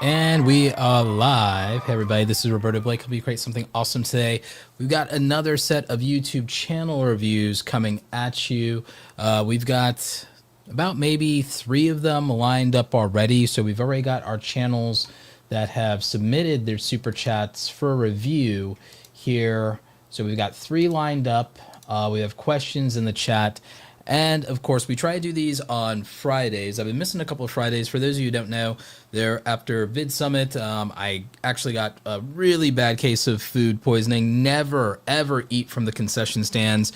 And we are live. Hey everybody, this is Roberto Blake. Hope you create something awesome today. We've got another set of YouTube channel reviews coming at you. We've got about maybe 3 of them lined up already. So we've already got our channels that have submitted their super chats for review here. So we've got 3 lined up. We have questions in the chat. And of course, we try to do these on Fridays. I've been missing a couple of Fridays. For those of you who don't know, there after Vid Summit, I actually got a really bad case of food poisoning. Never, ever eat from the concession stands.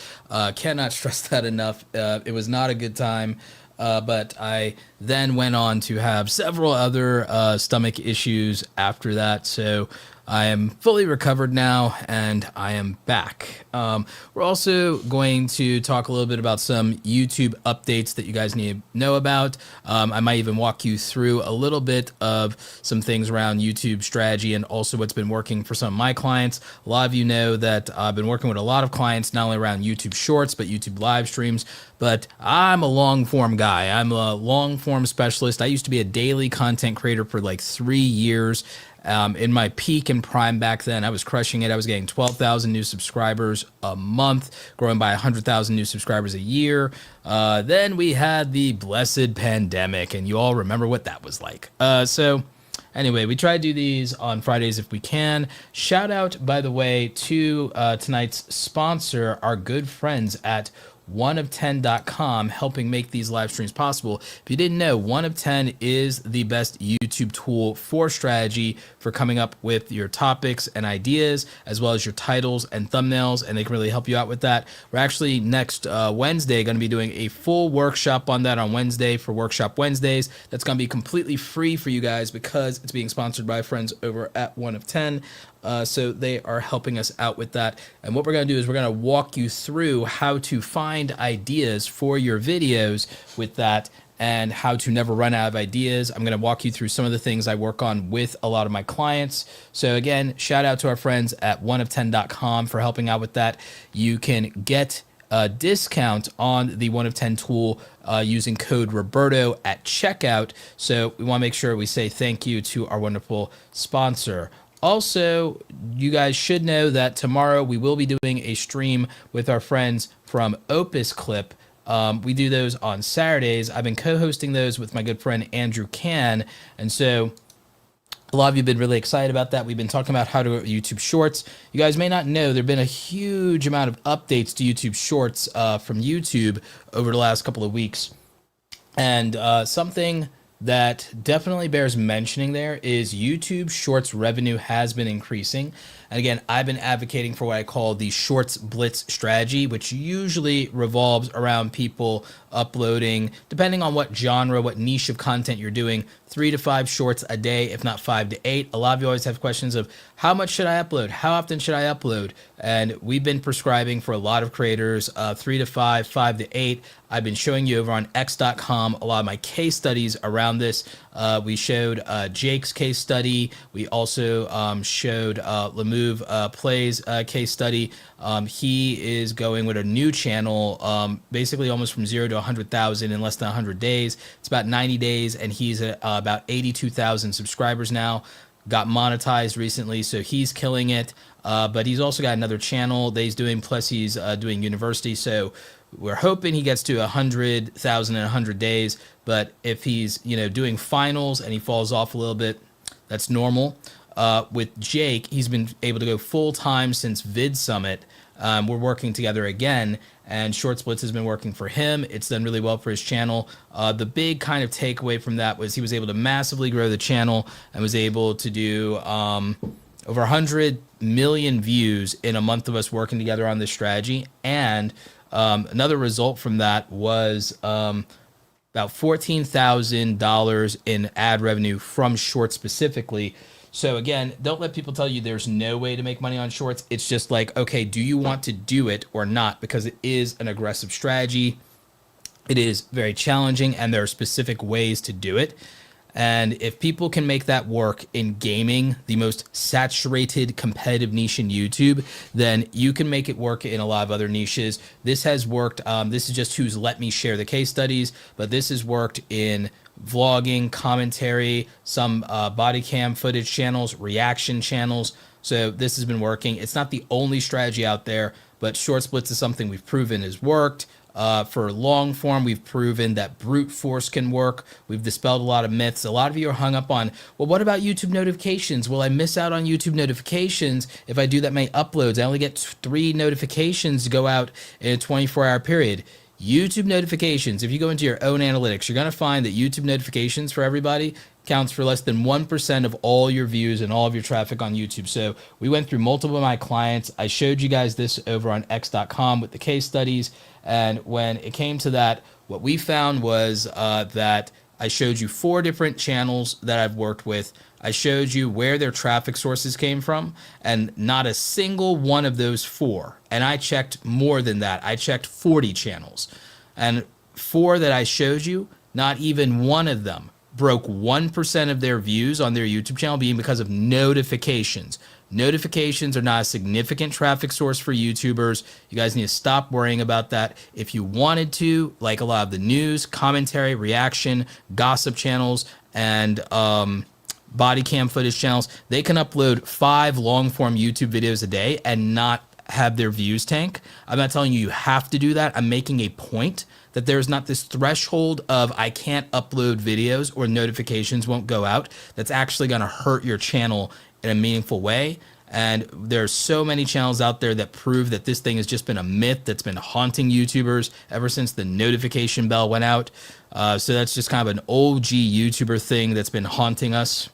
Cannot stress that enough. It was not a good time. But I then went on to have several other stomach issues after that. So I am fully recovered now and I am back. We're also going to talk a little bit about some YouTube updates that you guys need to know about. I might even walk you through a little bit of some things around YouTube strategy and also what's been working for some of my clients. A lot of you know that I've been working with a lot of clients, not only around YouTube Shorts, but YouTube live streams. But I'm a long form guy. I'm a long form specialist. I used to be a daily content creator for like 3 years. In my peak and prime back then, I was crushing it. I was getting 12,000 new subscribers a month, growing by 100,000 new subscribers a year. Then we had the blessed pandemic, and you all remember what that was like. So anyway, we try to do these on Fridays if we can. Shout out, by the way, to tonight's sponsor, our good friends at oneof10.com, helping make these live streams possible. If you didn't know, One of 10 is the best YouTube tool for strategy, for coming up with your topics and ideas, as well as your titles and thumbnails, and they can really help you out with that. We're actually next Wednesday going to be doing a full workshop on that on Wednesday for Workshop Wednesdays. That's going to be completely free for you guys because it's being sponsored by friends over at One of 10. So they are helping us out with that. And what we're going to do is we're going to walk you through how to find ideas for your videos with that and how to never run out of ideas. I'm going to walk you through some of the things I work on with a lot of my clients. So again, shout out to our friends at oneof10.com for helping out with that. You can get a discount on the One of 10 tool using code Roberto at checkout. So we want to make sure we say thank you to our wonderful sponsor. Also, you guys should know that tomorrow we will be doing a stream with our friends from Opus Clip. We do those on Saturdays. I've been co-hosting those with my good friend Andrew Can, and so a lot of you have been really excited about that. We've been talking about how to YouTube Shorts. You guys may not know, there have been a huge amount of updates to YouTube Shorts from YouTube over the last couple of weeks. And something that definitely bears mentioning there is YouTube Shorts revenue has been increasing. And again, I've been advocating for what I call the Shorts Blitz strategy, which usually revolves around people uploading, depending on what genre, what niche of content you're doing, 3 to 5 shorts a day, if not 5 to 8. A lot of you always have questions of how much should I upload? How often should I upload? And we've been prescribing for a lot of creators 3 to 5, 5 to 8. I've been showing you over on x.com a lot of my case studies around this. We showed Jake's case study. We also showed Lemove Plays case study. He is going with a new channel, basically almost from 0 to 100,000 in less than 100 days. It's about 90 days, and he's at about 82,000 subscribers now. Got monetized recently, so he's killing it. But he's also got another channel that he's doing, plus he's doing university. So we're hoping he gets to 100,000 in 100 days. But if he's doing finals and he falls off a little bit, that's normal. With Jake, he's been able to go full time since Vid Summit. We're working together again, and Short Splits has been working for him. It's done really well for his channel. The big kind of takeaway from that was he was able to massively grow the channel and was able to do over 100 million views in a month of us working together on this strategy. And another result from that was about $14,000 in ad revenue from Shorts specifically. So again, don't let people tell you there's no way to make money on Shorts. It's just like, okay, do you want to do it or not? Because it is an aggressive strategy. It is very challenging, and there are specific ways to do it. And if people can make that work in gaming, the most saturated competitive niche in YouTube, then you can make it work in a lot of other niches. This has worked. This is just who's let me share the case studies, but this has worked in vlogging, commentary, some body cam footage channels, reaction channels. So this has been working. It's not the only strategy out there, but short splits is something we've proven has worked. For long form, we've proven that brute force can work. We've dispelled a lot of myths. A lot of you are hung up on, well, what about YouTube notifications? Will I miss out on YouTube notifications if I do that many uploads? I only get 3 notifications to go out in a 24-hour period. YouTube notifications, if you go into your own analytics, you're going to find that YouTube notifications for everybody counts for less than 1% of all your views and all of your traffic on YouTube. So we went through multiple of my clients. I showed you guys this over on x.com with the case studies. And when it came to that, what we found was that I showed you 4 different channels that I've worked with. I showed you where their traffic sources came from, and not a single one of those 4. And I checked more than that. I checked 40 channels. And 4 that I showed you, not even one of them broke 1% of their views on their YouTube channel being because of notifications. Notifications are not a significant traffic source for YouTubers. You guys need to stop worrying about that. If you wanted to, like a lot of the news, commentary, reaction, gossip channels, and body cam footage channels, they can upload 5 long form YouTube videos a day and not have their views tank. I'm not telling you you have to do that. I'm making a point that there's not this threshold of I can't upload videos or notifications won't go out that's actually going to hurt your channel in a meaningful way. And there's so many channels out there that prove that this thing has just been a myth that's been haunting YouTubers ever since the notification bell went out. So that's just kind of an OG YouTuber thing that's been haunting us.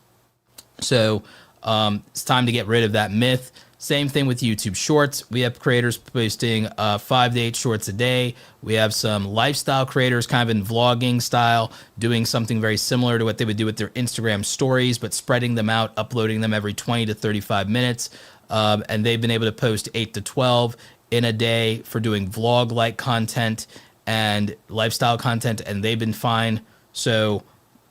So it's time to get rid of that myth. Same thing with YouTube Shorts. We have creators posting 5 to 8 shorts a day. We have some lifestyle creators kind of in vlogging style doing something very similar to what they would do with their Instagram stories, but spreading them out, uploading them every 20 to 35 minutes. And they've been able to post 8 to 12 in a day for doing vlog-like content and lifestyle content, and they've been fine. So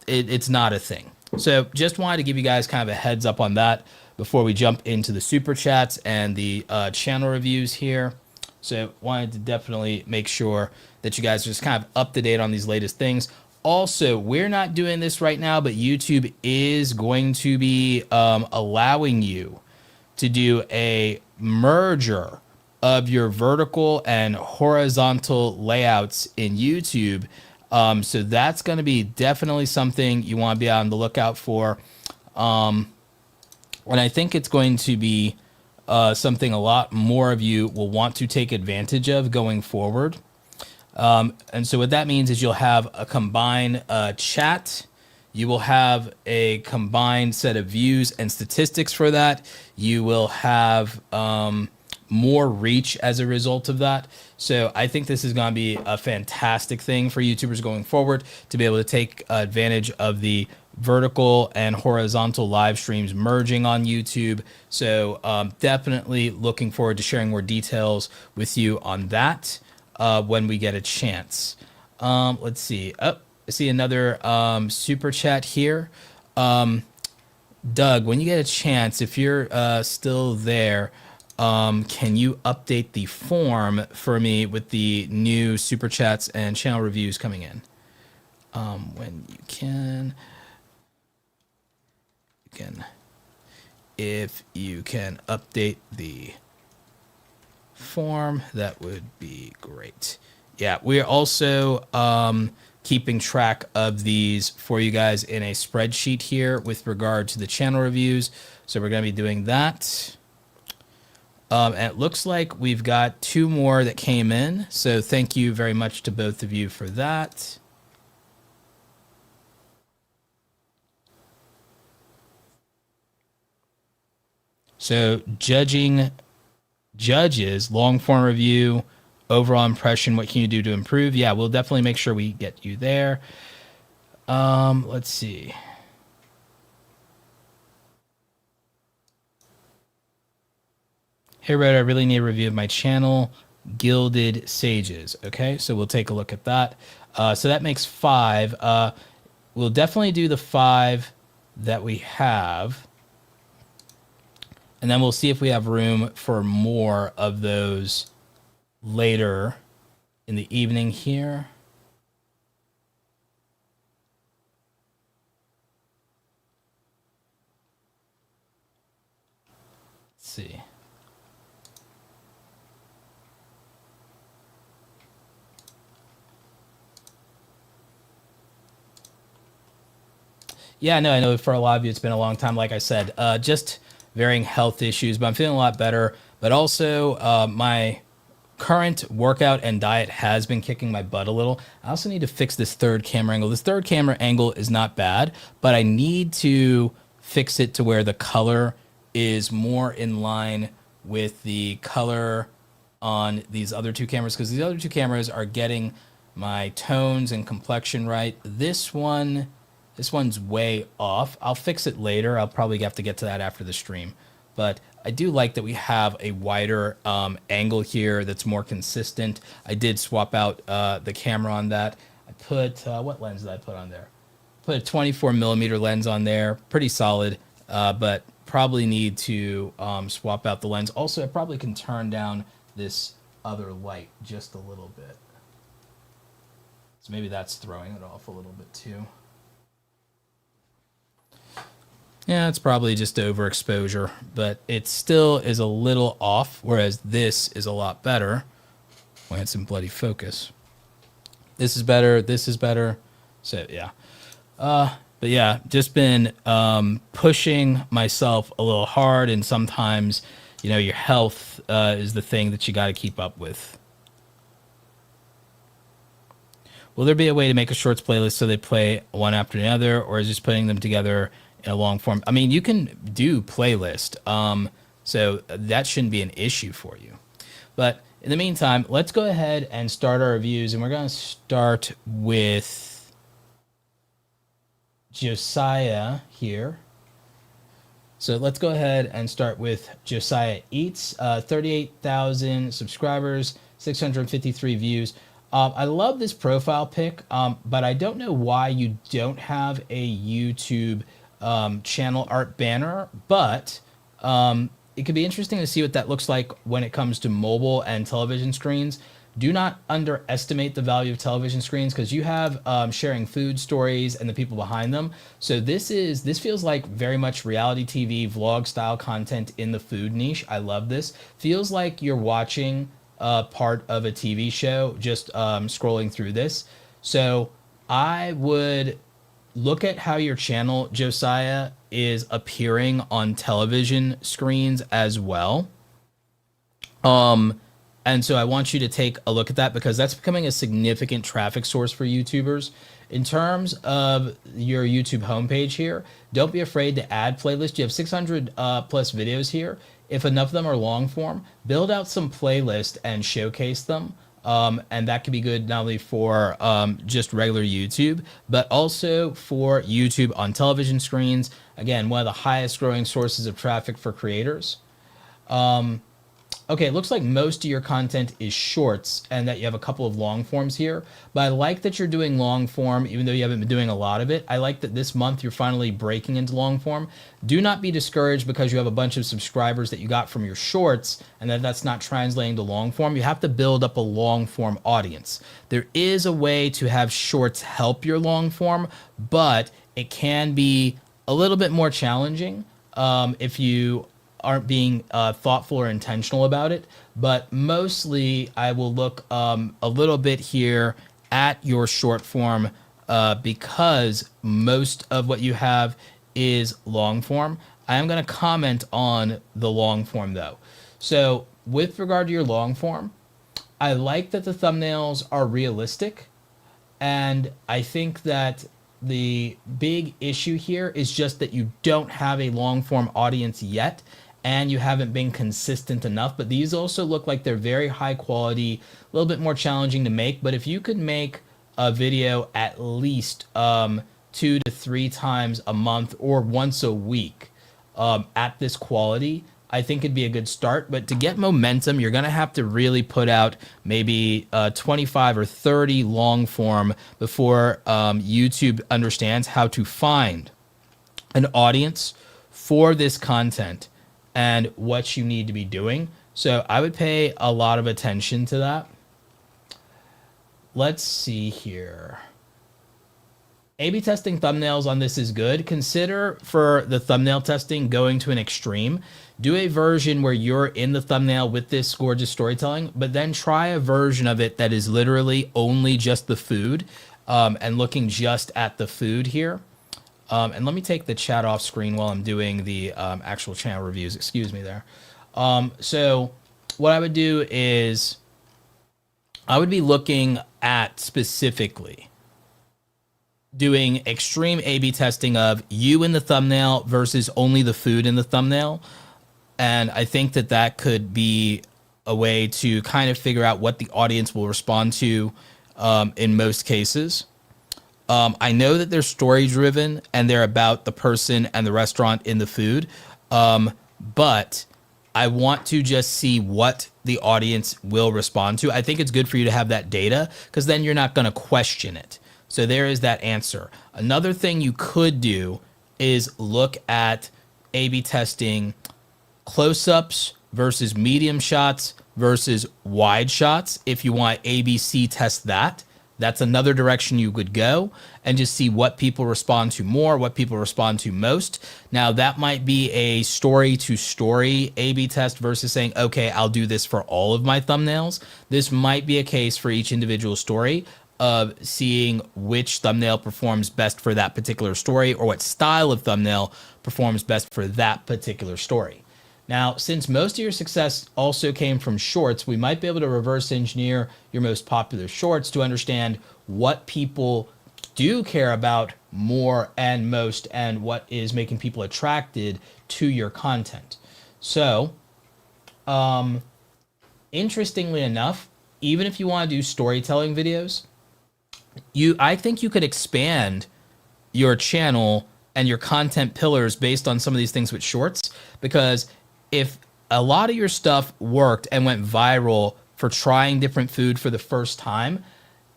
it's not a thing. So just wanted to give you guys kind of a heads up on that before we jump into the super chats and the channel reviews here. So wanted to definitely make sure that you guys are just kind of up to date on these latest things. Also, we're not doing this right now, but YouTube is going to be allowing you to do a merger of your vertical and horizontal layouts in YouTube. So that's going to be definitely something you want to be on the lookout for. And I think it's going to be something a lot more of you will want to take advantage of going forward. And so what that means is you'll have a combined chat. You will have a combined set of views and statistics for that. You will have more reach as a result of that. So I think this is going to be a fantastic thing for YouTubers going forward to be able to take advantage of the vertical and horizontal live streams merging on YouTube. So definitely looking forward to sharing more details with you on that when we get a chance. Let's see. Oh, I see another super chat here. Doug, when you get a chance, if you're still there, can you update the form for me with the new super chats and channel reviews coming in? When you can. If you can update the form, that would be great. Yeah, we are also keeping track of these for you guys in a spreadsheet here with regard to the channel reviews. So we're going to be doing that. And it looks like we've got 2 more that came in. So thank you very much to both of you for that. So judges, long form review, overall impression, what can you do to improve? Yeah, we'll definitely make sure we get you there. Let's see. Hey, Roberto, I really need a review of my channel, Gilded Sages. Okay, so we'll take a look at that. So that makes 5. We'll definitely do the 5 that we have. And then we'll see if we have room for more of those later in the evening here. see. Yeah, no, I know for a lot of you it's been a long time. Like I said, just varying health issues, but I'm feeling a lot better. But also, my current workout and diet has been kicking my butt a little. I also need to fix this third camera angle. This third camera angle is not bad, but I need to fix it to where the color is more in line with the color on these other two cameras, because these other two cameras are getting my tones and complexion right. This one's way off. I'll fix it later. I'll probably have to get to that after the stream. But I do like that we have a wider angle here that's more consistent. I did swap out the camera on that. I put, what lens did I put on there? Put a 24 millimeter lens on there. Pretty solid, but probably need to swap out the lens. Also, I probably can turn down this other light just a little bit. So maybe that's throwing it off a little bit too. Yeah, it's probably just overexposure, but it still is a little off, whereas this is a lot better when it's in bloody focus. This is better, this is better. So, yeah. But yeah, just been pushing myself a little hard, and sometimes, you know, your health is the thing that you got to keep up with. Will there be a way to make a shorts playlist so they play one after another, or is just putting them together in a long form? I mean, you can do playlist, so that shouldn't be an issue for you. But in the meantime, let's go ahead and start our reviews, and we're going to start with Josiah here. So let's go ahead and start with Josiah Eats. 38,000 subscribers, 653 views. I love this profile pic, but I don't know why you don't have a YouTube channel art banner, but it could be interesting to see what that looks like when it comes to mobile and television screens. Do not underestimate the value of television screens, because you have sharing food stories and the people behind them. So this feels like very much reality TV vlog style content in the food niche. I love this. Feels like you're watching part of a TV show, just scrolling through this. So I would look at how your channel, Josiah, is appearing on television screens as well. And so I want you to take a look at that, because that's becoming a significant traffic source for YouTubers. In terms of your YouTube homepage here, don't be afraid to add playlists. You have 600 plus videos here. If enough of them are long form, build out some playlists and showcase them. And that could be good not only for just regular YouTube, but also for YouTube on television screens. Again, one of the highest growing sources of traffic for creators. Okay, it looks like most of your content is shorts and that you have a couple of long forms here, but I like that you're doing long form even though you haven't been doing a lot of it. I like that this month you're finally breaking into long form. Do not be discouraged because you have a bunch of subscribers that you got from your shorts and that's not translating to long form. You have to build up a long form audience. There is a way to have shorts help your long form, but it can be a little bit more challenging if you aren't being thoughtful or intentional about it. But mostly I will look a little bit here at your short form because most of what you have is long form. I am going to comment on the long form though. So with regard to your long form, I like that the thumbnails are realistic, and I think that the big issue here is just that you don't have a long form audience yet, and you haven't been consistent enough. But these also look like they're very high quality, a little bit more challenging to make. But if you could make a video at least 2 to 3 times a month or once a week at this quality, I think it'd be a good start. But to get momentum, you're going to have to really put out maybe 25 or 30 long form before YouTube understands how to find an audience for this content and what you need to be doing. So I would pay a lot of attention to that. Let's see here. A/B testing thumbnails on this is good. Consider for the thumbnail testing going to an extreme. Do a version where you're in the thumbnail with this gorgeous storytelling, but then try a version of it that is literally only just the food, and looking just at the food here. And let me take the chat off screen while I'm doing the actual channel reviews. Excuse me there. So what I would do is I would be looking at specifically doing extreme A/B testing of you in the thumbnail versus only the food in the thumbnail. And I think that that could be a way to kind of figure out what the audience will respond to in most cases. I know that they're story driven and they're about the person and the restaurant in the food. But I want to just see what the audience will respond to. I think it's good for you to have that data because then you're not going to question it. So there is that answer. Another thing you could do is look at A/B testing close-ups versus medium shots versus wide shots. If you want ABC test that, that's another direction you could go and just see what people respond to more, what people respond to most. Now that might be a story to story A/B test versus saying, okay, I'll do this for all of my thumbnails. This might be a case for each individual story of seeing which thumbnail performs best for that particular story or what style of thumbnail performs best for that particular story. Now, since most of your success also came from shorts, we might be able to reverse engineer your most popular shorts to understand what people do care about more and most and what is making people attracted to your content. So, interestingly enough, even if you want to do storytelling videos, I think you could expand your channel and your content pillars based on some of these things with shorts, because if a lot of your stuff worked and went viral for trying different food for the first time,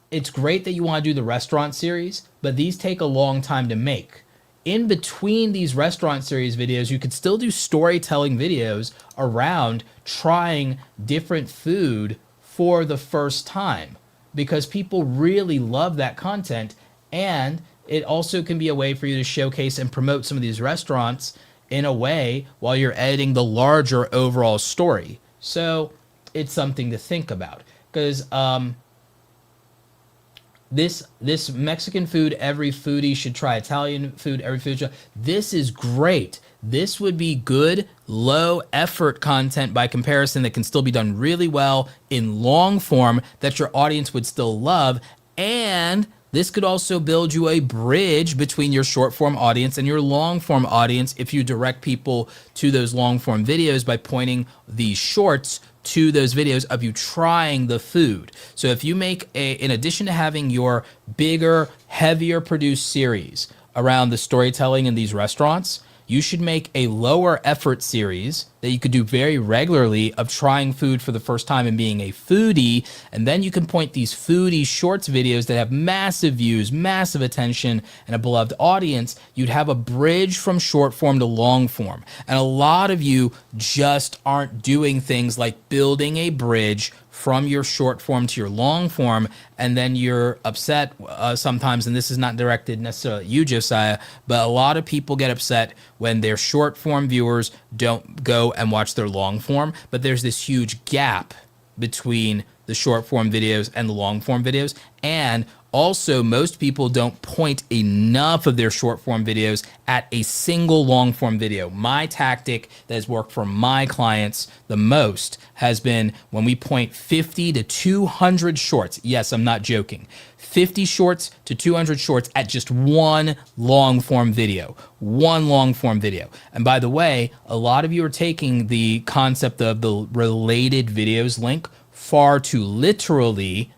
it's great that you want to do the restaurant series, but these take a long time to make. In between these restaurant series videos, you could still do storytelling videos around trying different food for the first time, because people really love that content. And it also can be a way for you to showcase and promote some of these restaurants in a way while you're editing the larger overall story. So it's something to think about, because this Mexican food, every foodie should try. Italian food, every foodie should. This is great. This would be good, low effort content by comparison that can still be done really well in long form that your audience would still love. And this could also build you a bridge between your short form audience and your long form audience if you direct people to those long form videos by pointing these shorts to those videos of you trying the food. So if you make in addition to having your bigger, heavier produced series around the storytelling in these restaurants, you should make a lower effort series that you could do very regularly of trying food for the first time and being a foodie. And then you can point these foodie shorts videos that have massive views, massive attention, and a beloved audience. You'd have a bridge from short form to long form. And a lot of you just aren't doing things like building a bridge from your short form to your long form, and then you're upset sometimes, and this is not directed necessarily at you, Josiah, but a lot of people get upset when their short form viewers don't go and watch their long form, but there's this huge gap between the short form videos and the long form videos. And also, most people don't point enough of their short form videos at a single long form video. My tactic that has worked for my clients the most has been when we point 50 to 200 shorts. Yes, I'm not joking. 50 shorts to 200 shorts at just one long form video. One long form video. And by the way, a lot of you are taking the concept of the related videos link far too literally.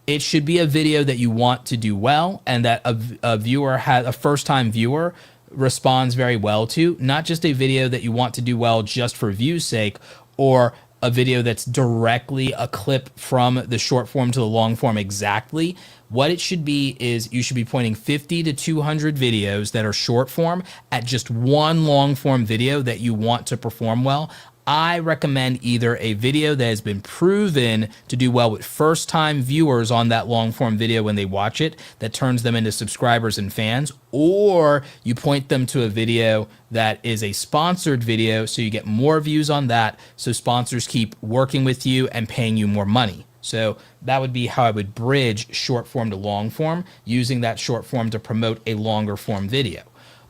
It should be a video that you want to do well and that a viewer has, a first-time viewer responds very well to, not just a video that you want to do well just for view's sake, or a video that's directly a clip from the short form to the long form exactly. What it should be is you should be pointing 50 to 200 videos that are short form at just one long form video that you want to perform well. I recommend either a video that has been proven to do well with first-time viewers on that long-form video when they watch it, that turns them into subscribers and fans, or you point them to a video that is a sponsored video so you get more views on that, so sponsors keep working with you and paying you more money. So that would be how I would bridge short form to long form, using that short form to promote a longer form video.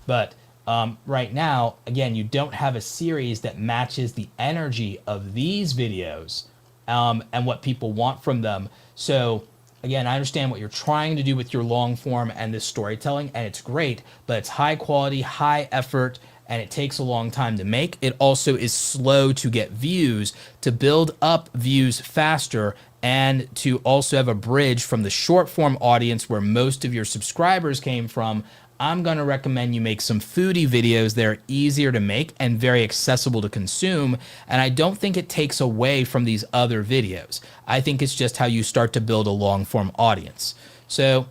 But right now, again, you don't have a series that matches the energy of these videos and what people want from them. So again, I understand what you're trying to do with your long form and this storytelling, and it's great, but it's high quality, high effort, and it takes a long time to make. It also is slow to get views. To build up views faster and to also have a bridge from the short form audience where most of your subscribers came from, I'm going to recommend you make some foodie videos that are easier to make and very accessible to consume. And I don't think it takes away from these other videos. I think it's just how you start to build a long form audience. So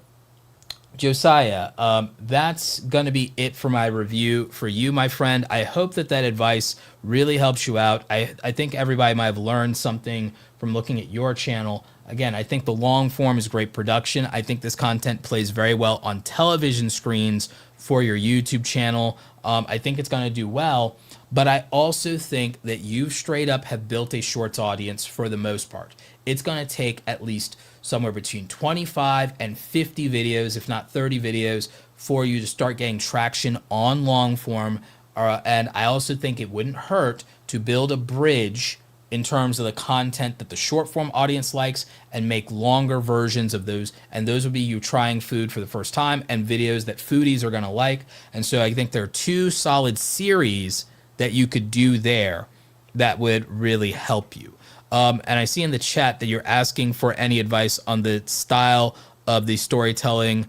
Josiah, that's going to be it for my review for you, my friend. I hope that that advice really helps you out. I think everybody might have learned something from looking at your channel. Again, I think the long form is great production. I think this content plays very well on television screens for your YouTube channel. I think it's going to do well, but I also think that you straight up have built a shorts audience for the most part. It's going to take at least somewhere between 25 and 50 videos, if not 30 videos, for you to start getting traction on long form. And I also think it wouldn't hurt to build a bridge in terms of the content that the short form audience likes and make longer versions of those. And those would be you trying food for the first time and videos that foodies are going to like. And so I think there are two solid series that you could do there that would really help you. And I see in the chat that you're asking for any advice on the style of the storytelling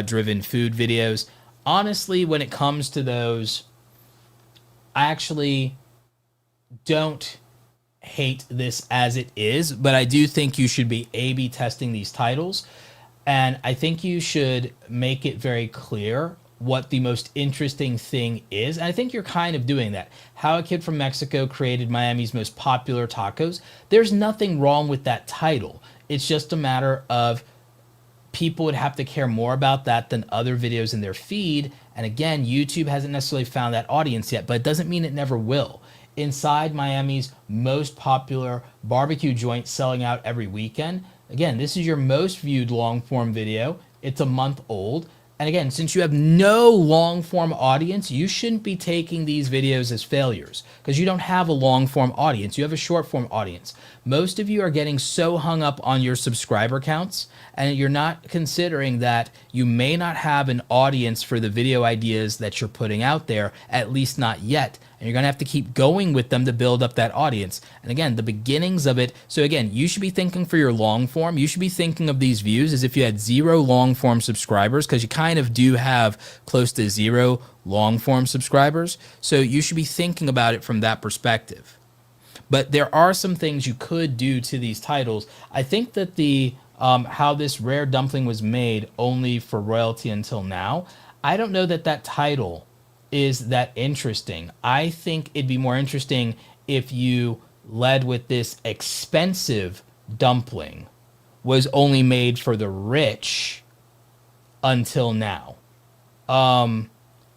driven food videos. Honestly, when it comes to those, I actually don't hate this as it is, but I do think you should be A/B testing these titles. And I think you should make it very clear what the most interesting thing is. And I think you're kind of doing that. How a Kid from Mexico Created Miami's Most Popular Tacos. There's nothing wrong with that title. It's just a matter of people would have to care more about that than other videos in their feed. And again, YouTube hasn't necessarily found that audience yet, but it doesn't mean it never will. Inside Miami's most popular barbecue joint selling out every weekend. Again, this is your most viewed long form video. It's a month old. And again, since you have no long form audience, you shouldn't be taking these videos as failures because you don't have a long form audience. You have a short form audience. Most of you are getting so hung up on your subscriber counts and you're not considering that you may not have an audience for the video ideas that you're putting out there, at least not yet. And you're going to have to keep going with them to build up that audience. And again, the beginnings of it. So again, you should be thinking for your long form. You should be thinking of these views as if you had 0 long form subscribers, because you kind of do have close to 0 long form subscribers. So you should be thinking about it from that perspective. But there are some things you could do to these titles. I think that the how this rare dumpling was made only for royalty until now, I don't know that that title is that interesting. I think it'd be more interesting if you led with this expensive dumpling was only made for the rich until now. And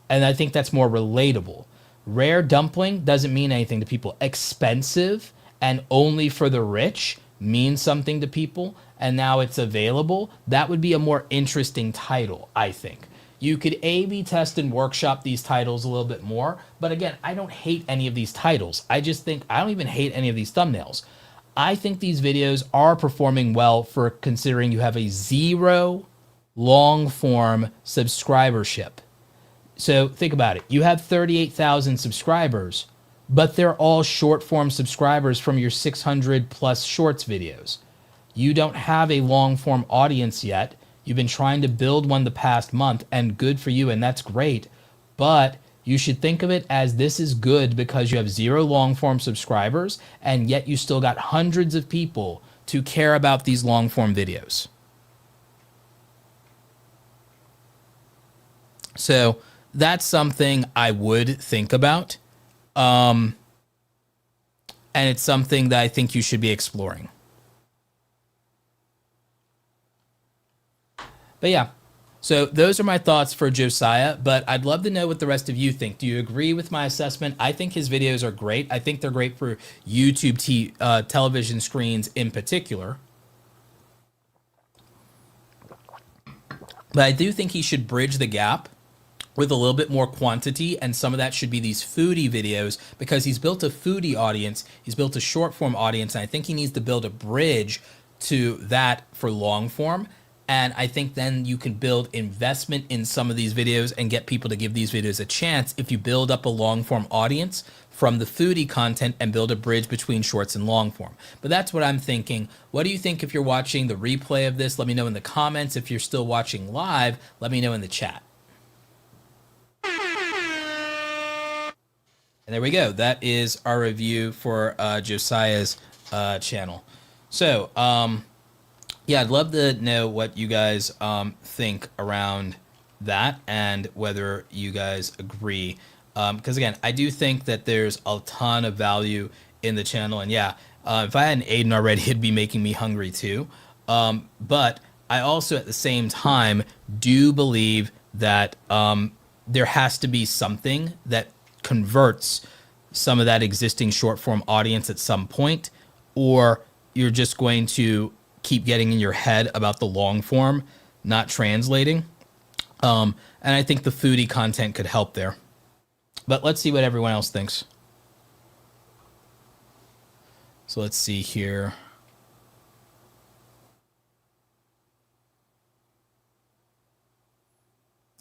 I think that's more relatable. Rare dumpling doesn't mean anything to people. Expensive and only for the rich means something to people, and now it's available. That would be a more interesting title, I think. You could A/B test and workshop these titles a little bit more. But again, I don't hate any of these titles. I just think I don't even hate any of these thumbnails. I think these videos are performing well for considering you have a 0 long form subscribership. So think about it. You have 38,000 subscribers, but they're all short form subscribers from your 600 plus shorts videos. You don't have a long form audience yet. You've been trying to build one the past month, and good for you, and that's great. But you should think of it as this is good because you have 0 long form subscribers, and yet you still got hundreds of people to care about these long form videos. So that's something I would think about. and it's something that I think you should be exploring. But yeah, so those are my thoughts for Josiah, but I'd love to know what the rest of you think. Do you agree with my assessment? I think his videos are great. I think they're great for YouTube television screens in particular. But I do think he should bridge the gap with a little bit more quantity, and some of that should be these foodie videos, because he's built a foodie audience, he's built a short form audience, and I think he needs to build a bridge to that for long form. And I think then you can build investment in some of these videos and get people to give these videos a chance if you build up a long form audience from the foodie content and build a bridge between shorts and long form. But that's what I'm thinking. What do you think if you're watching the replay of this? Let me know in the comments. If you're still watching live, let me know in the chat. And there we go. That is our review for Josiah's channel. So, yeah, I'd love to know what you guys think around that and whether you guys agree. Because again, I do think that there's a ton of value in the channel. And yeah, if I hadn't eaten already, it'd be making me hungry too. But I also at the same time do believe that there has to be something that converts some of that existing short form audience at some point, or you're just going to keep getting in your head about the long form not translating. And I think the foodie content could help there. But let's see what everyone else thinks. So let's see here.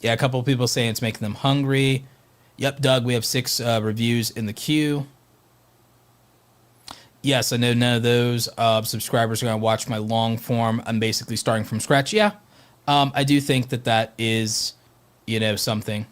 Yeah, a couple of people saying it's making them hungry. Yep, Doug, we have 6 reviews in the queue. Yes, I know none of those subscribers are going to watch my long form. I'm basically starting from scratch. Yeah, I do think that that is, you know, something.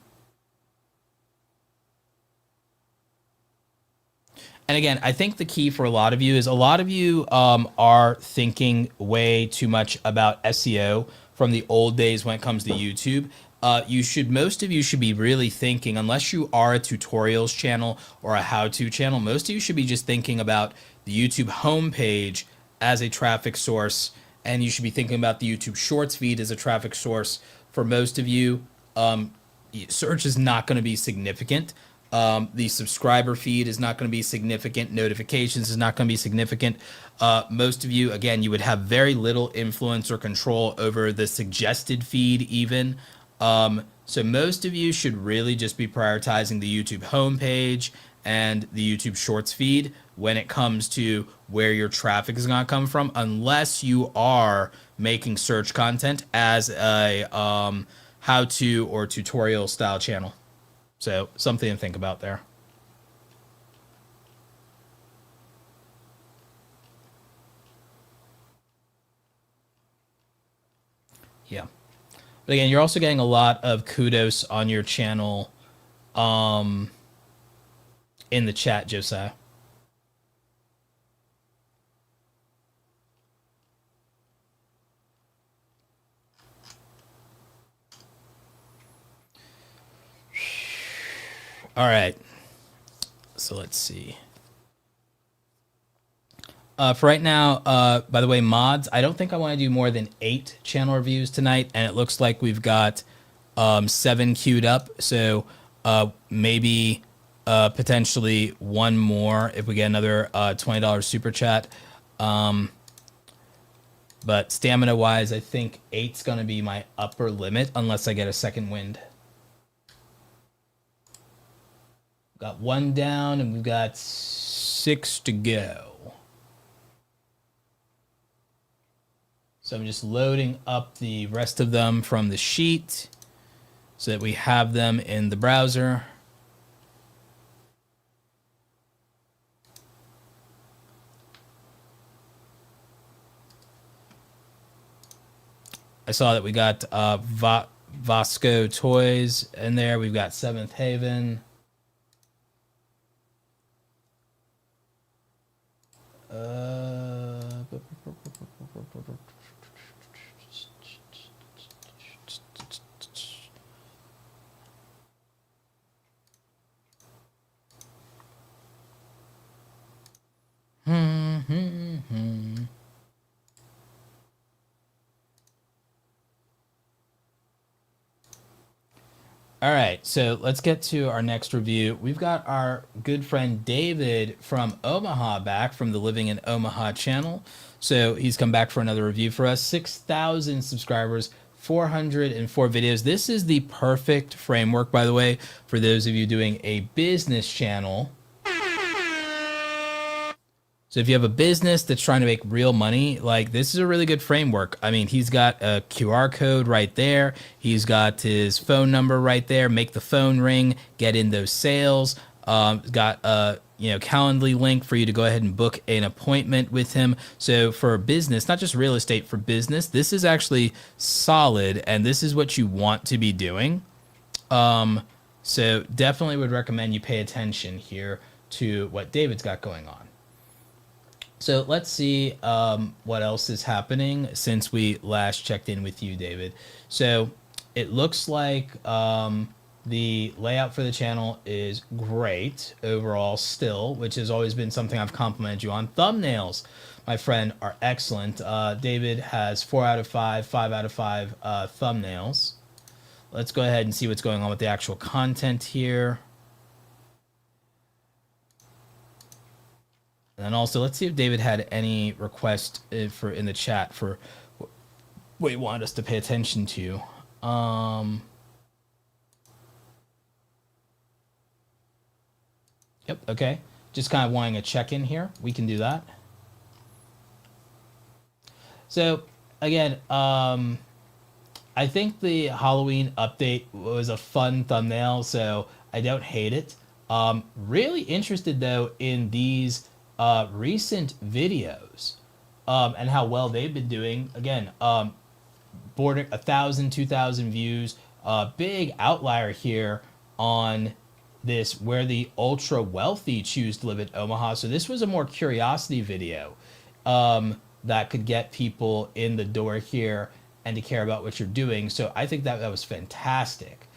And again, I think the key for a lot of you is a lot of you are thinking way too much about SEO from the old days when it comes to YouTube. Most of you should be really thinking, unless you are a tutorials channel or a how-to channel, most of you should be just thinking about the YouTube homepage as a traffic source, and you should be thinking about the YouTube Shorts feed as a traffic source. For most of you, search is not going to be significant. The subscriber feed is not going to be significant. Notifications is not going to be significant. Most of you, again, you would have very little influence or control over the suggested feed even. So most of you should really just be prioritizing the YouTube homepage and the YouTube Shorts feed when it comes to where your traffic is going to come from, unless you are making search content as a how-to or tutorial style channel. So something to think about there. Yeah. But again, you're also getting a lot of kudos on your channel in the chat, Josiah. All right. So let's see. For right now, by the way, mods, I don't think I want to do more than 8 channel reviews tonight, and it looks like we've got 7 queued up. So maybe potentially one more if we get another $20 super chat. But stamina wise, I think 8's going to be my upper limit unless I get a second wind. Got 1 down and we've got 6 to go. So I'm just loading up the rest of them from the sheet so that we have them in the browser. I saw that we got Vasco Toys in there. We've got Seventh Haven. All right, so let's get to our next review. We've got our good friend David from Omaha back from the Living in Omaha channel. So he's come back for another review for us. 6,000 subscribers, 404 videos. This is the perfect framework, by the way, for those of you doing a business channel. So if you have a business that's trying to make real money, like this is a really good framework. I mean, he's got a QR code right there. He's got his phone number right there. Make the phone ring, get in those sales. Got a Calendly link for you to go ahead and book an appointment with him. So for business, not just real estate, for business, this is actually solid, and this is what you want to be doing. So definitely would recommend you pay attention here to what David's got going on. So let's see what else is happening since we last checked in with you, David. So it looks like the layout for the channel is great overall still, which has always been something I've complimented you on. Thumbnails, my friend, are excellent. David has 4 out of 5, 5 out of 5 thumbnails. Let's go ahead and see what's going on with the actual content here. And then also, let's see if David had any request in the chat for what he wanted us to pay attention to. Yep, okay. Just kind of wanting a check-in here. We can do that. So, again, I think the Halloween update was a fun thumbnail, so I don't hate it. Really interested, though, in these recent videos and how well they've been doing. Again, bordering 1,000, 2,000 views. Big outlier here on this, where the ultra wealthy choose to live in Omaha. So this was a more curiosity video that could get people in the door here and to care about what you're doing. So I think that was fantastic.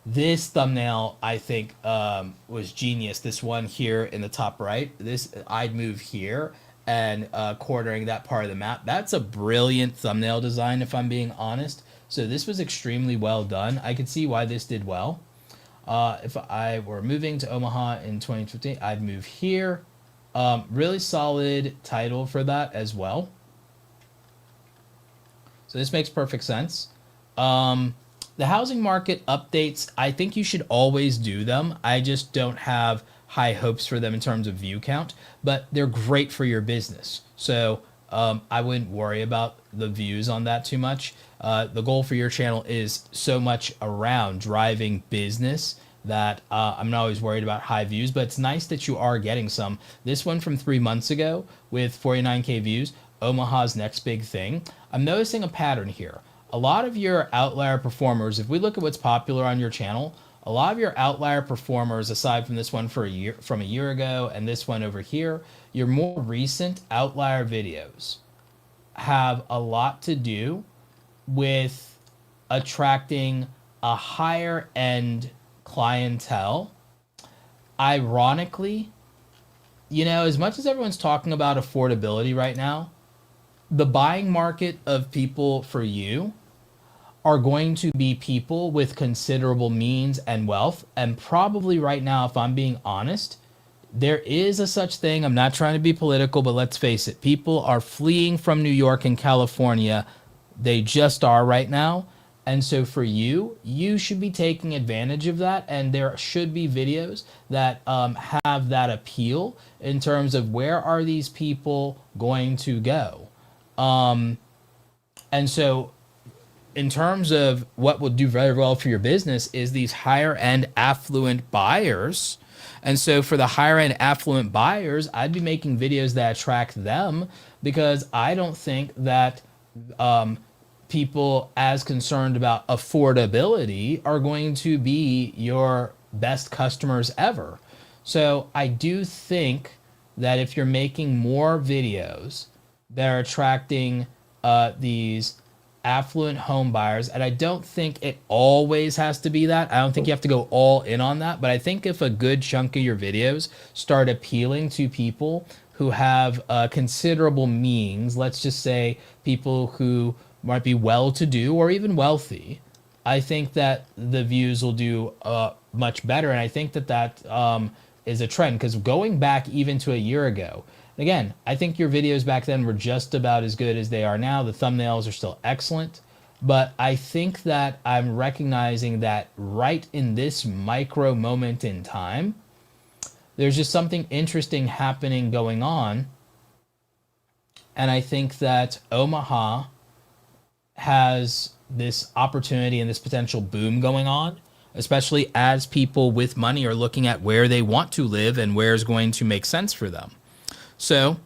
This thumbnail, I think, was genius. This one here in the top right, this I'd move here and quartering that part of the map. That's a brilliant thumbnail design, if I'm being honest. So this was extremely well done. I could see why this did well. If I were moving to Omaha in 2015, I'd move here. Really solid title for that as well. So this makes perfect sense. The housing market updates, I think you should always do them. I just don't have high hopes for them in terms of view count, but they're great for your business. So I wouldn't worry about the views on that too much. The goal for your channel is so much around driving business that I'm not always worried about high views, but it's nice that you are getting some. This one from 3 months ago with 49K views, Omaha's next big thing. I'm noticing a pattern here. A lot of your outlier performers, if we look at what's popular on your channel, a lot of your outlier performers, aside from this one from a year ago and this one over here, your more recent outlier videos have a lot to do with attracting a higher end clientele. Ironically, as much as everyone's talking about affordability right now, the buying market of people for you are going to be people with considerable means and wealth. And probably right now, if I'm being honest, there is a such thing. I'm not trying to be political, but let's face it. People are fleeing from New York and California. They just are right now. And so for you, you should be taking advantage of that. And there should be videos that have that appeal in terms of where are these people going to go. And so in terms of what will do very well for your business is these higher end affluent buyers. And so for the higher end affluent buyers, I'd be making videos that attract them, because I don't think that people as concerned about affordability are going to be your best customers ever. So I do think that if you're making more videos that are attracting these affluent home buyers, and I don't think it always has to be that. I don't think you have to go all in on that, but I think if a good chunk of your videos start appealing to people who have considerable means, let's just say people who might be well-to-do or even wealthy, I think that the views will do much better. And I think that is a trend, because going back even to a year ago, again, I think your videos back then were just about as good as they are now. The thumbnails are still excellent. But I think that I'm recognizing that right in this micro moment in time, there's just something interesting happening going on. And I think that Omaha has this opportunity and this potential boom going on, especially as people with money are looking at where they want to live and where is going to make sense for them. So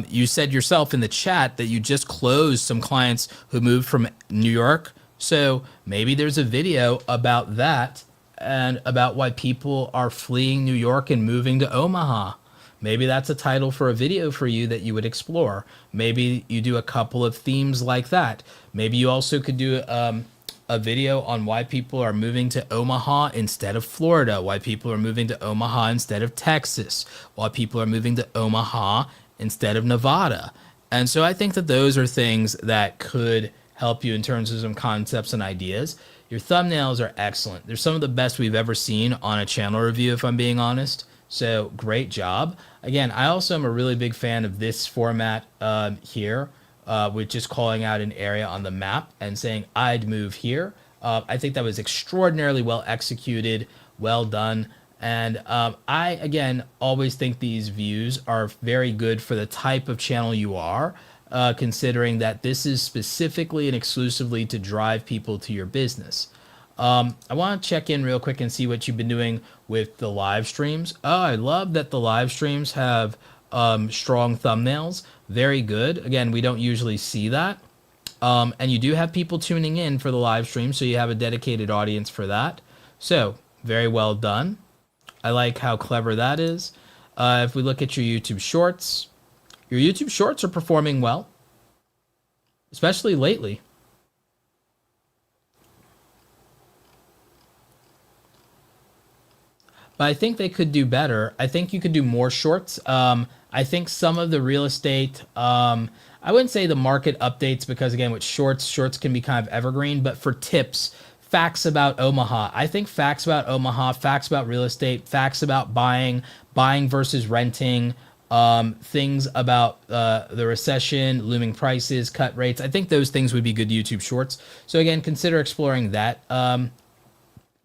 you said yourself in the chat that you just closed some clients who moved from New York. So maybe there's a video about that and about why people are fleeing New York and moving to Omaha. Maybe that's a title for a video for you that you would explore. Maybe you do a couple of themes like that. Maybe you also could do a video on why people are moving to Omaha instead of Florida, why people are moving to Omaha instead of Texas, why people are moving to Omaha instead of Nevada. And so I think that those are things that could help you in terms of some concepts and ideas. Your thumbnails are excellent. They're some of the best we've ever seen on a channel review, if I'm being honest. So great job. Again, I also am a really big fan of this format here, with just calling out an area on the map and saying, I'd move here. I think that was extraordinarily well executed, well done. And I, again, always think these views are very good for the type of channel you are, considering that this is specifically and exclusively to drive people to your business. I want to check in real quick and see what you've been doing with the live streams. Oh, I love that the live streams have strong thumbnails. Very good. Again, we don't usually see that. And you do have people tuning in for the live stream, so you have a dedicated audience for that. So, very well done. I like how clever that is. If we look at your YouTube Shorts are performing well, especially lately. But I think they could do better. I think you could do more shorts. I think some of the real estate, I wouldn't say the market updates, because again, with shorts can be kind of evergreen, but for tips, facts about Omaha. I think facts about Omaha, facts about real estate, facts about buying versus renting, things about the recession, looming prices, cut rates. I think those things would be good YouTube shorts. So again, consider exploring that,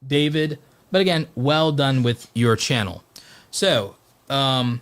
David. But again, well done with your channel. So, with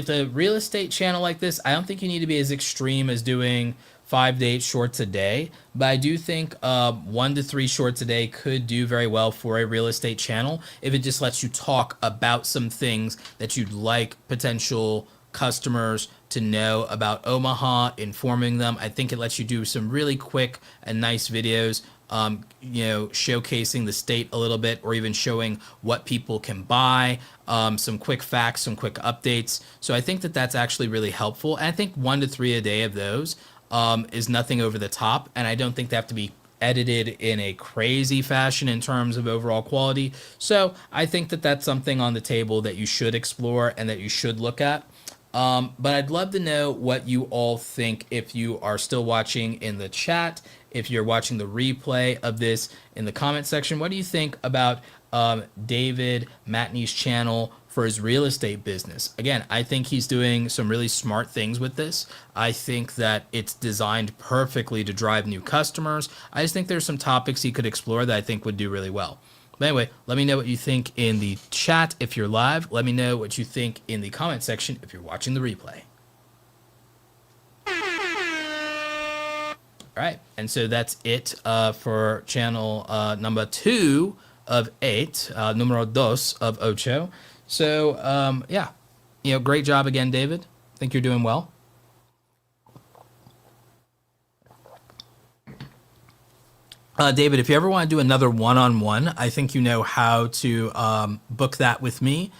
a real estate channel like this, I don't think you need to be as extreme as doing 5 to 8 shorts a day. But I do think 1 to 3 shorts a day could do very well for a real estate channel if it just lets you talk about some things that you'd like potential customers to know about Omaha, informing them. I think it lets you do some really quick and nice videos, showcasing the state a little bit, or even showing what people can buy, some quick facts, some quick updates. So I think that that's actually really helpful. And I think 1 to 3 a day of those is nothing over the top. And I don't think they have to be edited in a crazy fashion in terms of overall quality. So I think that that's something on the table that you should explore and that you should look at. But I'd love to know what you all think if you are still watching in the chat, if you're watching the replay of this in the comment section. What do you think about David Matney's channel for his real estate business? Again, I think he's doing some really smart things with this. I think that it's designed perfectly to drive new customers. I just think there's some topics he could explore that I think would do really well. But anyway, let me know what you think in the chat if you're live. Let me know what you think in the comment section if you're watching the replay. All right, and so that's it for channel number 2 of 8, numero 2 of 8. So, great job again, David. I think you're doing well. David, if you ever want to do another one-on-one, I think you know how to book that with me.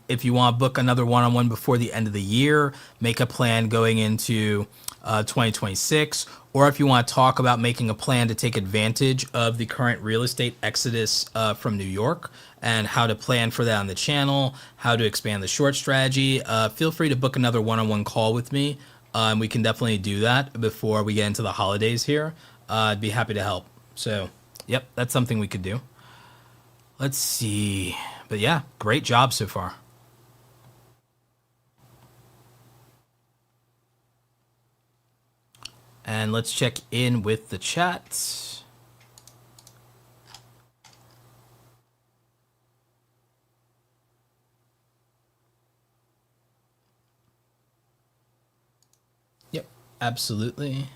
If you want to book another one-on-one before the end of the year, make a plan going into 2026, or if you want to talk about making a plan to take advantage of the current real estate exodus from New York and how to plan for that on the channel, how to expand the short strategy, feel free to book another one-on-one call with me. We can definitely do that before we get into the holidays here. I'd be happy to help. So, yep, that's something we could do. Let's see. But yeah, great job so far. And let's check in with the chat. Yep, absolutely.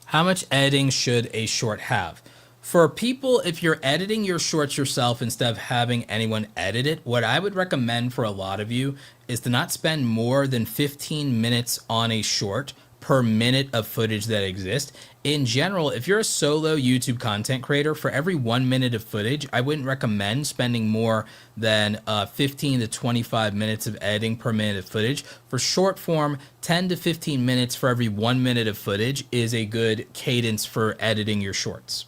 How much editing should a short have? For people, if you're editing your shorts yourself instead of having anyone edit it, what I would recommend for a lot of you is to not spend more than 15 minutes on a short per minute of footage that exists. In general, if you're a solo YouTube content creator, for every 1 minute of footage, I wouldn't recommend spending more than 15 to 25 minutes of editing per minute of footage. For short form, 10 to 15 minutes for every 1 minute of footage is a good cadence for editing your shorts.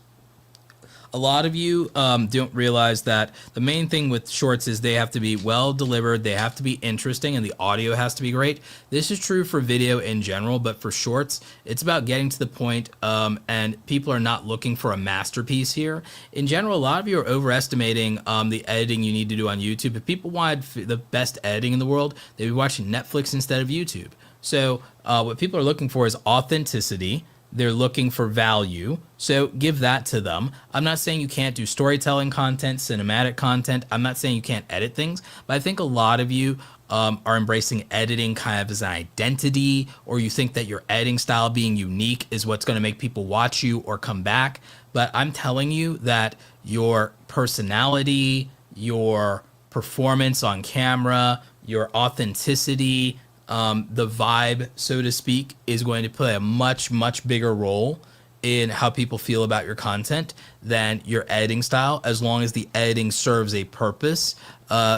A lot of you don't realize that the main thing with shorts is they have to be well delivered, they have to be interesting, and the audio has to be great. This is true for video in general, but for shorts, it's about getting to the point, and people are not looking for a masterpiece here. In general, a lot of you are overestimating the editing you need to do on YouTube. If people wanted the best editing in the world, they'd be watching Netflix instead of YouTube. So what people are looking for is authenticity. They're looking for value, so give that to them. I'm not saying you can't do storytelling content, cinematic content. I'm not saying you can't edit things, but I think a lot of you are embracing editing kind of as an identity, or you think that your editing style being unique is what's going to make people watch you or come back. But I'm telling you that your personality, your performance on camera, your authenticity, the vibe, so to speak, is going to play a much, much bigger role in how people feel about your content than your editing style, as long as the editing serves a purpose.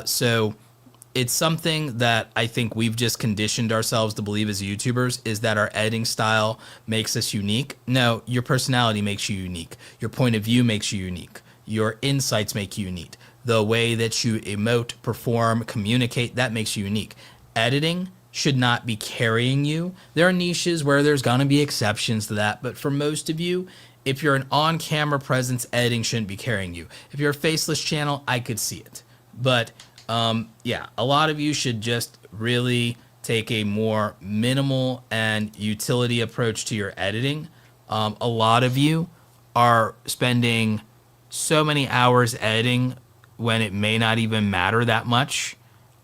So it's something that I think we've just conditioned ourselves to believe as YouTubers, is that our editing style makes us unique. No, your personality makes you unique. Your point of view makes you unique. Your insights make you unique. The way that you emote, perform, communicate, that makes you unique. Editing should not be carrying you. There are niches where there's gonna be exceptions to that, but for most of you, if you're an on-camera presence, editing shouldn't be carrying you. If you're a faceless channel, I could see it. But yeah, a lot of you should just really take a more minimal and utility approach to your editing. A lot of you are spending so many hours editing when it may not even matter that much,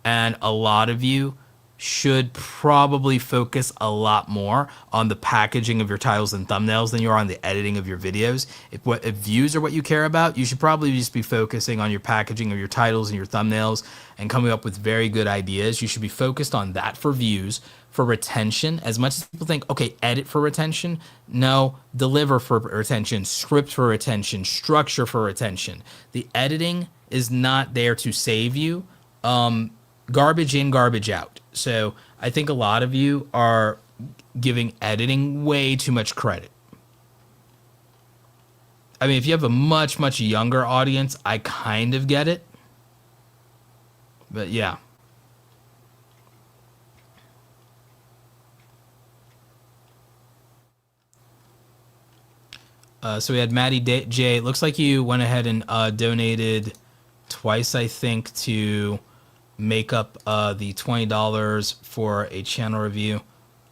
and a lot of you should probably focus a lot more on the packaging of your titles and thumbnails than you are on the editing of your videos. If views are what you care about, you should probably just be focusing on your packaging of your titles and your thumbnails and coming up with very good ideas. You should be focused on that for views. For retention, as much as people think, okay, edit for retention, no, deliver for retention, script for retention, structure for retention. The editing is not there to save you. Garbage in, garbage out. So I think a lot of you are giving editing way too much credit. I mean, if you have a much, much younger audience, I kind of get it. But yeah. So we had Maddie J. It looks like you went ahead and donated twice, I think, to make up the $20 for a channel review.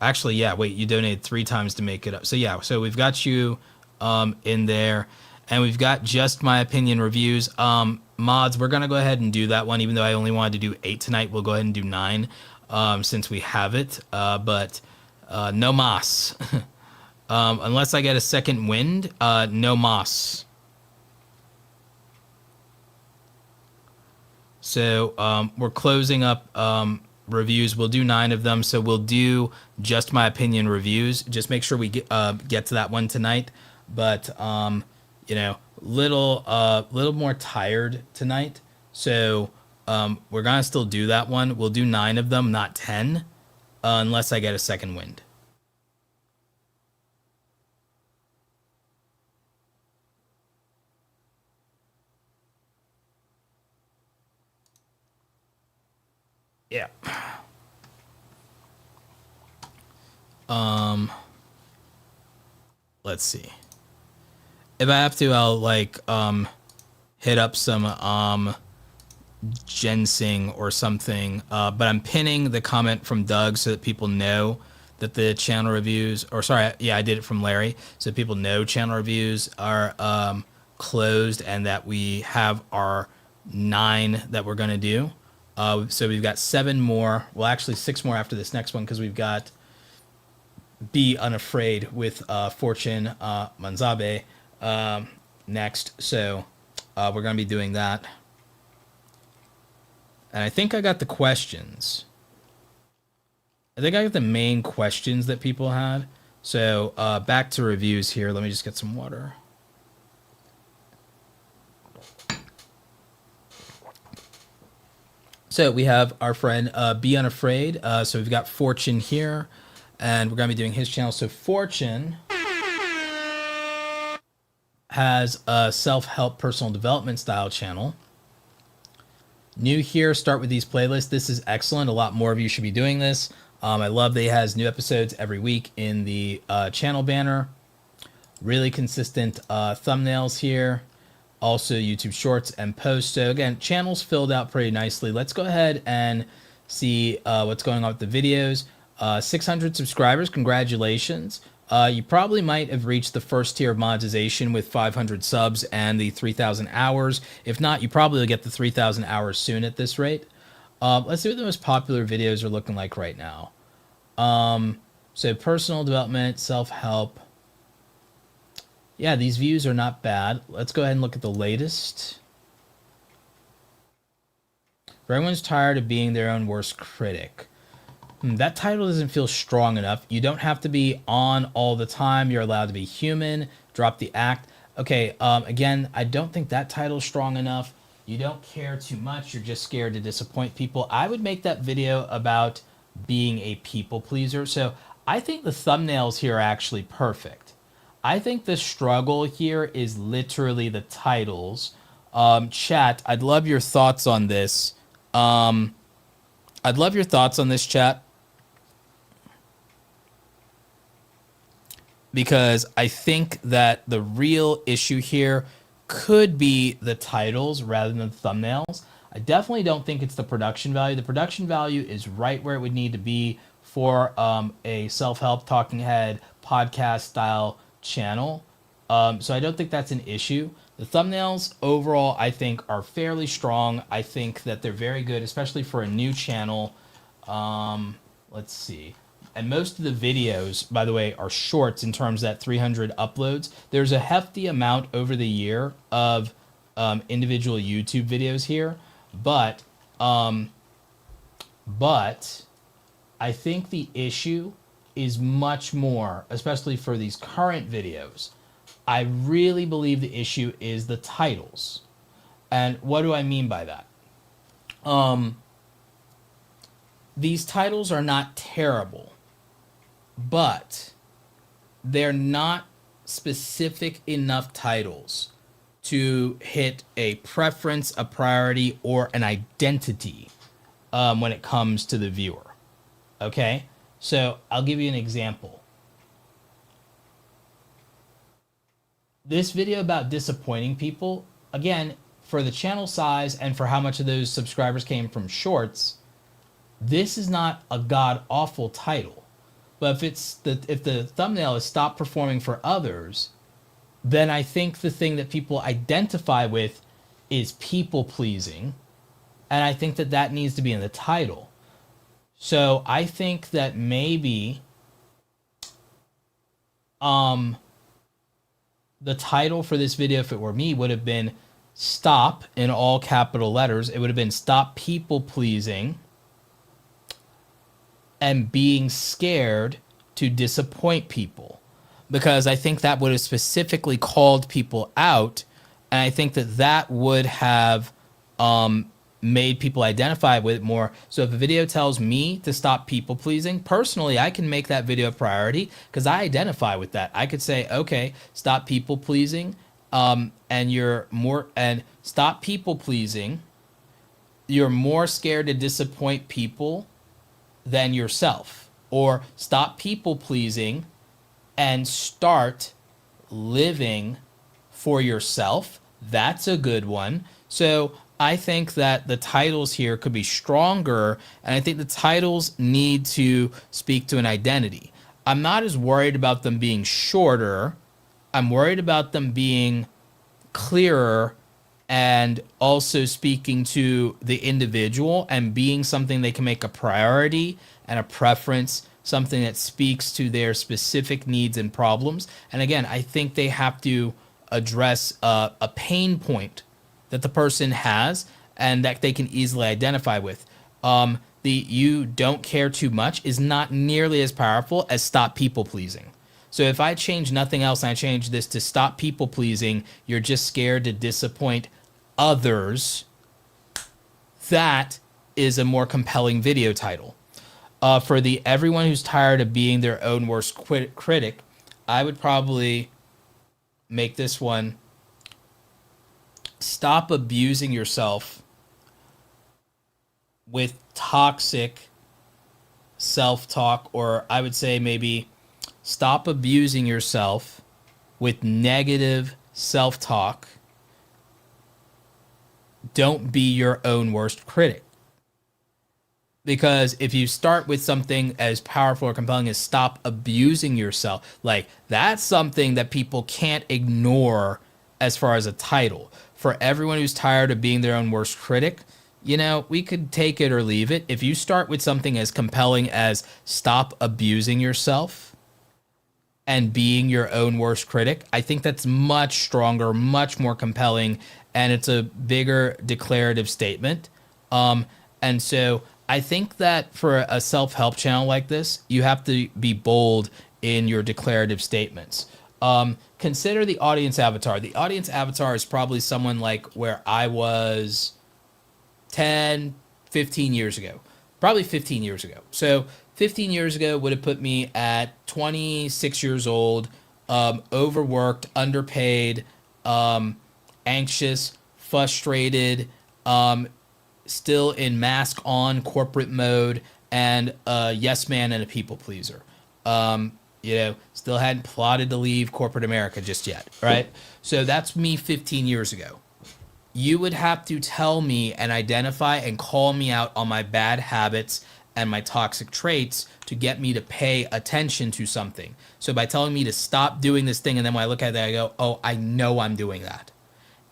Actually, yeah, wait, you donated 3 times to make it up. So yeah, so we've got you in there, and we've got Just My Opinion reviews. Mods, we're gonna go ahead and do that one, even though I only wanted to do 8 tonight. We'll go ahead and do 9 since we have it, but no mas. Unless I get a second wind, no mas. So we're closing up reviews. We'll do 9 of them. So we'll do Just My Opinion reviews. Just make sure we get to that one tonight. But you know, little more tired tonight. So we're gonna still do that one. We'll do 9 of them, not 10, unless I get a second wind. Yeah. Let's see. If I have to, I'll like hit up some ginseng or something. But I'm pinning the comment from Doug so that people know that the channel reviews, or sorry, yeah, I did it from Larry, so people know channel reviews are closed and that we have our 9 that we're gonna do. So we've got 7 more. Well, actually 6 more after this next one because we've got Be Unafraid with Fortune Manzabe next. So we're gonna be doing that. And I think I got the questions. I think I got the main questions that people had. So back to reviews here. Let me just get some water. So we have our friend Be Unafraid. So we've got Fortune here, and we're going to be doing his channel. So Fortune has a self-help personal development style channel. New here, start with these playlists. This is excellent. A lot more of you should be doing this. I love that he has new episodes every week in the channel banner. Really consistent thumbnails here. Also YouTube shorts and posts. So again, channels filled out pretty nicely. Let's go ahead and see what's going on with the videos. 600 subscribers, congratulations. You probably might have reached the first tier of monetization with 500 subs and the 3,000 hours. If not, you probably will get the 3,000 hours soon at this rate. Let's see what the most popular videos are looking like right now. So personal development, self-help. Yeah, these views are not bad. Let's go ahead and look at the latest. Everyone's tired of being their own worst critic. That title doesn't feel strong enough. You don't have to be on all the time. You're allowed to be human. Drop the act. Okay, again, I don't think that title's strong enough. You don't care too much. You're just scared to disappoint people. I would make that video about being a people pleaser. So I think the thumbnails here are actually perfect. I think the struggle here is literally the titles. Chat, I'd love your thoughts on this. I'd love your thoughts on this, chat. Because I think that the real issue here could be the titles rather than the thumbnails. I definitely don't think it's the production value. The production value is right where it would need to be for a self-help talking head podcast style channel. So I don't think that's an issue. The thumbnails overall, I think, are fairly strong. I think that they're very good, especially for a new channel. Let's see. And most of the videos, by the way, are shorts in terms of that 300 uploads. There's a hefty amount over the year of individual YouTube videos here. But I think the issue is much more, especially for these current videos. I really believe the issue is the titles. And what do I mean by that? These titles are not terrible, but they're not specific enough titles to hit a preference, a priority, or an identity when it comes to the viewer. Okay? So I'll give you an example. This video about disappointing people, again, for the channel size and for how much of those subscribers came from shorts, this is not a god-awful title. But if the thumbnail is stop performing for others, then I think the thing that people identify with is people pleasing. And I think that that needs to be in the title. So I think that maybe the title for this video, if it were me, would have been stop in all capital letters. It would have been stop people pleasing and being scared to disappoint people, because I think that would have specifically called people out, and I think that that would have made people identify with it more. So if a video tells me to stop people pleasing, personally, I can make that video a priority because I identify with that. I could say, okay, stop people pleasing, and stop people pleasing. You're more scared to disappoint people than yourself. or stop people pleasing and start living for yourself. That's a good one. So I think that the titles here could be stronger, and I think the titles need to speak to an identity. I'm not as worried about them being shorter. I'm worried about them being clearer and also speaking to the individual and being something they can make a priority and a preference, something that speaks to their specific needs and problems. And again, I think they have to address a pain point that the person has and that they can easily identify with. The "you don't care too much" is not nearly as powerful as "stop people pleasing." So if I change nothing else and I change this to "stop people pleasing, you're just scared to disappoint others," that is a more compelling video title. For the "everyone who's tired of being their own worst critic," I would probably make this one "stop abusing yourself with toxic self-talk," or I would say maybe "stop abusing yourself with negative self-talk. Don't be your own worst critic." Because if you start with something as powerful or compelling as "stop abusing yourself," like that's something that people can't ignore as far as a title. For "everyone who's tired of being their own worst critic," you know, we could take it or leave it. If you start with something as compelling as "stop abusing yourself and being your own worst critic," I think that's much stronger, much more compelling, and it's a bigger declarative statement. And so I think that for a self-help channel like this, you have to be bold in your declarative statements. Consider the audience avatar. The audience avatar is probably someone like where I was 10, 15 years ago. Probably 15 years ago. So 15 years ago would have put me at 26 years old, overworked, underpaid, anxious, frustrated, still in mask on corporate mode, and a yes man and a people pleaser. Still hadn't plotted to leave corporate America just yet, right? So that's me 15 years ago. You would have to tell me and identify and call me out on my bad habits and my toxic traits to get me to pay attention to something. So by telling me to stop doing this thing, and then when I look at that, I go, oh, I know I'm doing that.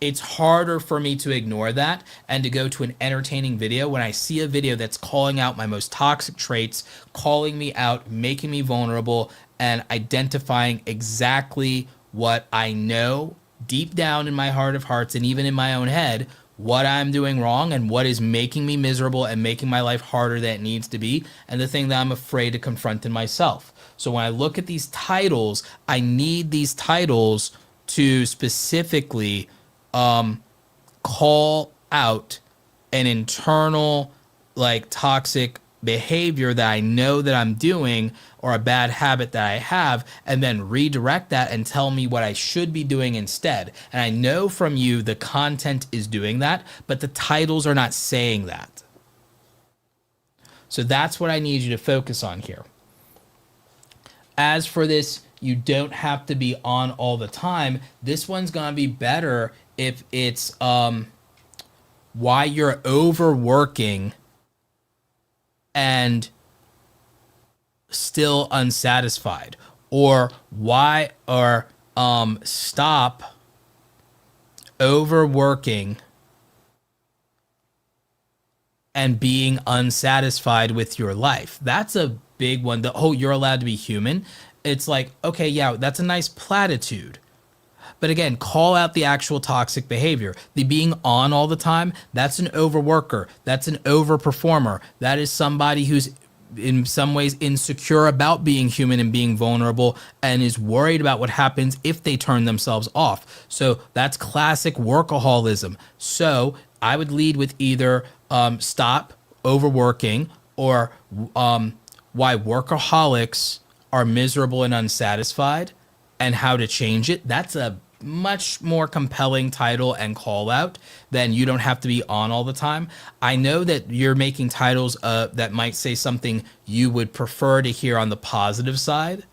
It's harder for me to ignore that and to go to an entertaining video when I see a video that's calling out my most toxic traits, calling me out, making me vulnerable, and identifying exactly what I know deep down in my heart of hearts and even in my own head, what I'm doing wrong and what is making me miserable and making my life harder than it needs to be, and the thing that I'm afraid to confront in myself. So when I look at these titles, I need these titles to specifically call out an internal, like, toxic behavior that I know that I'm doing, or a bad habit that I have, and then redirect that and tell me what I should be doing instead. And I know from you the content is doing that, but the titles are not saying that. So that's what I need you to focus on here. As for this, you don't have to be on all the time. This one's going to be better if it's why you're overworking and still unsatisfied, or why, or stop overworking and being unsatisfied with your life. That's a big one. You're allowed to be human. It's like, okay, yeah, that's a nice platitude. But again, call out the actual toxic behavior. The being on all the time, that's an overworker. That's an overperformer. That is somebody who's in some ways insecure about being human and being vulnerable and is worried about what happens if they turn themselves off. So that's classic workaholism. So I would lead with either stop overworking, or why workaholics are miserable and unsatisfied and how to change it. That's a much more compelling title and call out, then you don't have to be on all the time. I know that you're making titles that might say something you would prefer to hear on the positive side.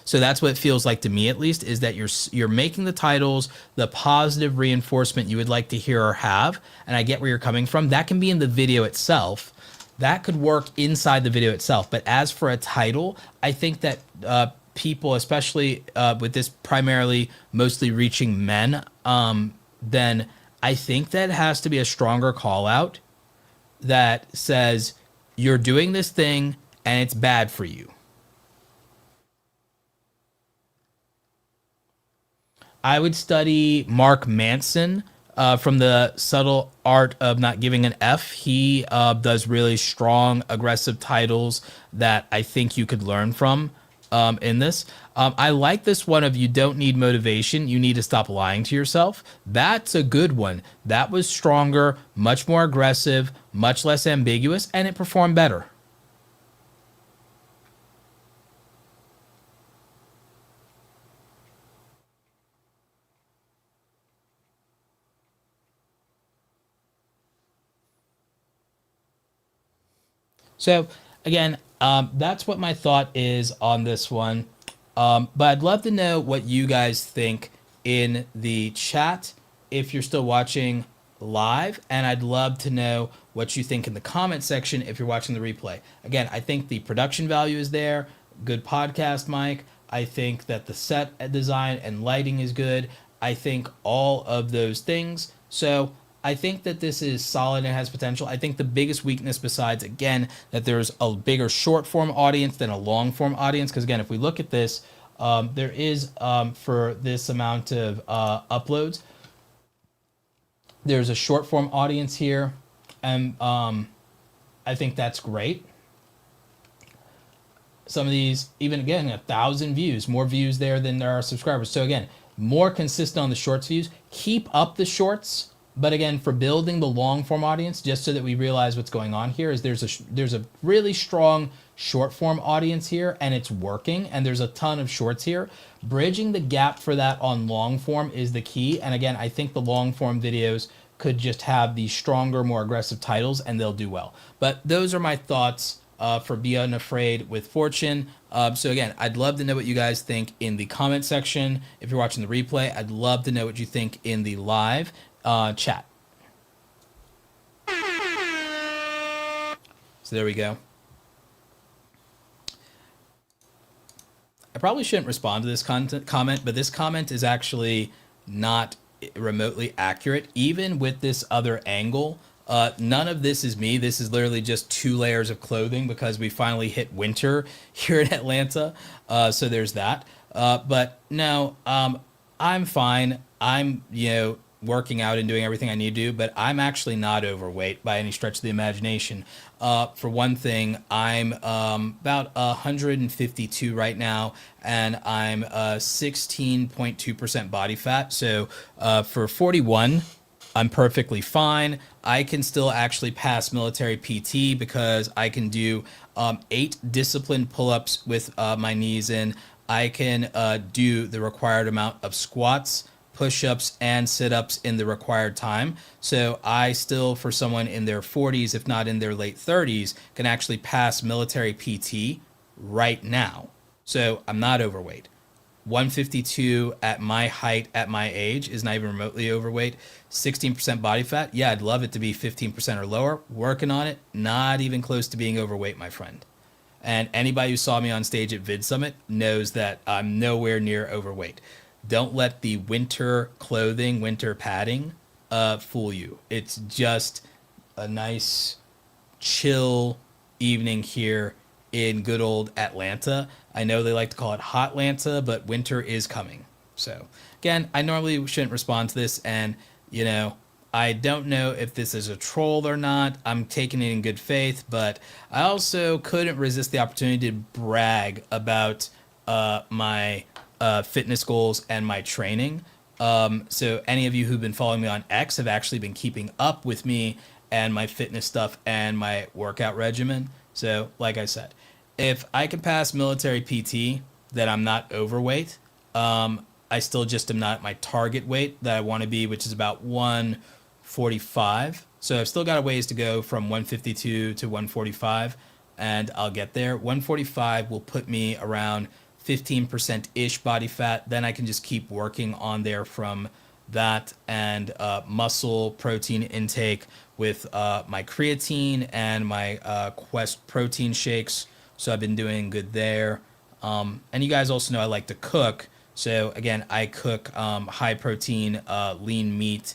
So that's what it feels like to me, at least, is that you're making the titles the positive reinforcement you would like to hear or have. And I get where you're coming from. That can be in the video itself. That could work inside the video itself. But as for a title, I think that people, especially with this primarily mostly reaching men, then I think that has to be a stronger call out that says you're doing this thing and it's bad for you. I would study Mark Manson from the Subtle Art of Not Giving an F. He does really strong, aggressive titles that I think you could learn from in this. I like this one of You Don't Need Motivation. You Need to Stop Lying to Yourself. That's a good one. That was stronger, much more aggressive, much less ambiguous, and it performed better. So again, that's what my thought is on this one. But I'd love to know what you guys think in the chat if you're still watching live, and I'd love to know what you think in the comment section if you're watching the replay. Again, I think the production value is there, good podcast mic. I think that the set design and lighting is good. I think all of those things. So I think that this is solid and has potential. I think the biggest weakness, besides, again, that there's a bigger short form audience than a long form audience, because again, if we look at this, there is, for this amount of uploads, there's a short form audience here, and I think that's great. Some of these, even again, 1,000 views, more views there than there are subscribers. So again, more consistent on the shorts views. Keep up the shorts. But again, for building the long form audience, just so that we realize what's going on here, is there's a really strong short form audience here, and it's working, and there's a ton of shorts here. Bridging the gap for that on long form is the key. And again, I think the long form videos could just have these stronger, more aggressive titles, and they'll do well. But those are my thoughts for Be Unafraid with Fortune. So again, I'd love to know what you guys think in the comment section. If you're watching the replay, I'd love to know what you think in the live chat. So there we go. I probably shouldn't respond to this comment, but this comment is actually not remotely accurate. Even with this other angle, none of this is me. This is literally just 2 layers of clothing because we finally hit winter here in Atlanta. So there's that. But no, I'm fine. I'm, working out and doing everything I need to do, but I'm actually not overweight by any stretch of the imagination. For one thing, I'm about 152 right now, and I'm 16.2% body fat. So for 41, I'm perfectly fine. I can still actually pass military PT because I can do 8 disciplined pull-ups with my knees in. I can do the required amount of squats, push-ups, and sit-ups in the required time. So I still, for someone in their 40s, if not in their late 30s, can actually pass military PT right now. So I'm not overweight. 152 at my height, at my age, is not even remotely overweight. 16% body fat. Yeah, I'd love it to be 15% or lower. Working on it. Not even close to being overweight, my friend. And anybody who saw me on stage at Vid Summit knows that I'm nowhere near overweight. Don't let the winter clothing, winter padding fool you. It's just a nice, chill evening here in good old Atlanta. I know they like to call it Hotlanta, but winter is coming. So again, I normally shouldn't respond to this, and I don't know if this is a troll or not. I'm taking it in good faith, but I also couldn't resist the opportunity to brag about my fitness goals and my training. So any of you who've been following me on X have actually been keeping up with me and my fitness stuff and my workout regimen. So like I said, if I can pass military PT, then I'm not overweight. I I still just am not at my target weight that I want to be, which is about 145. So I've still got a ways to go from 152 to 145, and I'll get there. 145 will put me around 15%-ish body fat. Then I can just keep working on there from that, and muscle protein intake with my creatine and my Quest protein shakes. So I've been doing good there. And you guys also know I like to cook. So again, I cook high protein, lean meat.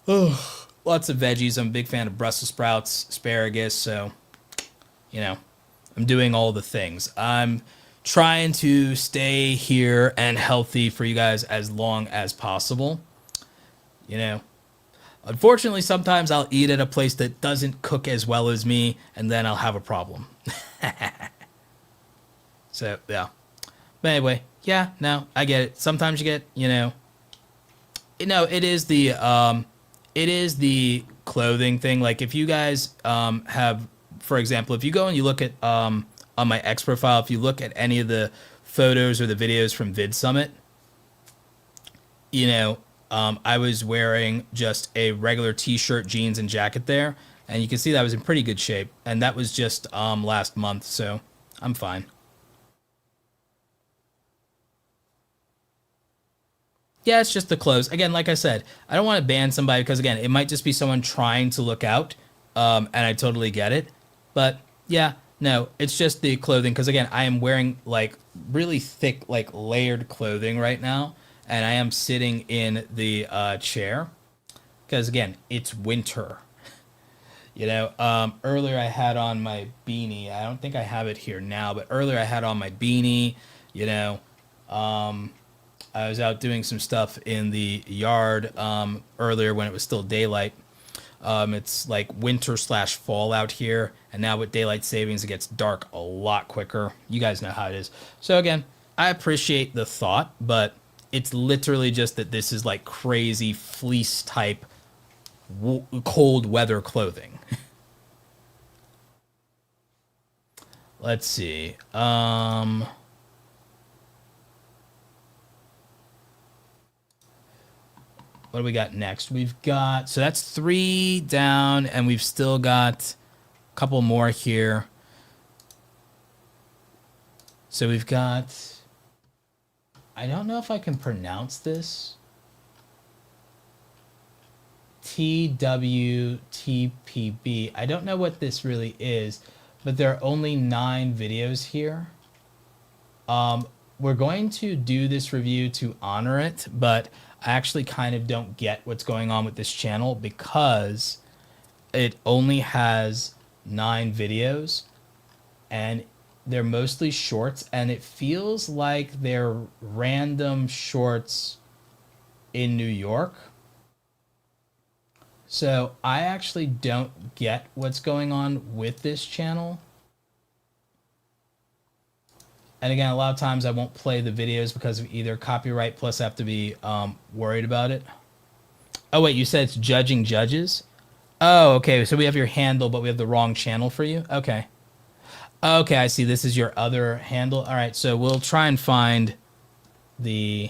Ugh, lots of veggies. I'm a big fan of Brussels sprouts, asparagus. So, you know, I'm doing all the things. I'm trying to stay here and healthy for you guys as long as possible. You know, unfortunately, sometimes I'll eat at a place that doesn't cook as well as me, and then I'll have a problem. So, yeah. But anyway, yeah, no, I get it. Sometimes you get, it is the clothing thing. Like if you guys have, for example, if you go and you look at on my X profile, if you look at any of the photos or the videos from Vid Summit, I was wearing just a regular t-shirt, jeans, and jacket there, and you can see that I was in pretty good shape, and that was just last month, so I'm fine. Yeah, it's just the clothes. Again, like I said, I don't want to ban somebody because, again, it might just be someone trying to look out, and I totally get it. But, yeah, no, it's just the clothing because, again, I am wearing, like, really thick, like, layered clothing right now, and I am sitting in the chair because, again, it's winter. Earlier I had on my beanie. I don't think I have it here now, but earlier I had on my beanie, I was out doing some stuff in the yard earlier when it was still daylight. It's like winter/fall out here, and now with daylight savings, it gets dark a lot quicker. You guys know how it is. So again, I appreciate the thought, but it's literally just that this is like crazy fleece type cold weather clothing. Let's see. What do we got next? We've got, so that's 3 down, and we've still got a couple more here. So we've got, I don't know if I can pronounce this. TWTPB. I don't know what this really is, but there are only 9 videos here. We're going to do this review to honor it, but I actually kind of don't get what's going on with this channel because it only has 9 videos and they're mostly shorts, and it feels like they're random shorts in New York. So I actually don't get what's going on with this channel. And again, a lot of times I won't play the videos because of either copyright, plus I have to be worried about it. Oh, wait, you said it's Judging Judges? Oh, okay, so we have your handle, but we have the wrong channel for you? Okay. Okay, I see. This is your other handle. All right, so we'll try and find the...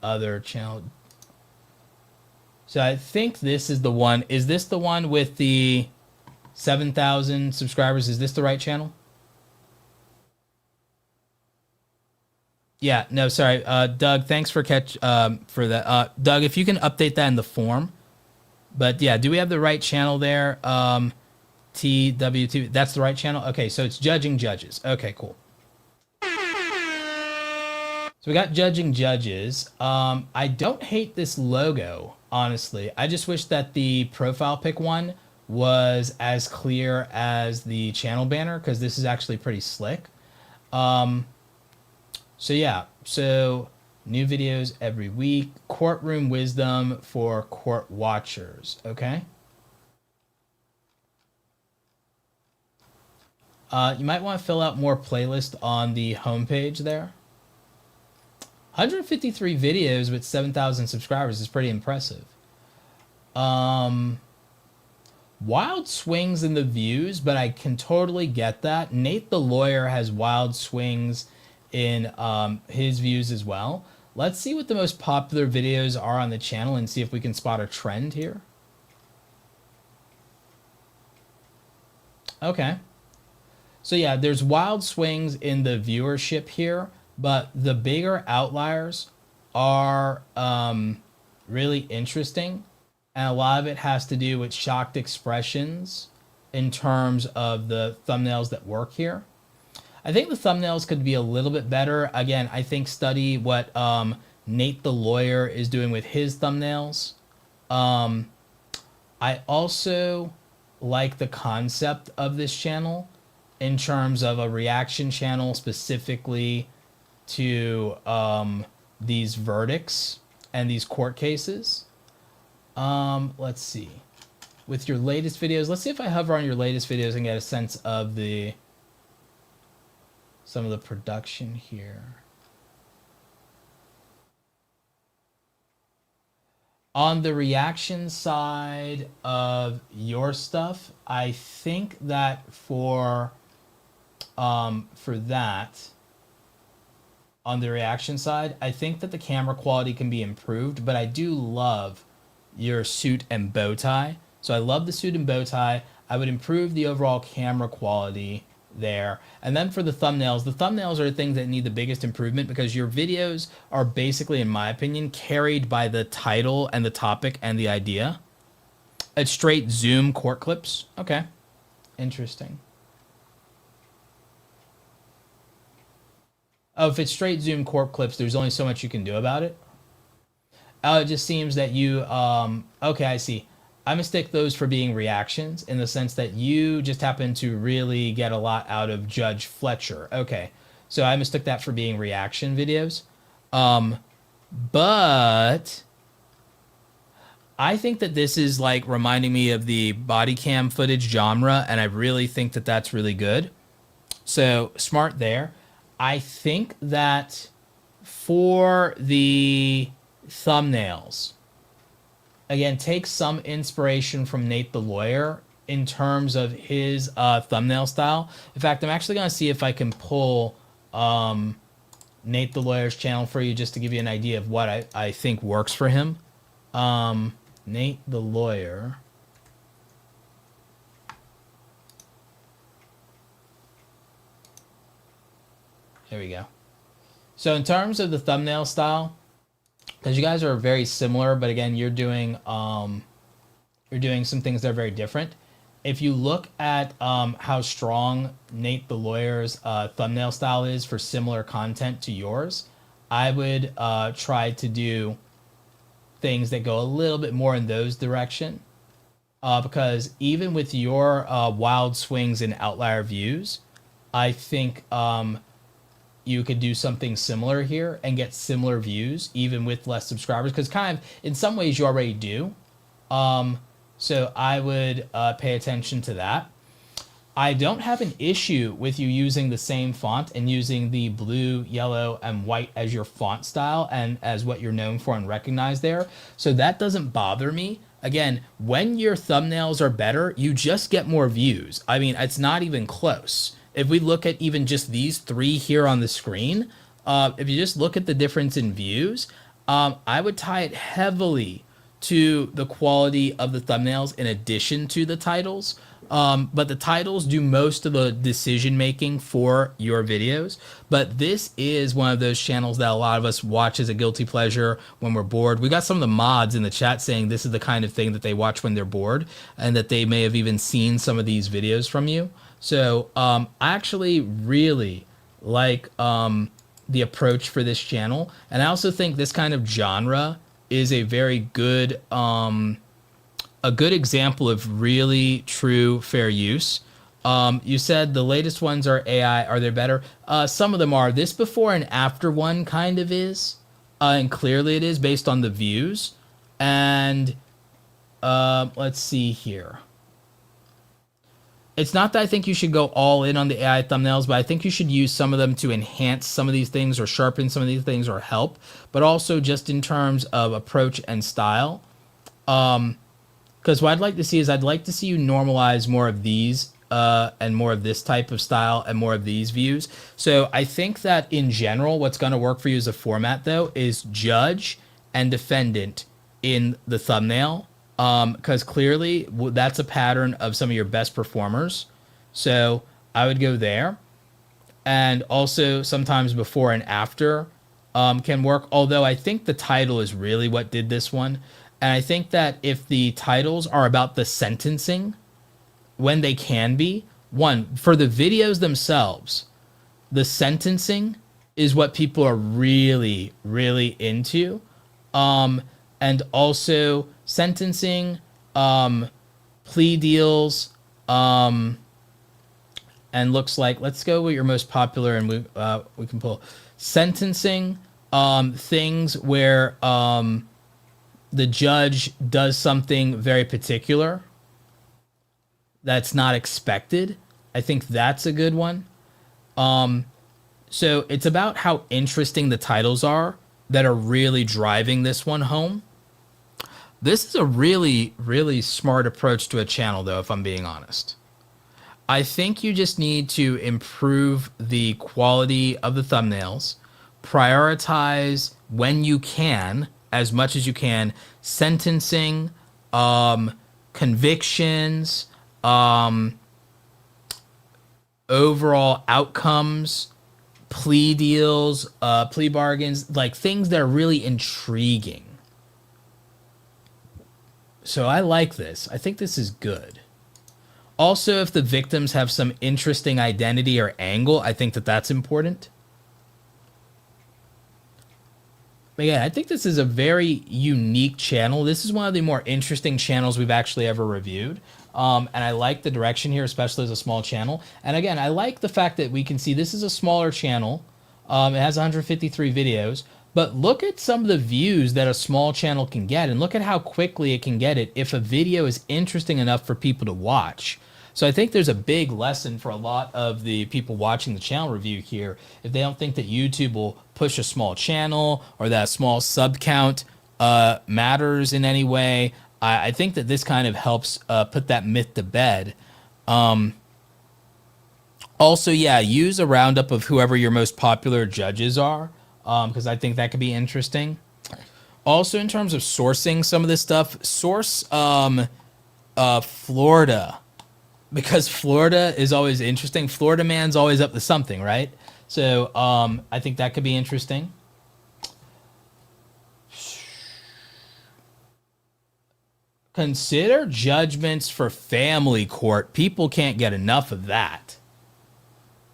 other channel. So I think this is the one. Is this the one with the 7,000 subscribers? Is this the right channel? Yeah, no, sorry. Doug, thanks for for that. Doug, if you can update that in the form. But yeah, do we have the right channel there? TWT, that's the right channel? Okay, so it's Judging Judges. Okay, cool. So we got Judging Judges. I don't hate this logo, honestly. I just wish that the profile pic one was as clear as the channel banner, because this is actually pretty slick. So yeah, so new videos every week. Courtroom wisdom for court watchers, okay? You might want to fill out more playlist on the homepage there. 153 videos with 7,000 subscribers is pretty impressive. Wild swings in the views, but I can totally get that. Nate the Lawyer has wild swings in his views as well. Let's see what the most popular videos are on the channel and see if we can spot a trend here. Okay. So yeah, there's wild swings in the viewership here, but the bigger outliers are really interesting. And a lot of it has to do with shocked expressions in terms of the thumbnails that work here. I think the thumbnails could be a little bit better. Again, I think study what Nate the Lawyer is doing with his thumbnails. I also like the concept of this channel in terms of a reaction channel specifically to these verdicts and these court cases. Let's see. With your latest videos, let's see if I hover on your latest videos and get a sense of some of the production here. On the reaction side of your stuff, I think that for that, on the reaction side, I think that the camera quality can be improved, but I do love your suit and bow tie. So I love the suit and bow tie. I would improve the overall camera quality there. And then for the thumbnails are the things that need the biggest improvement because your videos are basically, in my opinion, carried by the title and the topic and the idea. It's straight zoom court clips. Okay. Interesting. Oh, if it's straight zoom court clips, there's only so much you can do about it. It just seems that you, okay, I see. I mistake those for being reactions in the sense that you just happen to really get a lot out of Judge Fletcher. Okay, so I mistook that for being reaction videos. But I think that this is like reminding me of the body cam footage genre, and I really think that that's really good. So smart there. I think that for the thumbnails, again, take some inspiration from Nate the Lawyer in terms of his thumbnail style. In fact, I'm actually going to see if I can pull Nate the Lawyer's channel for you just to give you an idea of what I think works for him. Nate the Lawyer. There we go. So in terms of the thumbnail style, because you guys are very similar, but again, you're doing some things that are very different. If you look at how strong Nate the Lawyer's thumbnail style is for similar content to yours, I would try to do things that go a little bit more in those direction. Because even with your wild swings and outlier views, I think you could do something similar here and get similar views even with less subscribers, because kind of in some ways you already do. So I would pay attention to that. I don't have an issue with you using the same font and using the blue, yellow, and white as your font style and as what you're known for and recognized there. So that doesn't bother me. Again, when your thumbnails are better, you just get more views. I mean, it's not even close. If we look at even just these three here on the screen, if you just look at the difference in views, I would tie it heavily to the quality of the thumbnails in addition to the titles. But the titles do most of the decision making for your videos. But this is one of those channels that a lot of us watch as a guilty pleasure when we're bored. We got some of the mods in the chat saying this is the kind of thing that they watch when they're bored and that they may have even seen some of these videos from you. So I actually really like the approach for this channel. And I also think this kind of genre is a very good example of really true fair use. You said the latest ones are AI. Are they better? Some of them are. This before and after one kind of is. And clearly it is based on the views. And let's see here. It's not that I think you should go all in on the AI thumbnails, but I think you should use some of them to enhance some of these things or sharpen some of these things or help, but also just in terms of approach and style. Because what I'd like to see is I'd like to see you normalize more of these and more of this type of style and more of these views. So I think that in general, what's going to work for you as a format though is judge and defendant in the thumbnail, because clearly that's a pattern of some of your best performers. So I would go there. And also sometimes before and after can work, although I think the title is really what did this one. And I think that if the titles are about the sentencing, when they can be, one, for the videos themselves, the sentencing is what people are really, really into. And also sentencing, plea deals, and looks like, let's go with your most popular, and we can pull sentencing, things where the judge does something very particular that's not expected. I think that's a good one. So it's about how interesting the titles are that are really driving this one home. This is a really, really smart approach to a channel, though, if I'm being honest. I think you just need to improve the quality of the thumbnails, prioritize when you can, as much as you can, sentencing, convictions, overall outcomes, plea deals, plea bargains, like things that are really intriguing. So I like this. I think this is good. Also, if the victims have some interesting identity or angle, I think that that's important. But yeah, I think this is a very unique channel. This is one of the more interesting channels we've actually ever reviewed. And I like the direction here, especially as a small channel. And again, I like the fact that we can see this is a smaller channel. It has 153 videos. But look at some of the views that a small channel can get, and look at how quickly it can get it if a video is interesting enough for people to watch. So I think there's a big lesson for a lot of the people watching the channel review here. If they don't think that YouTube will push a small channel or that a small sub count matters in any way, I think that this kind of helps put that myth to bed. Also, yeah, use a roundup of whoever your most popular judges are, because I think that could be interesting. Also, in terms of sourcing some of this stuff, source Florida, because Florida is always interesting. Florida man's always up to something, right? So I think that could be interesting. Consider judgments for family court. People can't get enough of that.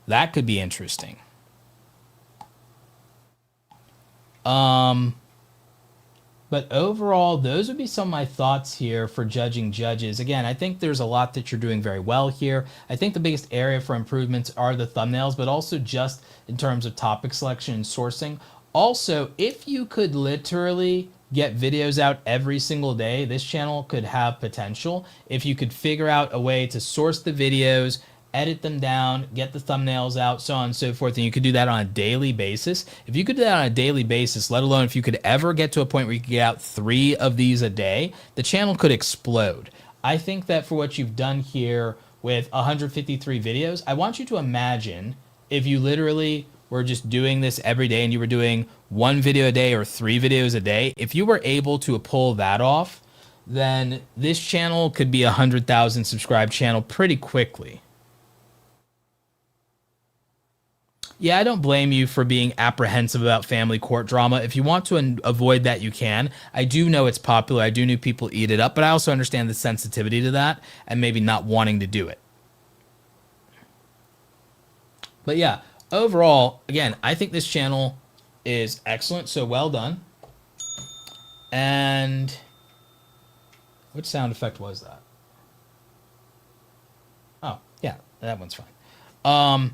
That could be interesting. But overall, those would be some of my thoughts here for judging judges. Again, I think there's a lot that you're doing very well here. I think the biggest area for improvements are the thumbnails, but also just in terms of topic selection and sourcing. Also, if you could literally get videos out every single day, this channel could have potential. If you could figure out a way to source the videos, edit them down, get the thumbnails out, so on and so forth, and you could do that on a daily basis. If you could do that on a daily basis, let alone if you could ever get to a point where you could get out 3 of these a day, the channel could explode. I think that for what you've done here with 153 videos, I want you to imagine if you literally were just doing this every day and you were doing 1 video a day or 3 videos a day. If you were able to pull that off, then this channel could be a 100,000 subscribed channel pretty quickly. Yeah, I don't blame you for being apprehensive about family court drama. If you want to avoid that, you can. I do know it's popular. I do know people eat it up, but I also understand the sensitivity to that and maybe not wanting to do it. But yeah, overall, again, I think this channel is excellent, so well done. And which sound effect was that? Oh, yeah, that one's fine.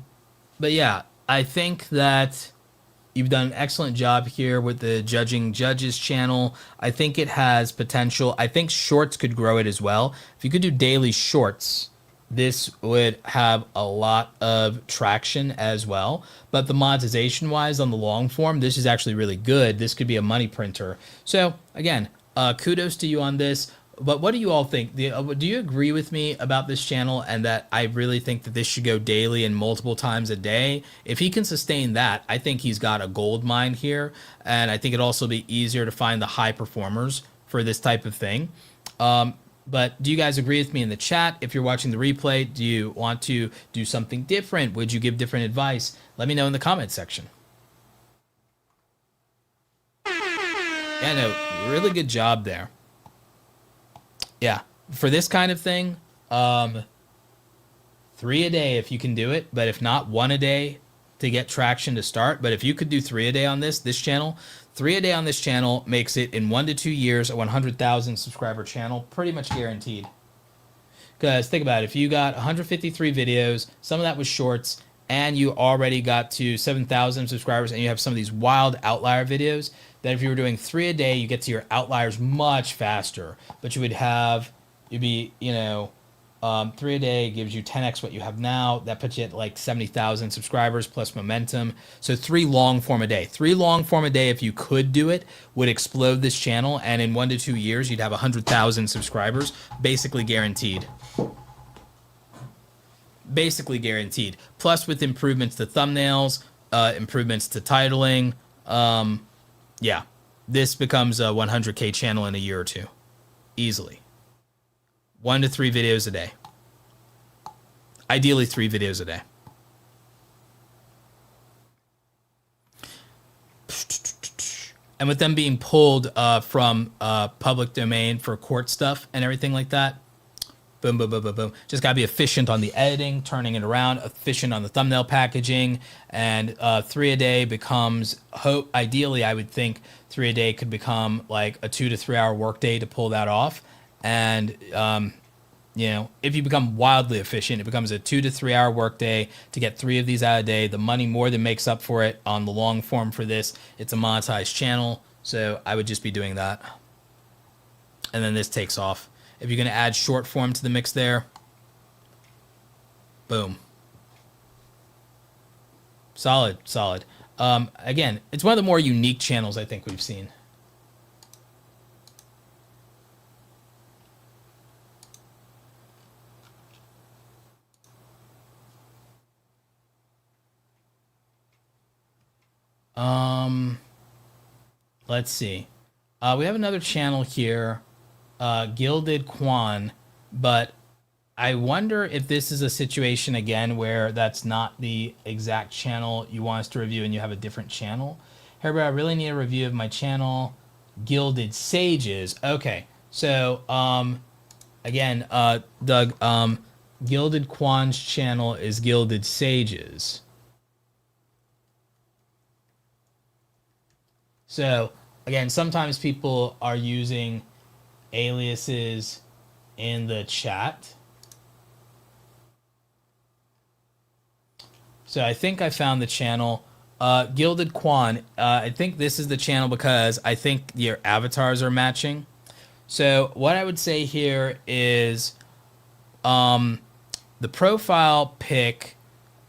But yeah, I think that you've done an excellent job here with the Judging Judges channel. I think it has potential. I think shorts could grow it as well. If you could do daily shorts, this would have a lot of traction as well. But the monetization wise on the long form, this is actually really good. This could be a money printer. So again, kudos to you on this. But what do you all think? Do you agree with me about this channel and that I really think that this should go daily and multiple times a day? If he can sustain that, I think he's got a gold mine here. And I think it'd also be easier to find the high performers for this type of thing. But do you guys agree with me in the chat? If you're watching the replay, do you want to do something different? Would you give different advice? Let me know in the comment section. Yeah, no, really good job there. Yeah, for this kind of thing, 3 a day if you can do it, but if not, 1 a day to get traction to start. But if you could do 3 a day on this channel, 3 a day on this channel makes it in 1 to 2 years a 100,000 subscriber channel, pretty much guaranteed. Because think about it, if you got 153 videos, some of that was shorts, and you already got to 7,000 subscribers, and you have some of these wild outlier videos, then if you were doing 3 a day, you get to your outliers much faster. But you'd be, 3 a day gives you 10x what you have now. That puts you at like 70,000 subscribers plus momentum. So 3 long form a day. 3 long form a day, if you could do it, would explode this channel. And in 1 to 2 years, you'd have 100,000 subscribers, basically guaranteed. Basically guaranteed. Plus with improvements to thumbnails, improvements to titling. Yeah, this becomes a 100K channel in a year or two. Easily. 1 to 3 videos a day. Ideally 3 videos a day. And with them being pulled from public domain for court stuff and everything like that, boom, boom, boom, boom, boom. Just got to be efficient on the editing, turning it around, efficient on the thumbnail packaging, and 3 a day becomes, ideally, I would think 3 a day could become like a 2 to 3 hour workday to pull that off. And, if you become wildly efficient, it becomes a 2 to 3 hour workday to get 3 of these out a day. The money more than makes up for it on the long form for this. It's a monetized channel, so I would just be doing that. And then this takes off. If you're going to add short form to the mix there, boom. Solid, solid. Again, it's one of the more unique channels I think we've seen. Let's see. We have another channel here, Gilded Quan, but I wonder if this is a situation again where that's not the exact channel you want us to review and you have a different channel. Hey, bro, I really need a review of my channel, Gilded Sages. Okay, so again, Doug, Gilded Quan's channel is Gilded Sages. So again, sometimes people are using aliases in the chat. So I think I found the channel, Gilded Quan. I think this is the channel because I think your avatars are matching. So what I would say here is the profile pic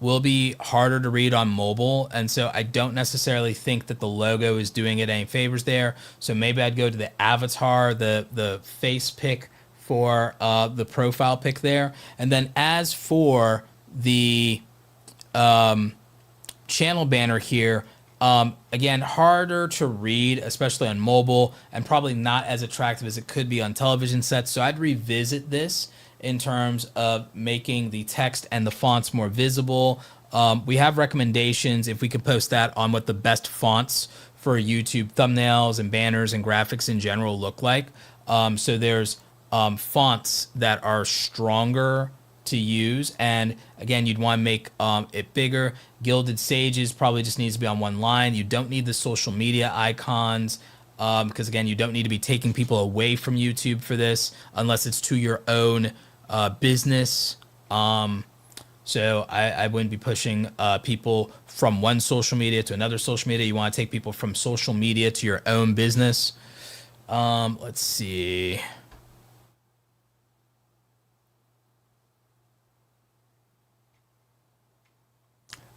will be harder to read on mobile, and so I don't necessarily think that the logo is doing it any favors there. So maybe I'd go to the avatar, the face pic for the profile pic there. And then as for the channel banner here, again, harder to read, especially on mobile, and probably not as attractive as it could be on television sets. So I'd revisit this in terms of making the text and the fonts more visible. We have recommendations, if we could post that, on what the best fonts for YouTube thumbnails and banners and graphics in general look like. So there's fonts that are stronger to use, and again, you'd want to make it bigger. Gilded Sages probably just needs to be on one line. You don't need the social media icons, because again, you don't need to be taking people away from YouTube for this unless it's to your own business. So I wouldn't be pushing people from one social media to another social media. You want to take people from social media to your own business. Let's see.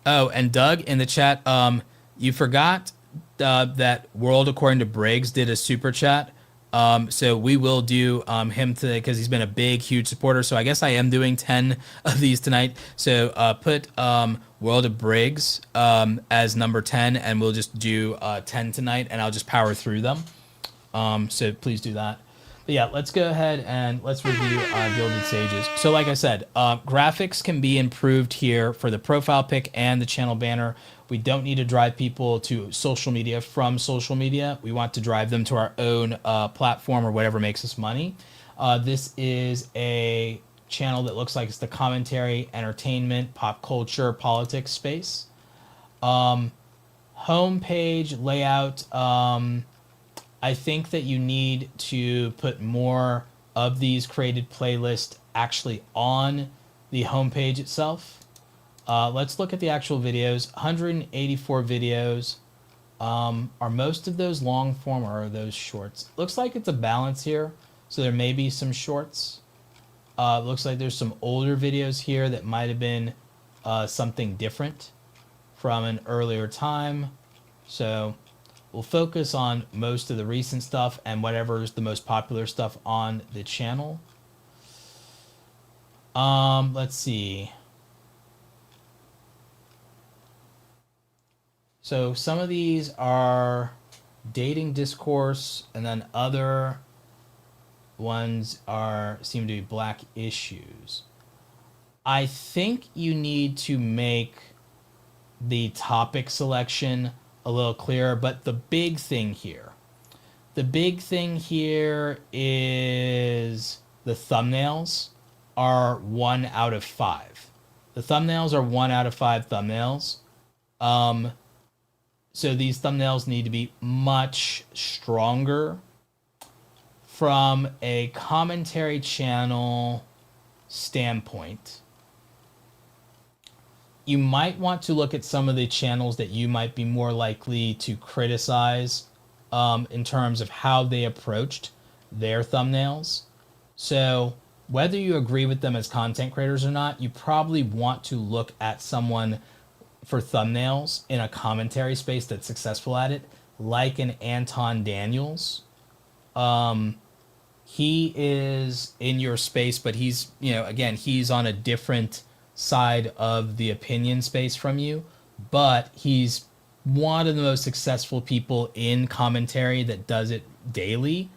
Oh, and Doug in the chat, you forgot that World According to Briggs did a super chat. So we will do him today because he's been a big, huge supporter. So I guess I am doing 10 of these tonight. So put World of Briggs as number 10, and we'll just do 10 tonight, and I'll just power through them. So please do that. But yeah, let's go ahead and let's review Gilded Sages. So like I said, graphics can be improved here for the profile pic and the channel banner. We don't need to drive people to social media from social media. We want to drive them to our own platform or whatever makes us money. This is a channel that looks like it's the commentary, entertainment, pop culture, politics space. Homepage layout. I think that you need to put more of these created playlists actually on the homepage itself. Let's look at the actual videos. 184 videos. Are most of those long form or are those shorts? Looks like it's a balance here. So there may be some shorts. Looks like there's some older videos here that might have been something different from an earlier time. So we'll focus on most of the recent stuff and whatever is the most popular stuff on the channel. Let's see. So some of these are dating discourse, and then other ones seem to be black issues. I think you need to make the topic selection a little clearer, but the big thing here is the thumbnails are 1 out of 5. The thumbnails are 1 out of 5 thumbnails. So these thumbnails need to be much stronger. From a commentary channel standpoint, you might want to look at some of the channels that you might be more likely to criticize in terms of how they approached their thumbnails. So whether you agree with them as content creators or not, you probably want to look at someone for thumbnails in a commentary space that's successful at it, like an Anton Daniels. He is in your space, but he's, again, he's on a different side of the opinion space from you, but he's one of the most successful people in commentary that does it daily.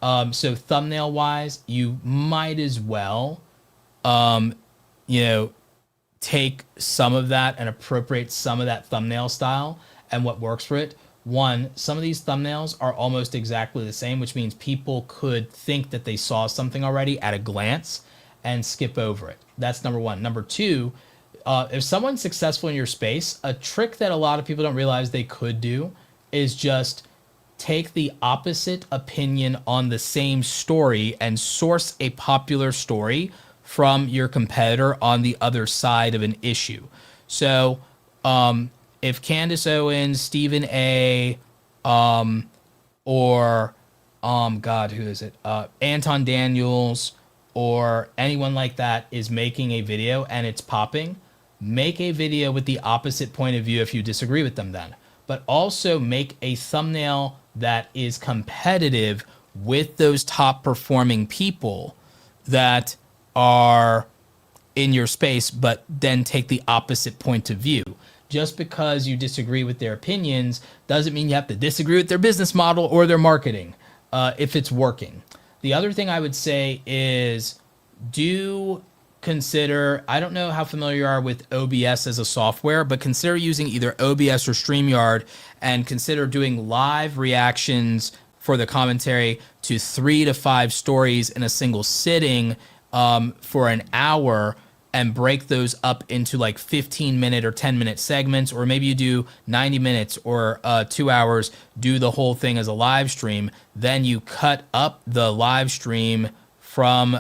So thumbnail wise, you might as well, take some of that and appropriate some of that thumbnail style and what works for it. One, some of these thumbnails are almost exactly the same, which means people could think that they saw something already at a glance and skip over it. That's number one. Number two, if someone's successful in your space, a trick that a lot of people don't realize they could do is just take the opposite opinion on the same story and source a popular story from your competitor on the other side of an issue. So if Candace Owens, Stephen A, or who is it? Anton Daniels or anyone like that is making a video and it's popping, make a video with the opposite point of view if you disagree with them then. But also make a thumbnail that is competitive with those top performing people that are in your space, but then take the opposite point of view. Just because you disagree with their opinions doesn't mean you have to disagree with their business model or their marketing if it's working. The other thing I would say is do consider, I don't know how familiar you are with OBS as a software, but consider using either OBS or StreamYard and consider doing live reactions for the commentary to 3 to 5 stories in a single sitting for an hour, and break those up into like 15-minute or 10-minute segments, or maybe you do 90 minutes or 2 hours, do the whole thing as a live stream. Then you cut up the live stream from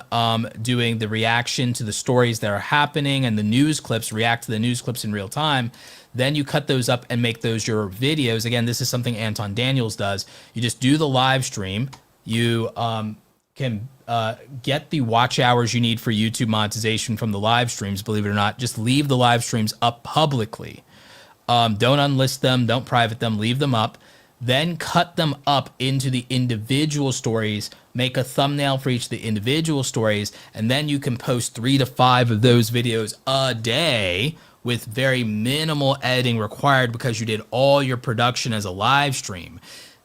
doing the reaction to the stories that are happening and the news clips, react to the news clips in real time. Then you cut those up and make those your videos. Again, this is something Anton Daniels does. You just do the live stream. You can get the watch hours you need for YouTube monetization from the live streams, believe it or not. Just leave the live streams up publicly. Don't unlist them, don't private them, leave them up. then cut them up into the individual stories, make a thumbnail for each of the individual stories, and then you can post 3 to 5 of those videos a day with very minimal editing required because you did all your production as a live stream.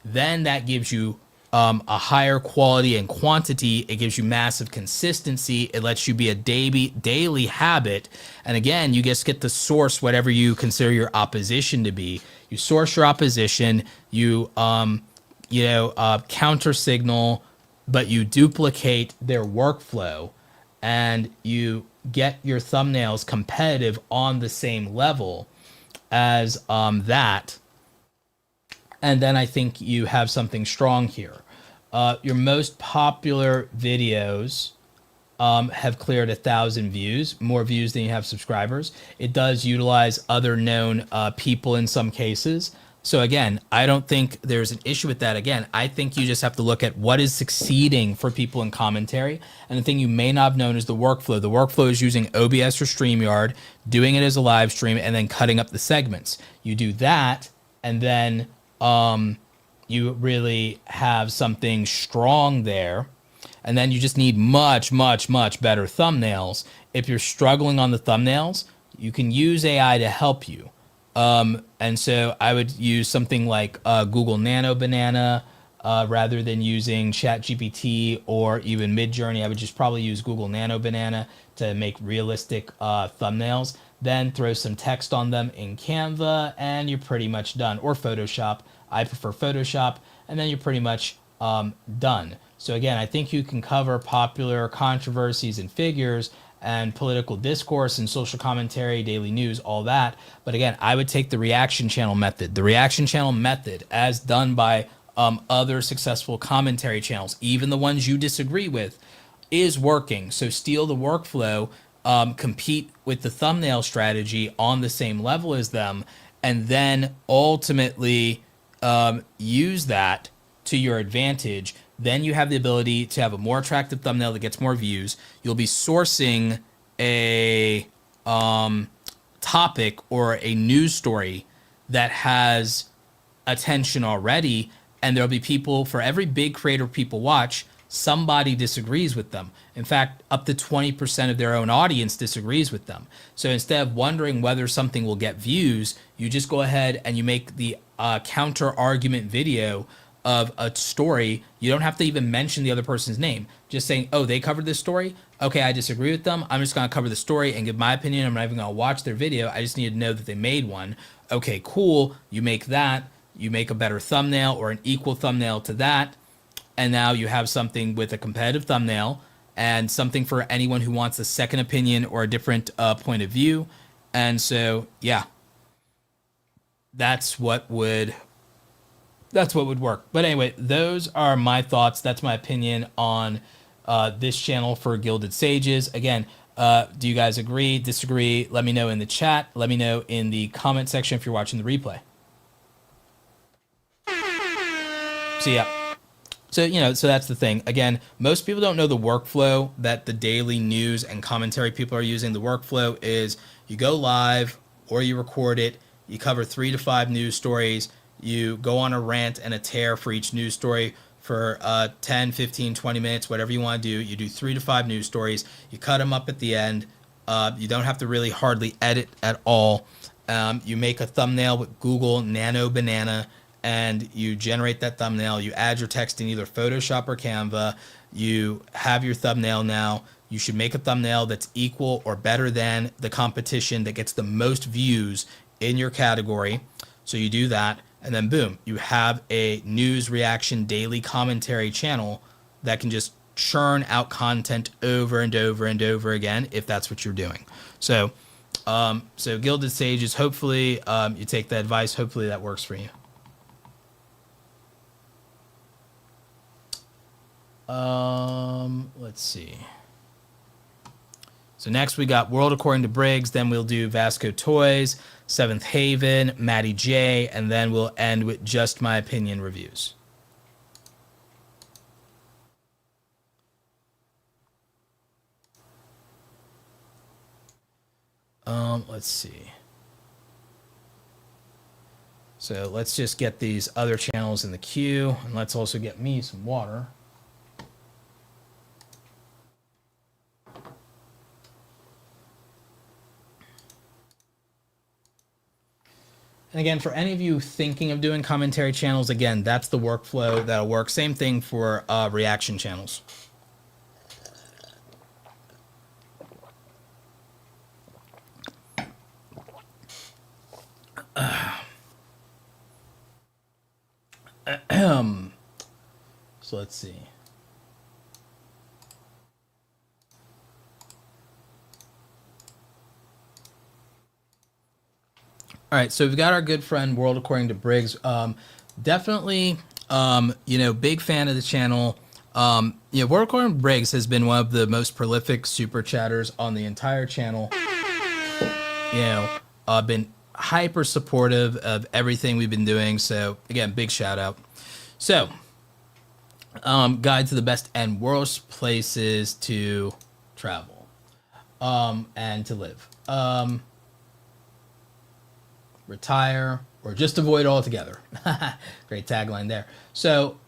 Then that gives you a higher quality and quantity. It gives you massive consistency. It lets you be a daily habit. And again, you just get to source whatever you consider your opposition to be. You source your opposition, you counter signal, but you duplicate their workflow, and you get your thumbnails competitive on the same level as that. And then I think you have something strong here. Your most popular videos have cleared 1,000 views, more views than you have subscribers. It does utilize other known people in some cases. So again, I don't think there's an issue with that. Again, I think you just have to look at what is succeeding for people in commentary. And the thing you may not have known is the workflow. The workflow is using OBS or StreamYard, doing it as a live stream, and then cutting up the segments. You do that, and then you really have something strong there. And then you just need much, much, much better thumbnails. If you're struggling on the thumbnails, you can use AI to help you. And so I would use something like Google Nano Banana rather than using ChatGPT or even Midjourney. I would just probably use Google Nano Banana to make realistic thumbnails. Then throw some text on them in Canva, and you're pretty much done. Or Photoshop. I prefer Photoshop. And then you're pretty much done. So again, I think you can cover popular controversies and figures and political discourse and social commentary, daily news, all that. But again, I would take the reaction channel method. The reaction channel method, as done by other successful commentary channels, even the ones you disagree with, is working. So steal the workflow, compete with the thumbnail strategy on the same level as them, and then ultimately use that to your advantage. Then you have the ability to have a more attractive thumbnail that gets more views. You'll be sourcing a topic or a news story that has attention already, and there'll be people, for every big creator people watch, somebody disagrees with them. In fact, up to 20% of their own audience disagrees with them. So instead of wondering whether something will get views, you just go ahead and you make the counter argument video of a story. You don't have to even mention the other person's name. Just saying, oh, they covered this story? Okay, I disagree with them. I'm just going to cover the story and give my opinion. I'm not even going to watch their video. I just need to know that they made one. Okay, cool. You make that. You make a better thumbnail or an equal thumbnail to that. And now you have something with a competitive thumbnail and something for anyone who wants a second opinion or a different point of view. And so, yeah, that's what would work. But anyway, those are my thoughts. That's my opinion on this channel for Gilded Sages. Again, do you guys agree, disagree? Let me know in the chat. Let me know in the comment section if you're watching the replay. So yeah. So, so that's the thing. Again, most people don't know the workflow that the daily news and commentary people are using. The workflow is you go live or you record it. You cover 3 to 5 news stories. You go on a rant and a tear for each news story for 10, 15, 20 minutes, whatever you want to do. You do 3 to 5 news stories. You cut them up at the end. You don't have to really hardly edit at all. You make a thumbnail with Google Nano Banana, and you generate that thumbnail. You add your text in either Photoshop or Canva. You have your thumbnail now. You should make a thumbnail that's equal or better than the competition that gets the most views in your category. So you do that, and then boom, you have a news reaction daily commentary channel that can just churn out content over and over and over again if that's what you're doing. So Gilded Sages, hopefully you take that advice. Hopefully that works for you. Let's see. So next we got World According to Briggs, then we'll do Vasco Toys, Seventh Haven, Maddie J, and then we'll end with Just My Opinion reviews. Let's see. So let's just get these other channels in the queue, and let's also get me some water. And again, for any of you thinking of doing commentary channels, again, that's the workflow that'll work. Same thing for reaction channels. So let's see. All right, so we've got our good friend World According to Briggs. Definitely, big fan of the channel. World According to Briggs has been one of the most prolific super chatters on the entire channel. Been hyper supportive of everything we've been doing. So again, big shout out. So, guide to the best and worst places to travel and to live. Retire, or just avoid altogether. Great tagline there. So,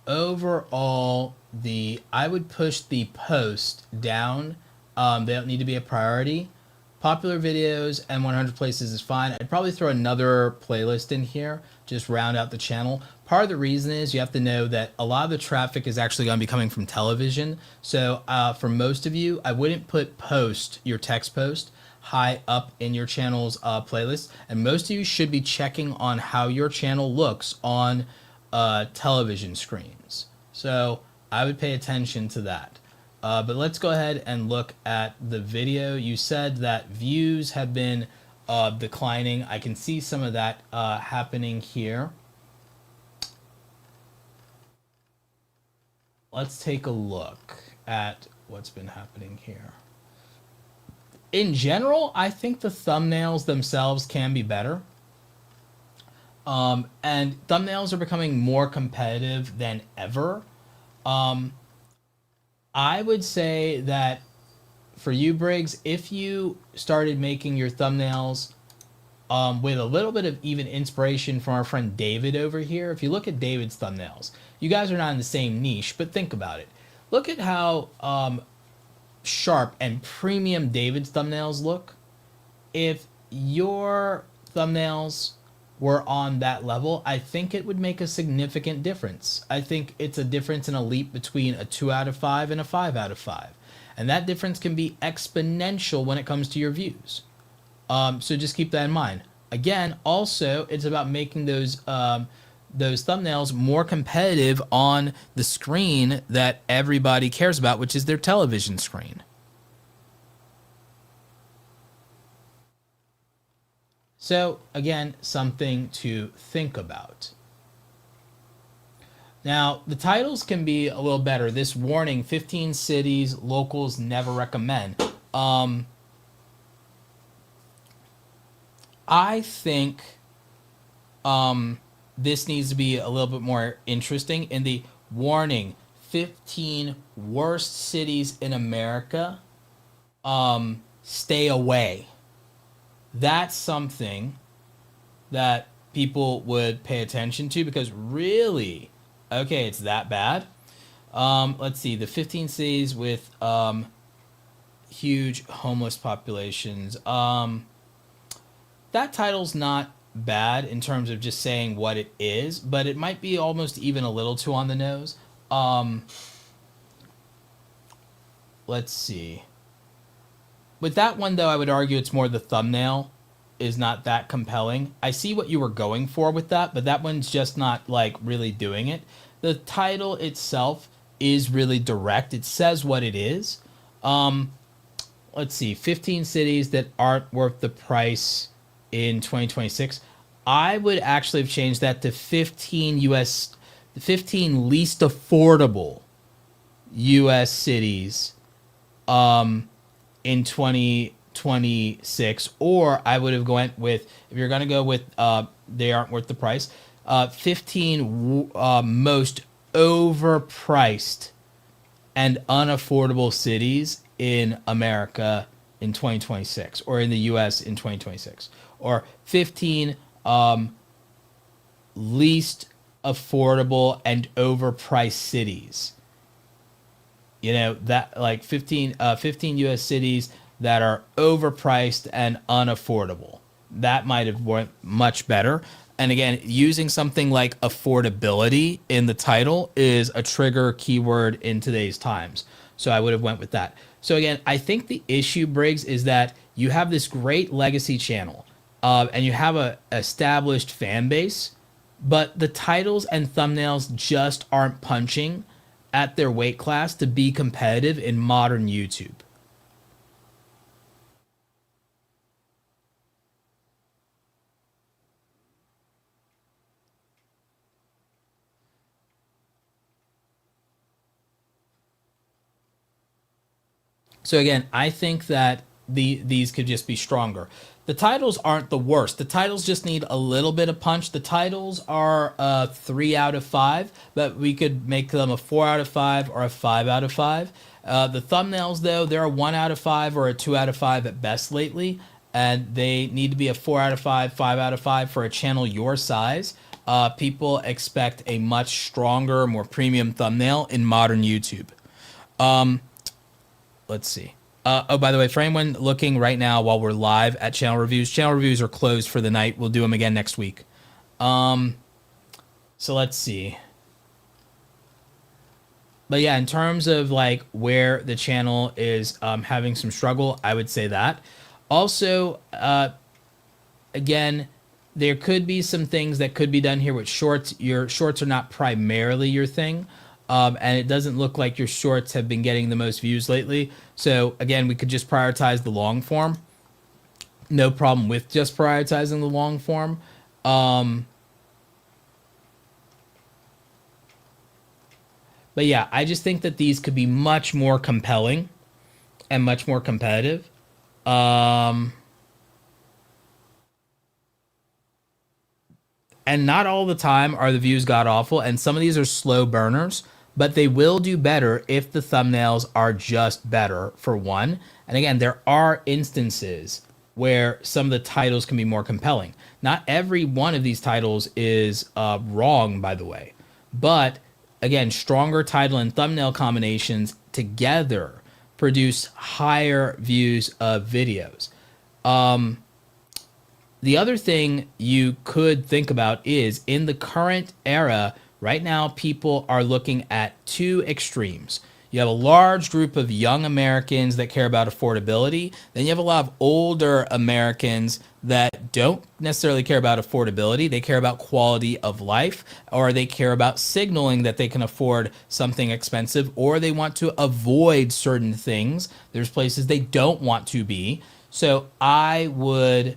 overall, I would push the post down. They don't need to be a priority. Popular videos and 100 places is fine. I'd probably throw another playlist in here, just round out the channel. Part of the reason is you have to know that a lot of the traffic is actually going to be coming from television. So for most of you, I wouldn't put your text post, high up in your channel's playlist. And most of you should be checking on how your channel looks on television screens. So I would pay attention to that. But let's go ahead and look at the video. You said that views have been declining. I can see some of that happening here. Let's take a look at what's been happening here. In general, I think the thumbnails themselves can be better. And thumbnails are becoming more competitive than ever. I would say that for you, Briggs, if you started making your thumbnails with a little bit of even inspiration from our friend David over here, if you look at David's thumbnails, you guys are not in the same niche, but think about it. Look at how sharp and premium David's thumbnails look. If your thumbnails were on that level, I think it would make a significant difference. I think it's a difference in a leap between a 2 out of 5 and a 5 out of 5. And that difference can be exponential when it comes to your views. So just keep that in mind. Again, also, it's about making those thumbnails more competitive on the screen that everybody cares about, which is their television screen. So again, something to think about. Now, the titles can be a little better. This warning, 15 cities locals never recommend. I think this needs to be a little bit more interesting. In the warning, 15 worst cities in America, stay away. That's something that people would pay attention to, because really, okay, it's that bad. Let's see, the 15 cities with huge homeless populations. That title's not bad in terms of just saying what it is, but it might be almost even a little too on the nose. Let's see. With that one, though, I would argue it's more the thumbnail is not that compelling. I see what you were going for with that, but that one's just not, like, really doing it. The title itself is really direct. It says what it is. Let's see. 15 cities that aren't worth the price in 2026. I would actually have changed that to 15 least affordable U.S. cities in 2026, or I would have went with, if you're going to go with they aren't worth the price, 15 most overpriced and unaffordable cities in America in 2026, or in the U.S. in 2026, or 15 least affordable and overpriced cities. You know, that like 15 US cities that are overpriced and unaffordable. That might have went much better. And again, using something like affordability in the title is a trigger keyword in today's times. So I would have went with that. So again, I think the issue, Briggs, is that you have this great legacy channel, and you have a established fan base, but the titles and thumbnails just aren't punching at their weight class to be competitive in modern YouTube. So again, I think that these could just be stronger. The titles aren't the worst. The titles just need a little bit of punch. The titles are a 3 out of 5, but we could make them a 4 out of 5 or a 5 out of 5. The thumbnails, though, they're a 1 out of 5 or a 2 out of 5 at best lately, and they need to be a 4 out of 5, 5 out of 5 for a channel your size. People expect a much stronger, more premium thumbnail in modern YouTube. Let's see. Oh, by the way, for anyone looking right now while we're live at channel reviews are closed for the night. We'll do them again next week. So let's see. But yeah, in terms of like where the channel is having some struggle, I would say that. Also, again, there could be some things that could be done here with shorts. Your shorts are not primarily your thing. And it doesn't look like your shorts have been getting the most views lately. So again, we could just prioritize the long form. No problem with just prioritizing the long form. But yeah, I just think that these could be much more compelling and much more competitive. And not all the time are the views god awful, and some of these are slow burners, but they will do better if the thumbnails are just better, for one. And again, there are instances where some of the titles can be more compelling. Not every one of these titles is wrong, by the way. But again, stronger title and thumbnail combinations together produce higher views of videos. The other thing you could think about is, in the current era, right now, people are looking at two extremes. You have a large group of young Americans that care about affordability. Then you have a lot of older Americans that don't necessarily care about affordability. They care about quality of life, or they care about signaling that they can afford something expensive, or they want to avoid certain things. There's places they don't want to be. So I would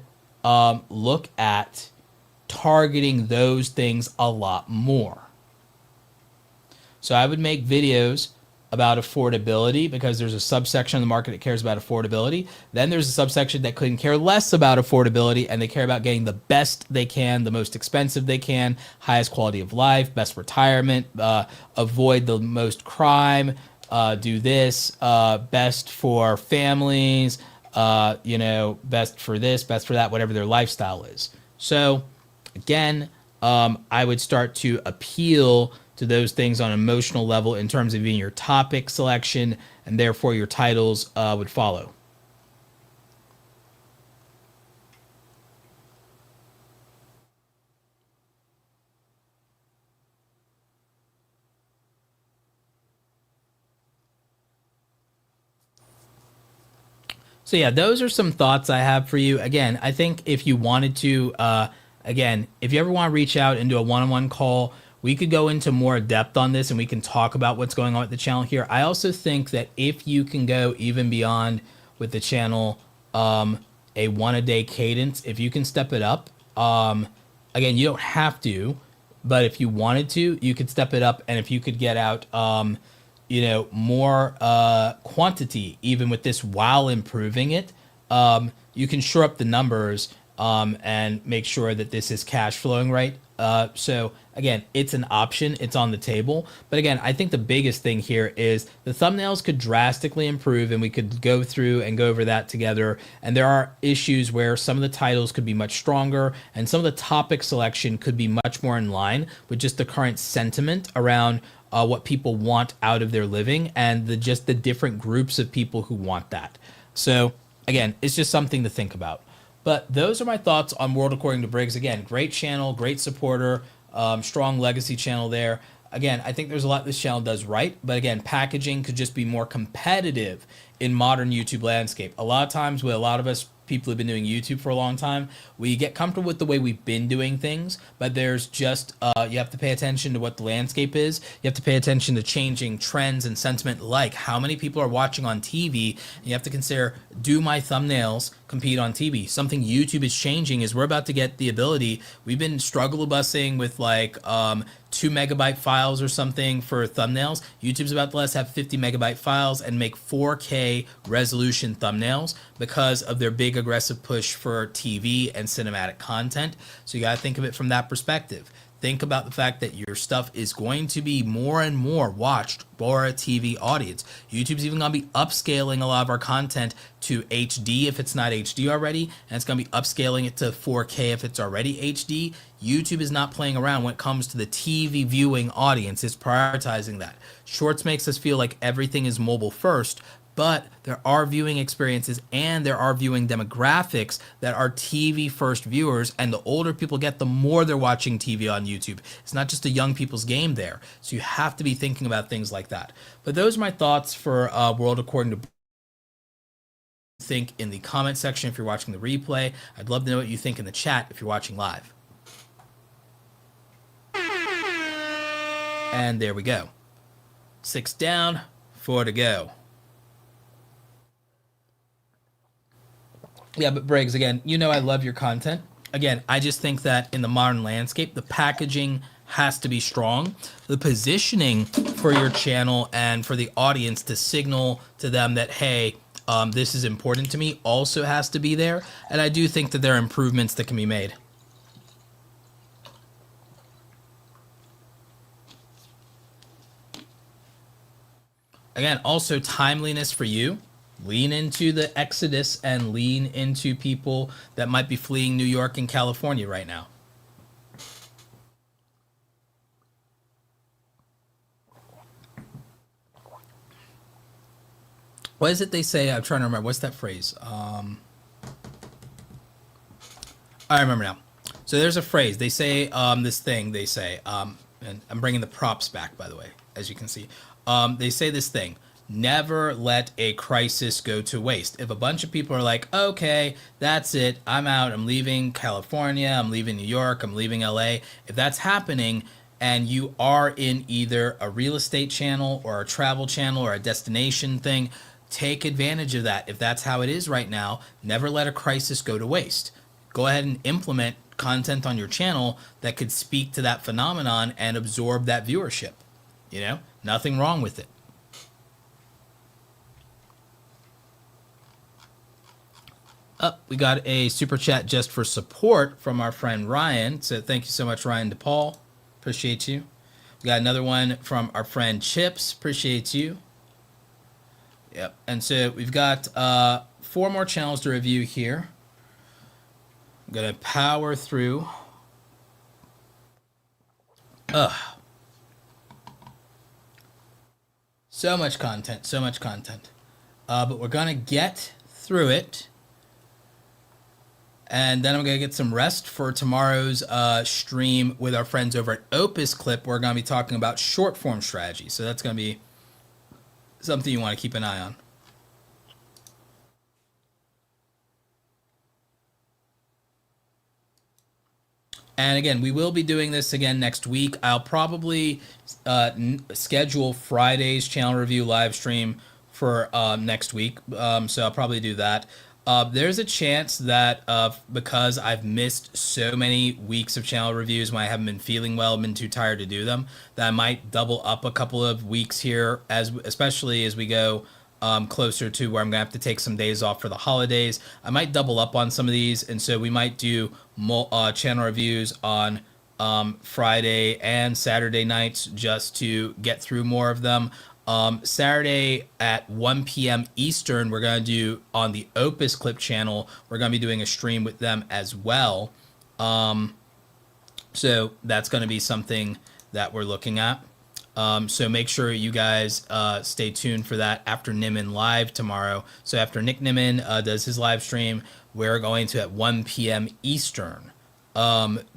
look at targeting those things a lot more. So I would make videos about affordability, because there's a subsection of the market that cares about affordability. Then there's a subsection that couldn't care less about affordability, and they care about getting the best they can, the most expensive they can, highest quality of life, best retirement, avoid the most crime, do this, best for families, best for this, best for that, whatever their lifestyle is. So again, I would start to appeal to those things on an emotional level in terms of even your topic selection, and therefore your titles would follow. So yeah, those are some thoughts I have for you. Again, I think if you wanted to, if you ever want to reach out and do a one-on-one call, we could go into more depth on this and we can talk about what's going on with the channel here. I also think that if you can go even beyond with the channel, a one-a-day cadence, if you can step it up, again, you don't have to, but if you wanted to, you could step it up. And if you could get out, more quantity even with this while improving it, you can shore up the numbers and make sure that this is cash flowing right. So again, it's an option, it's on the table. But again, I think the biggest thing here is the thumbnails could drastically improve, and we could go through and go over that together. And there are issues where some of the titles could be much stronger, and some of the topic selection could be much more in line with just the current sentiment around what people want out of their living, and just the different groups of people who want that. So again, it's just something to think about. But those are my thoughts on World According to Briggs. Again, great channel, great supporter, strong legacy channel there. Again, I think there's a lot this channel does right, but again, packaging could just be more competitive in modern YouTube landscape. A lot of times with a lot of us people who've been doing YouTube for a long time, we get comfortable with the way we've been doing things, but there's just, you have to pay attention to what the landscape is. You have to pay attention to changing trends and sentiment, like how many people are watching on TV. And you have to consider, do my thumbnails compete on TV? Something YouTube is changing is we're about to get the ability, we've been struggle busing with like 2 megabyte files or something for thumbnails. YouTube's about to let us have 50 megabyte files and make 4K resolution thumbnails because of their big aggressive push for TV and cinematic content. So you got to think of it from that perspective. Think about the fact that your stuff is going to be more and more watched for a TV audience. YouTube's even going to be upscaling a lot of our content to HD if it's not HD already, and it's going to be upscaling it to 4K if it's already HD. YouTube is not playing around when it comes to the TV viewing audience. It's prioritizing that. Shorts makes us feel like everything is mobile first, but there are viewing experiences and there are viewing demographics that are TV first viewers, and the older people get, the more they're watching TV on YouTube. It's not just a young people's game there. So you have to be thinking about things like that. But those are my thoughts for World According to think in the comment section if you're watching the replay. I'd love to know what you think in the chat if you're watching live. And there we go. 6 down, 4 to go. Yeah, but Briggs, again, you know I love your content. Again, I just think that in the modern landscape, the packaging has to be strong. The positioning for your channel and for the audience to signal to them that, hey, this is important to me, also has to be there. And I do think that there are improvements that can be made. Again, also timeliness for you. Lean into the exodus and lean into people that might be fleeing New York and California right now. What is it they say? I'm trying to remember. What's that phrase? I remember now. So there's a phrase. They say this thing. They say, and I'm bringing the props back, by the way, as you can see. They say this thing. Never let a crisis go to waste. If a bunch of people are like, okay, that's it, I'm out, I'm leaving California, I'm leaving New York, I'm leaving LA. If that's happening and you are in either a real estate channel or a travel channel or a destination thing, take advantage of that. If that's how it is right now, never let a crisis go to waste. Go ahead and implement content on your channel that could speak to that phenomenon and absorb that viewership. You know, nothing wrong with it. We got a super chat just for support from our friend Ryan. So thank you so much, Ryan DePaul. Appreciate you. We got another one from our friend Chips. Appreciate you. Yep. And so we've got 4 more channels to review here. I'm going to power through. So much content, so much content. But we're going to get through it. And then I'm going to get some rest for tomorrow's stream with our friends over at Opus Clip. We're going to be talking about short form strategy. So that's going to be something you want to keep an eye on. And again, we will be doing this again next week. I'll probably schedule Friday's channel review live stream for next week. So I'll probably do that. There's a chance that because I've missed so many weeks of channel reviews when I haven't been feeling well, been too tired to do them, that I might double up a couple of weeks here, especially as we go closer to where I'm gonna have to take some days off for the holidays. I might double up on some of these, and so we might do channel reviews on Friday and Saturday nights just to get through more of them. Saturday at 1 p.m. Eastern, we're going to do on the Opus Clip channel. We're going to be doing a stream with them as well. So that's going to be something that we're looking at. So make sure you guys stay tuned for that after Nimin Live tomorrow. So after Nick Nimin does his live stream, we're going to, at 1 p.m. Eastern,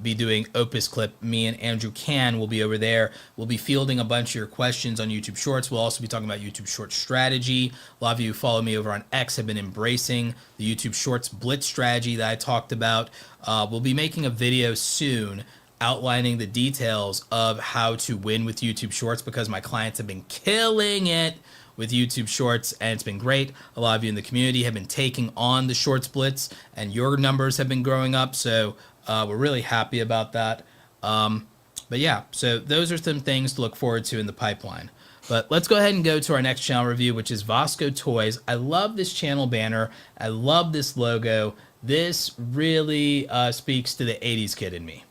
be doing Opus Clip. Me and Andrew Can will be over there. We'll be fielding a bunch of your questions on YouTube Shorts. We'll also be talking about YouTube Short strategy. A lot of you who follow me over on X have been embracing the YouTube Shorts Blitz strategy that I talked about. We'll be making a video soon outlining the details of how to win with YouTube Shorts, because my clients have been killing it with YouTube Shorts, and it's been great. A lot of you in the community have been taking on the Shorts Blitz, and your numbers have been growing up, so we're really happy about that. But yeah, so those are some things to look forward to in the pipeline. But let's go ahead and go to our next channel review, which is Vasco Toys. I love this channel banner. I love this logo. This really speaks to the 80s kid in me.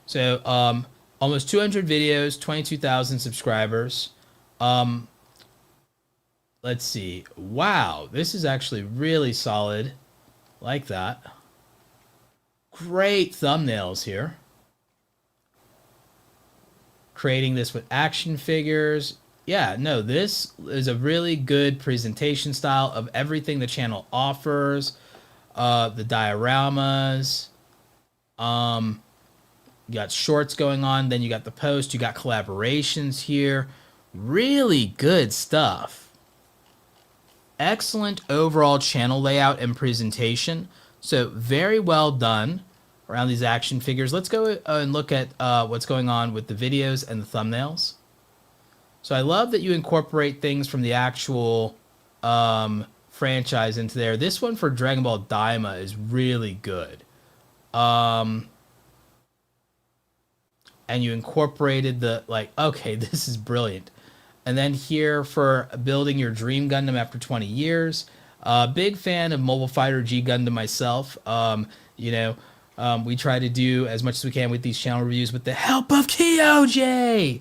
So almost 200 videos, 22,000 subscribers. Let's see. Wow, this is actually really solid. Like that. Great thumbnails here. Creating this with action figures. Yeah, no, this is a really good presentation style of everything the channel offers. The dioramas. You got shorts going on, then you got the post, you got collaborations here. Really good stuff. Excellent overall channel layout and presentation. So very well done around these action figures. Let's go and look at what's going on with the videos and the thumbnails. So I love that you incorporate things from the actual franchise into there. This one for Dragon Ball Daima is really good. And you incorporated the, like, okay, this is brilliant. And then here for building your dream Gundam after 20 years. Big fan of Mobile Fighter G Gundam myself. We try to do as much as we can with these channel reviews with the help of Kyoj.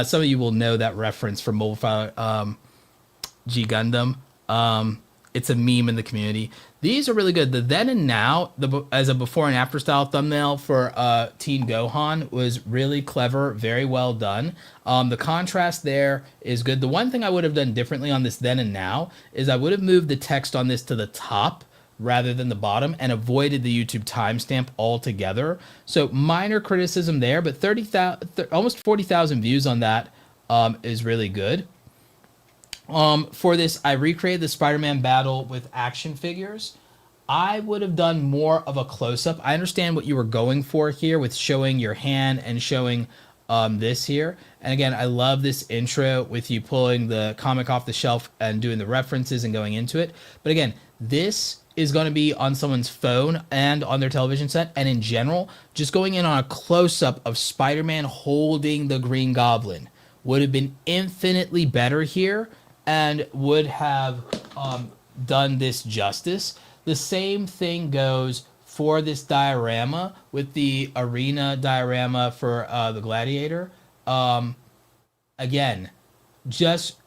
Some of you will know that reference from Mobile Fighter G Gundam. It's a meme in the community. These are really good. The then and now, as a before and after style thumbnail for Teen Gohan was really clever, very well done. The contrast there is good. The one thing I would have done differently on this then and now is I would have moved the text on this to the top rather than the bottom and avoided the YouTube timestamp altogether. So minor criticism there, but 30,000, almost 40,000 views on that is really good. For this, I recreated the Spider-Man battle with action figures. I would have done more of a close-up. I understand what you were going for here with showing your hand and showing this here. And again, I love this intro with you pulling the comic off the shelf and doing the references and going into it. But again, this is going to be on someone's phone and on their television set. And in general, just going in on a close-up of Spider-Man holding the Green Goblin would have been infinitely better here and would have done this justice. The same thing goes for this diorama with the arena diorama for the Gladiator. Again, just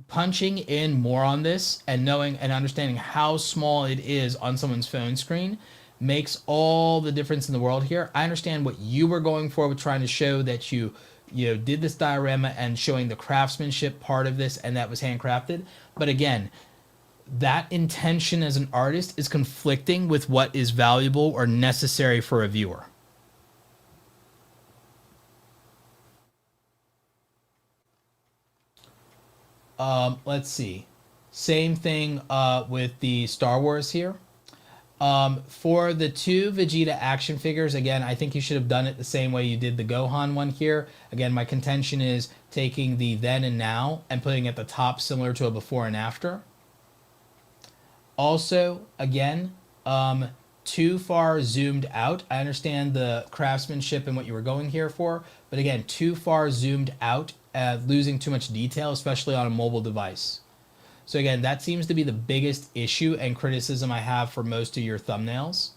punching in more on this and knowing and understanding how small it is on someone's phone screen makes all the difference in the world here. I understand what you were going for with trying to show that you did this diorama and showing the craftsmanship part of this, and that was handcrafted. But again, that intention as an artist is conflicting with what is valuable or necessary for a viewer. Let's see. Same thing with the Star Wars here. For the two Vegeta action figures, again, I think you should have done it the same way you did the Gohan one here. Again, my contention is taking the then and now and putting it at the top similar to a before and after. Also, again, too far zoomed out. I understand the craftsmanship and what you were going here for, but again, too far zoomed out, losing too much detail, especially on a mobile device. So again, that seems to be the biggest issue and criticism I have for most of your thumbnails.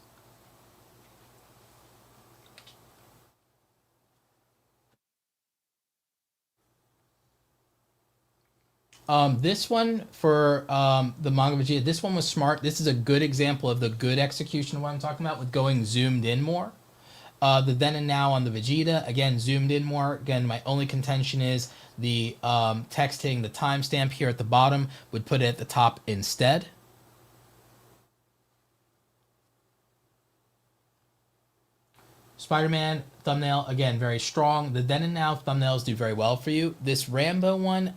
This one for the manga Vegeta, this one was smart. This is a good example of the good execution of what I'm talking about with going zoomed in more. The then and now on the Vegeta, again, zoomed in more. Again, my only contention is the text hitting the timestamp here at the bottom would put it at the top instead. Spider-Man thumbnail, again, very strong. The then and now thumbnails do very well for you. This Rambo one,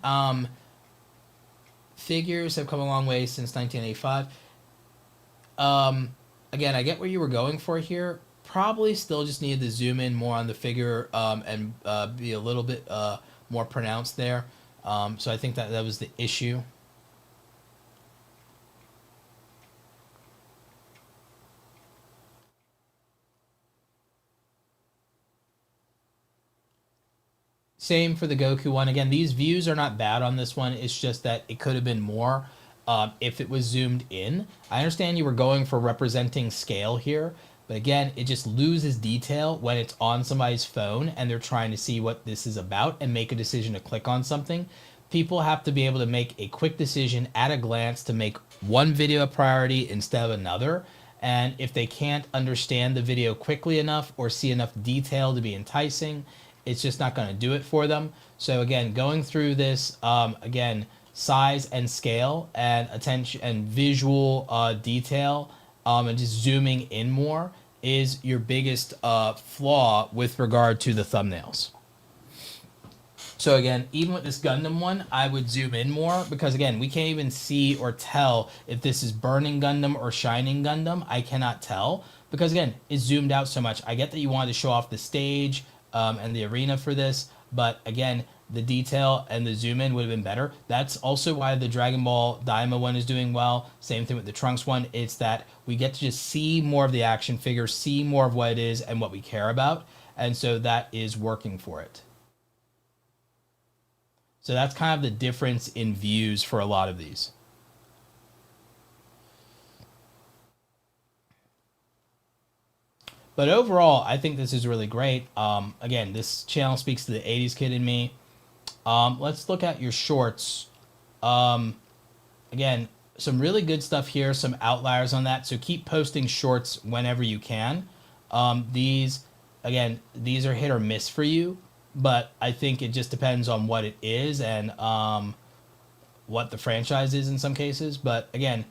figures have come a long way since 1985. Again, I get where you were going for here. Probably still just needed to zoom in more on the figure and be a little bit more pronounced there. So I think that was the issue. Same for the Goku one. Again, these views are not bad on this one. It's just that it could have been more if it was zoomed in. I understand you were going for representing scale here, but again, it just loses detail when it's on somebody's phone and they're trying to see what this is about and make a decision to click on something. People have to be able to make a quick decision at a glance to make one video a priority instead of another. And if they can't understand the video quickly enough or see enough detail to be enticing, it's just not going to do it for them. So again, going through this, again, size and scale and attention and visual detail and just zooming in more is your biggest flaw with regard to the thumbnails. So again, even with this Gundam one, I would zoom in more because again, we can't even see or tell if this is Burning Gundam or Shining Gundam. I cannot tell because again, it's zoomed out so much. I get that you wanted to show off the stage and the arena for this, but again, the detail and the zoom in would have been better. That's also why the Dragon Ball Daima one is doing well. Same thing with the Trunks one. It's that we get to just see more of the action figure, see more of what it is and what we care about. And so that is working for it. So that's kind of the difference in views for a lot of these. But overall, I think this is really great. Again, this channel speaks to the 80s kid in me. Let's look at your shorts. Again, some really good stuff here, some outliers on that. So keep posting shorts whenever you can. These are hit or miss for you, but I think it just depends on what it is and what the franchise is in some cases. But again,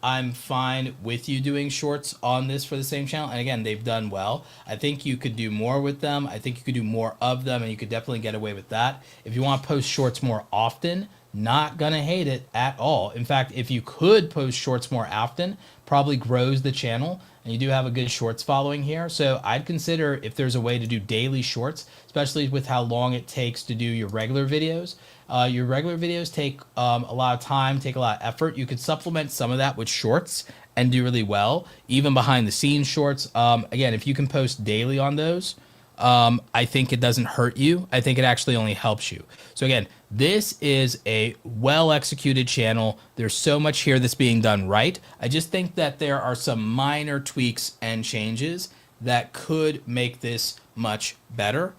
I'm fine with you doing shorts on this for the same channel. And again, they've done well. I think you could do more with them. I think you could do more of them, and you could definitely get away with that. If you want to post shorts more often, not going to hate it at all. In fact, if you could post shorts more often, probably grows the channel. And you do have a good shorts following here. So I'd consider if there's a way to do daily shorts, especially with how long it takes to do your regular videos. Your regular videos take a lot of time, take a lot of effort. You could supplement some of that with shorts and do really well, even behind the scenes shorts. Again, if you can post daily on those, I think it doesn't hurt you. I think it actually only helps you. So again, this is a well-executed channel. There's so much here that's being done right. I just think that there are some minor tweaks and changes that could make this much better.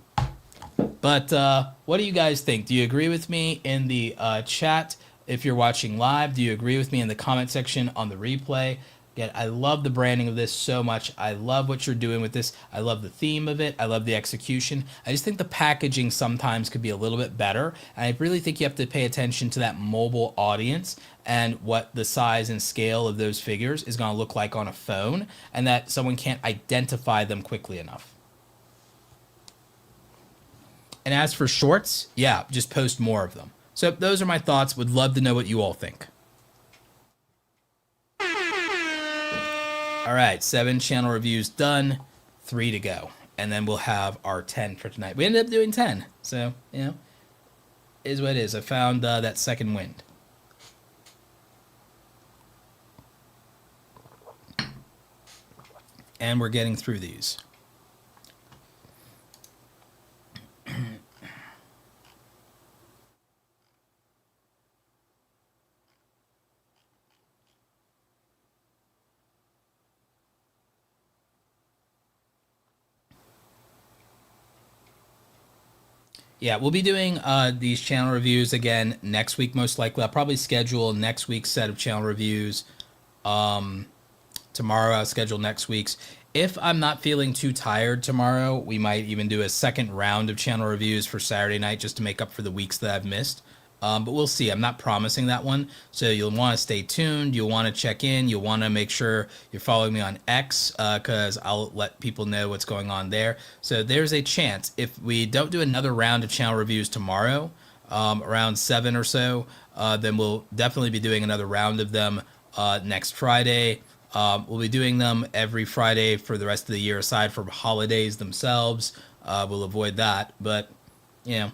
But what do you guys think? Do you agree with me in the chat if you're watching live? Do you agree with me in the comment section on the replay? Again, I love the branding of this so much. I love what you're doing with this. I love the theme of it. I love the execution. I just think the packaging sometimes could be a little bit better. And I really think you have to pay attention to that mobile audience and what the size and scale of those figures is going to look like on a phone, and that someone can't identify them quickly enough. And as for shorts, yeah, just post more of them. So those are my thoughts. Would love to know what you all think. All right, 7 channel reviews done, 3 to go. And then we'll have our 10 for tonight. We ended up doing 10. So, you know, is what it is. I found that second wind. And we're getting through these. Yeah, we'll be doing these channel reviews again next week, most likely. I'll probably schedule next week's set of channel reviews tomorrow. I'll schedule next week's. If I'm not feeling too tired tomorrow, we might even do a second round of channel reviews for Saturday night just to make up for the weeks that I've missed. But we'll see. I'm not promising that one. So you'll want to stay tuned. You'll want to check in. You'll want to make sure you're following me on X because I'll let people know what's going on there. So there's a chance if we don't do another round of channel reviews tomorrow, around 7 or so, then we'll definitely be doing another round of them next Friday. We'll be doing them every Friday for the rest of the year, aside from holidays themselves. We'll avoid that. But, you know,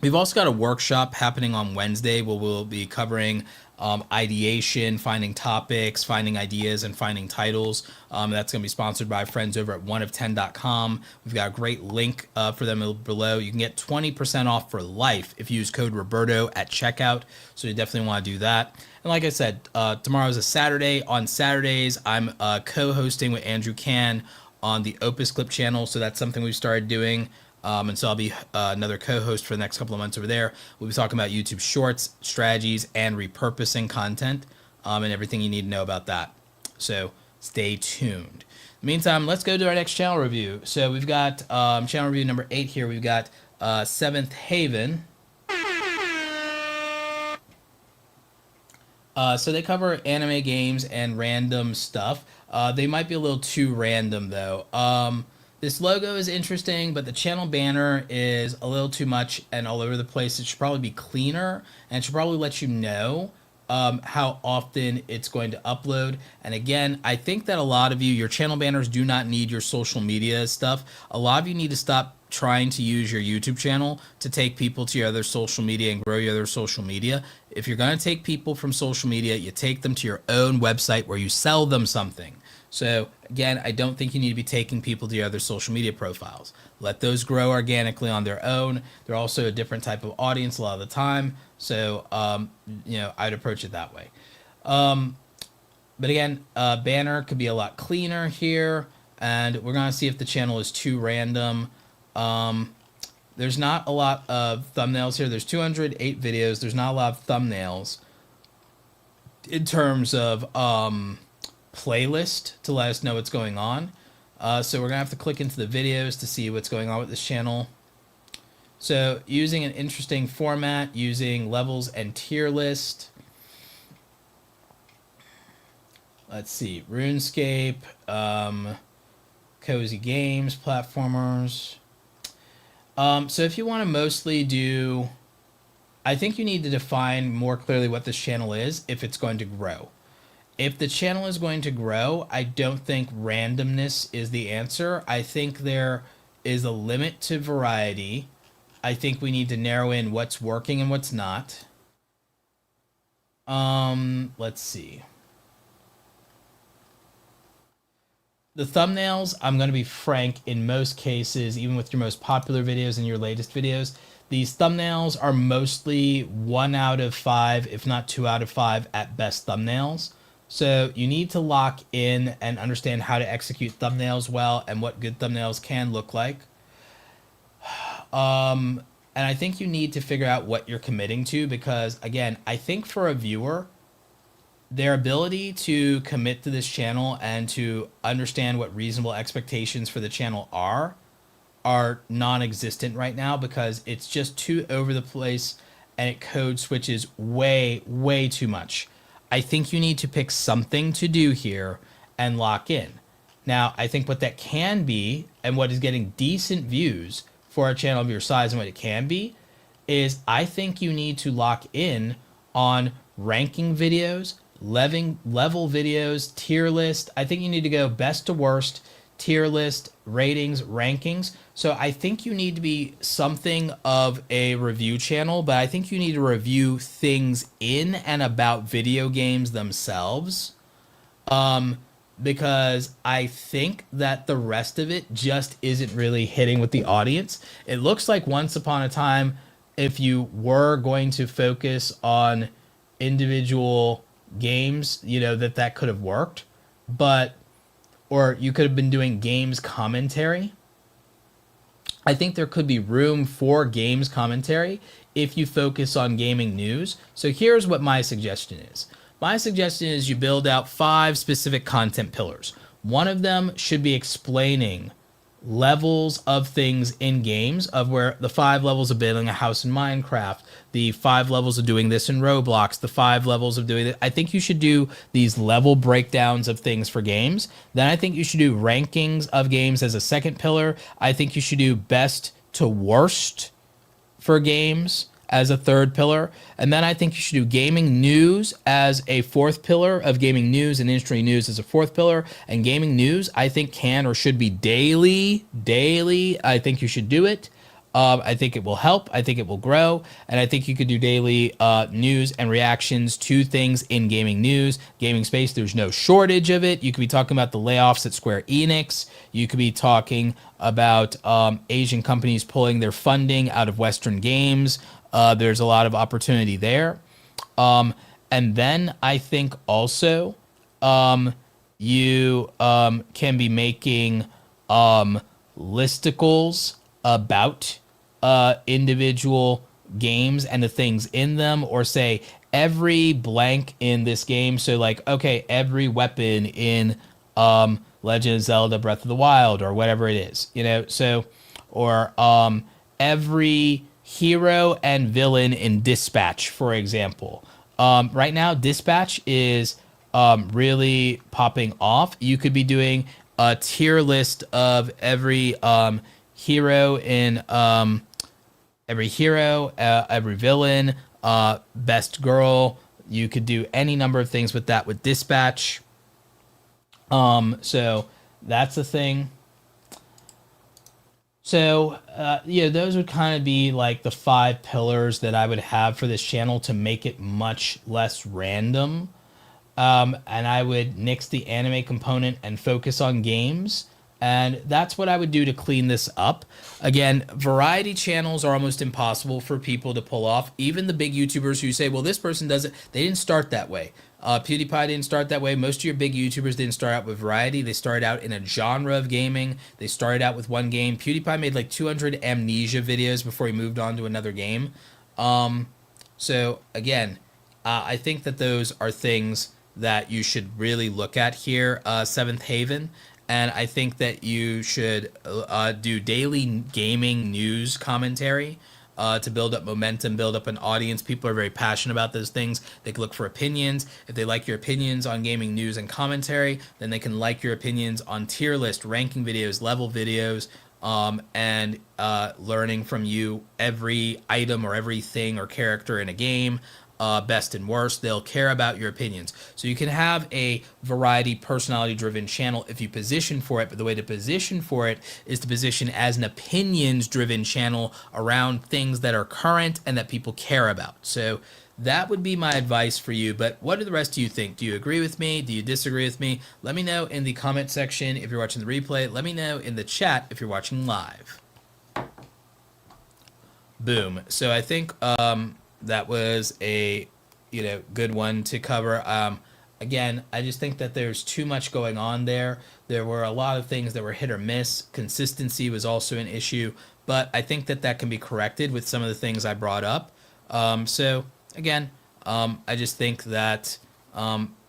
we've also got a workshop happening on Wednesday where we'll be covering ideation, finding topics, finding ideas, and finding titles. That's going to be sponsored by friends over at oneof10.com. We've got a great link for them below. You can get 20% off for life if you use code Roberto at checkout. So you definitely want to do that. And like I said, tomorrow is a Saturday. On Saturdays, I'm co-hosting with Andrew Can on the Opus Clip channel. So that's something we've started doing. And so I'll be another co-host for the next couple of months over there. We'll be talking about YouTube Shorts, strategies, and repurposing content, and everything you need to know about that. So stay tuned. In the meantime, let's go to our next channel review. So we've got channel review number 8 here. We've got Seventh Haven. So they cover anime games and random stuff. They might be a little too random, though. This logo is interesting, but the channel banner is a little too much and all over the place. It should probably be cleaner, and it should probably let you know how often it's going to upload. And again, I think that a lot of you, your channel banners do not need your social media stuff. A lot of you need to stop trying to use your YouTube channel to take people to your other social media and grow your other social media. If you're going to take people from social media, you take them to your own website where you sell them something. So again, I don't think you need to be taking people to your other social media profiles. Let those grow organically on their own. They're also a different type of audience a lot of the time. So, you know, I'd approach it that way. But again, banner could be a lot cleaner here. And we're going to see if the channel is too random. There's not a lot of thumbnails here. There's 208 videos. There's not a lot of thumbnails in terms of playlist to let us know what's going on. So we're gonna have to click into the videos to see what's going on with this channel. So using an interesting format, using levels and tier list. Let's see, RuneScape, cozy games, platformers. So if you want to mostly do, I think you need to define more clearly what this channel is if it's going to grow. If the channel is going to grow, I don't think randomness is the answer. I think there is a limit to variety. I think we need to narrow in what's working and what's not. Let's see. The thumbnails, I'm going to be frank, in most cases, even with your most popular videos and your latest videos, these thumbnails are mostly 1 out of 5, if not 2 out of 5 at best thumbnails. So you need to lock in and understand how to execute thumbnails well and what good thumbnails can look like. And I think you need to figure out what you're committing to because, again, I think for a viewer, their ability to commit to this channel and to understand what reasonable expectations for the channel are non-existent right now because it's just too over the place and it code switches way, way too much. I think you need to pick something to do here and lock in. Now, I think what that can be and what is getting decent views for a channel of your size and what it can be is I think you need to lock in on ranking videos, level videos, tier list. I think you need to go best to worst, tier list, ratings, rankings. So I think you need to be something of a review channel, but I think you need to review things in and about video games themselves. Because I think that the rest of it just isn't really hitting with the audience. It looks like once upon a time, if you were going to focus on individual games, you know, that could have worked, but or you could have been doing games commentary. I think there could be room for games commentary if you focus on gaming news. So here's what my suggestion is. My suggestion is you build out 5 specific content pillars. One of them should be explaining levels of things in games, of where the 5 levels of building a house in Minecraft, the 5 levels of doing this in Roblox, the 5 levels of doing it. I think you should do these level breakdowns of things for games. Then I think you should do rankings of games as a second pillar. I think you should do best to worst for games as a third pillar. And then I think you should do gaming news as a fourth pillar, of gaming news and industry news as a fourth pillar. And gaming news, I think, can or should be daily. I think you should do it. I think it will help. I think it will grow. And I think you could do daily news and reactions to things in gaming news, gaming space. There's no shortage of it. You could be talking about the layoffs at Square Enix. You could be talking about Asian companies pulling their funding out of Western games. There's a lot of opportunity there. And then I think also you can be making listicles about individual games and the things in them, or say every blank in this game. So like, okay, every weapon in Legend of Zelda Breath of the Wild, or whatever it is, you know, so, or every hero and villain in Dispatch, for example. Right now, Dispatch is really popping off. You could be doing a tier list of every hero in every villain, best girl. You could do any number of things with that with Dispatch. So that's the thing. So, yeah, those would kind of be like the 5 pillars that I would have for this channel to make it much less random. And I would nix the anime component and focus on games. And that's what I would do to clean this up. Again, variety channels are almost impossible for people to pull off. Even the big YouTubers who say, well, this person does it, they didn't start that way. PewDiePie didn't start that way. Most of your big YouTubers didn't start out with variety. They started out in a genre of gaming. They started out with one game. PewDiePie made like 200 Amnesia videos before he moved on to another game. So again, I think that those are things that you should really look at here, Seventh Haven. And I think that you should do daily gaming news commentary to build up momentum, build up an audience. People are very passionate about those things. They can look for opinions. If they like your opinions on gaming news and commentary, then they can like your opinions on tier list, ranking videos, level videos, and learning from you every item or everything or character in a game. Best and worst. They'll care about your opinions. So you can have a variety, personality-driven channel if you position for it, but the way to position for it is to position as an opinions-driven channel around things that are current and that people care about. So that would be my advice for you, but what do the rest of you think? Do you agree with me? Do you disagree with me? Let me know in the comment section if you're watching the replay. Let me know in the chat if you're watching live. Boom. So I think that was a good one to cover. Again, I just think that there's too much going on there. There were a lot of things that were hit or miss. Consistency was also an issue, but I think that that can be corrected with some of the things I brought up. So again, I just think that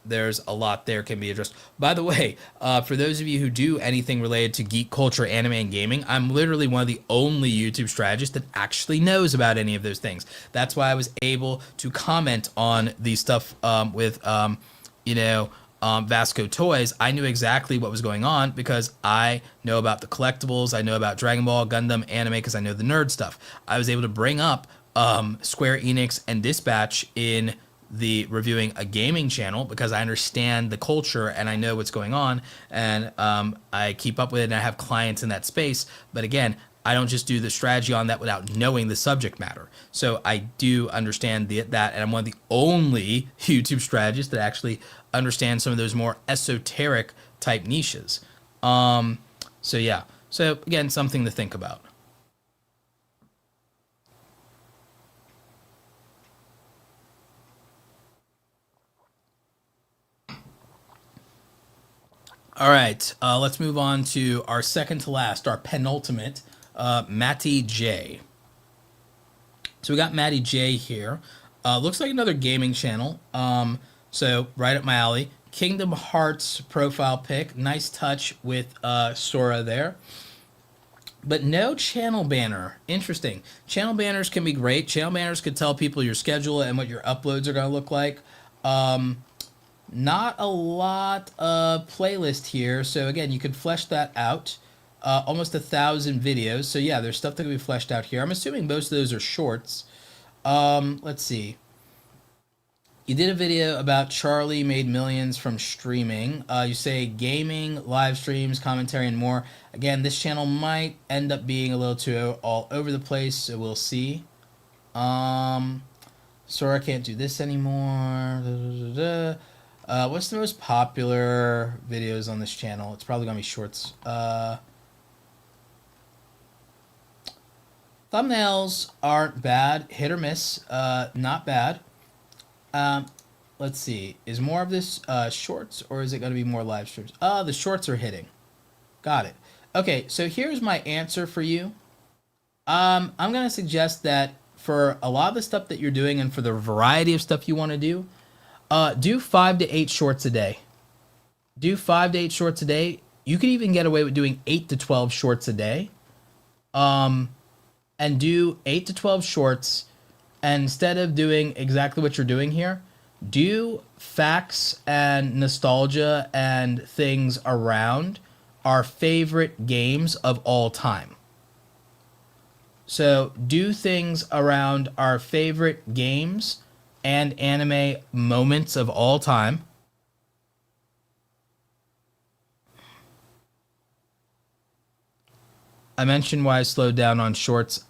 there's a lot there can be addressed. By the way, for those of you who do anything related to geek culture, anime, and gaming, I'm literally one of the only YouTube strategists that actually knows about any of those things. That's why I was able to comment on the stuff with, Vasco Toys. I knew exactly what was going on because I know about the collectibles. I know about Dragon Ball, Gundam, anime, because I know the nerd stuff. I was able to bring up Square Enix and Dispatch in the reviewing a gaming channel because I understand the culture and I know what's going on, and I keep up with it and I have clients in that space. But again, I don't just do the strategy on that without knowing the subject matter. So I do understand that, and I'm one of the only YouTube strategists that actually understand some of those more esoteric type niches. So yeah. So again, something to think about. All right, let's move on to our second to last, our penultimate Matty J. So we got Matty J here. Looks like another gaming channel. So right up my alley. Kingdom Hearts profile pic. Nice touch with Sora there. But no channel banner. Interesting. Channel banners can be great. Channel banners could tell people your schedule and what your uploads are going to look like. Not a lot of playlist here. So again, you could flesh that out. Almost 1,000 videos. So yeah, there's stuff that can be fleshed out here. I'm assuming most of those are shorts. Let's see. You did a video about Charlie made millions from streaming. You say gaming, live streams, commentary, and more. Again, this channel might end up being a little too all over the place, so we'll see. Sora can't do this anymore. What's the most popular videos on this channel? It's probably gonna be shorts. Thumbnails aren't bad, hit or miss, not bad. Let's see. Is more of this shorts, or is it going to be more live streams? The shorts are hitting. Got it. Okay, so here's my answer for you. I'm going to suggest that for a lot of the stuff that you're doing and for the variety of stuff you want to do 5 to 8 shorts a day. Do 5 to 8 shorts a day. You could even get away with doing 8 to 12 shorts a day. And do 8 to 12 shorts. And instead of doing exactly what you're doing here, do facts and nostalgia and things around our favorite games of all time. So do things around our favorite games and anime moments of all time. I mentioned why I slowed down on shorts.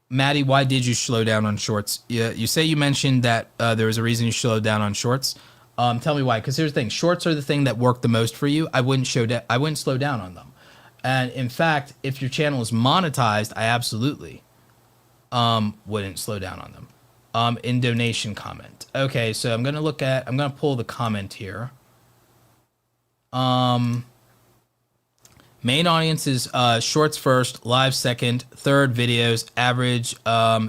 Maddie, why did you slow down on shorts? You say you mentioned that there was a reason you slowed down on shorts. Tell me why. Because here's the thing: shorts are the thing that work the most for you. I wouldn't slow down on them. And in fact, if your channel is monetized, I absolutely wouldn't slow down on them. In donation comment. Okay, so I'm gonna pull the comment here. Main audience is shorts first, live second, third videos, average,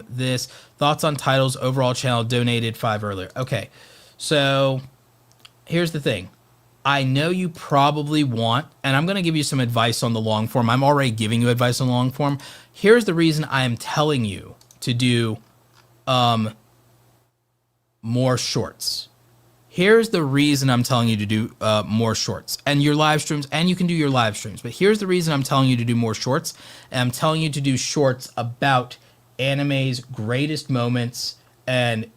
this. Thoughts on titles, overall channel, donated 5 earlier. Okay, so here's the thing. I know you probably want, and I'm going to give you some advice on the long form. I'm already giving you advice on the long form. Here's the reason I am telling you to do more shorts. Here's the reason I'm telling you to do more shorts and your live streams, and you can do your live streams. But here's the reason I'm telling you to do more shorts, and I'm telling you to do shorts about anime's greatest moments and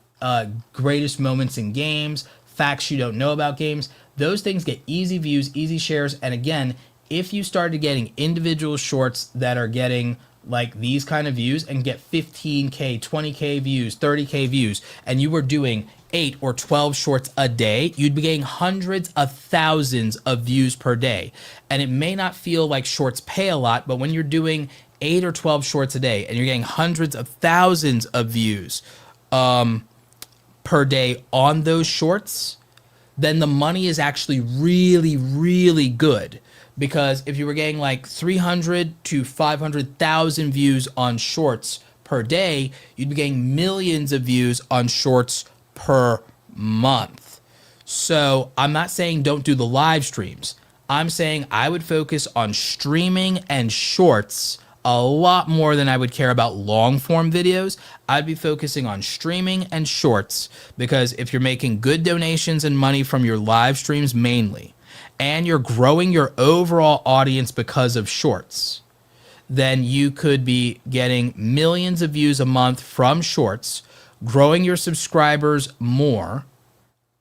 greatest moments in games, facts you don't know about games. Those things get easy views, easy shares, and again, if you started getting individual shorts that are getting like these kind of views and get 15K, 20K views, 30K views, and you were doing 8 or 12 shorts a day, you'd be getting hundreds of thousands of views per day. And it may not feel like shorts pay a lot, but when you're doing 8 or 12 shorts a day and you're getting hundreds of thousands of views per day on those shorts, then the money is actually really, really good. Because if you were getting like 300 to 500,000 views on shorts per day, you'd be getting millions of views on shorts per month. So I'm not saying don't do the live streams. I'm saying I would focus on streaming and shorts a lot more than I would care about long form videos. I'd be focusing on streaming and shorts, because if you're making good donations and money from your live streams mainly, and you're growing your overall audience because of shorts, then you could be getting millions of views a month from shorts, growing your subscribers more,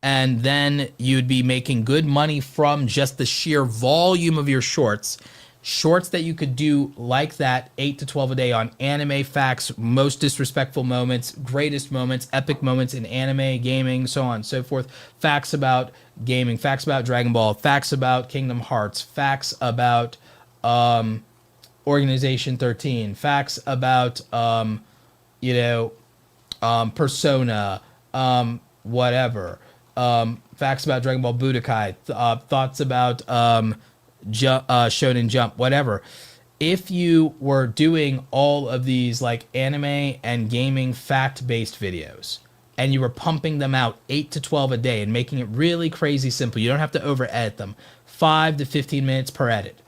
and then you'd be making good money from just the sheer volume of your shorts. Shorts that you could do like that, 8 to 12 a day on anime facts, most disrespectful moments, greatest moments, epic moments in anime, gaming, so on and so forth. Facts about gaming, facts about Dragon Ball, facts about Kingdom Hearts, facts about Organization 13, facts about, Persona, whatever. Facts about Dragon Ball Budokai, thoughts about Shonen Jump, whatever. if you were doing all of these like anime and gaming fact-based videos and you were pumping them out 8 to 12 a day and making it really crazy simple, you don't have to over edit them, 5 to 15 minutes per edit,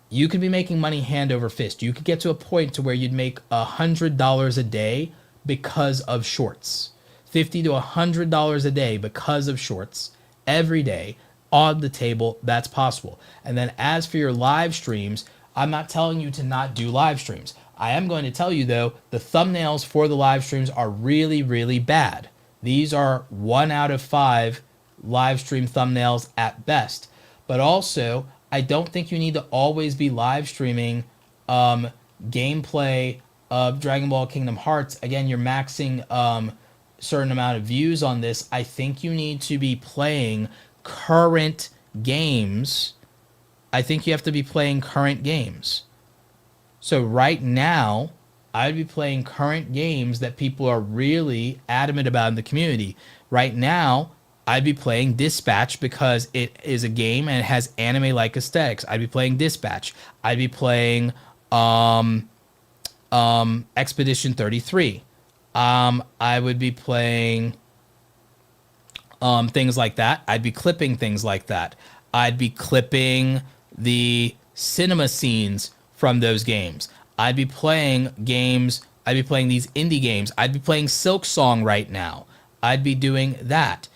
you could be making money hand over fist. You could get to a point to where you'd make $100 a day because of shorts. $50 to $100 a day because of shorts every day on the table. That's possible. And then as for your live streams, I'm not telling you to not do live streams. I am going to tell you though, the thumbnails for the live streams are really, really bad. These are 1 out of 5 live stream thumbnails at best. But also, I don't think you need to always be live streaming gameplay of Dragon Ball Kingdom Hearts. Again, you're maxing certain amount of views on this. I think you need to be playing current games. I think you have to be playing current games. So right now, I'd be playing current games that people are really adamant about in the community. Right now, I'd be playing Dispatch because it is a game and it has anime-like aesthetics. I'd be playing Dispatch. I'd be playing Expedition 33. I would be playing things like that. I'd be clipping things like that. I'd be clipping the cinema scenes from those games. I'd be playing games. I'd be playing these indie games. I'd be playing Silk Song right now. I'd be doing that.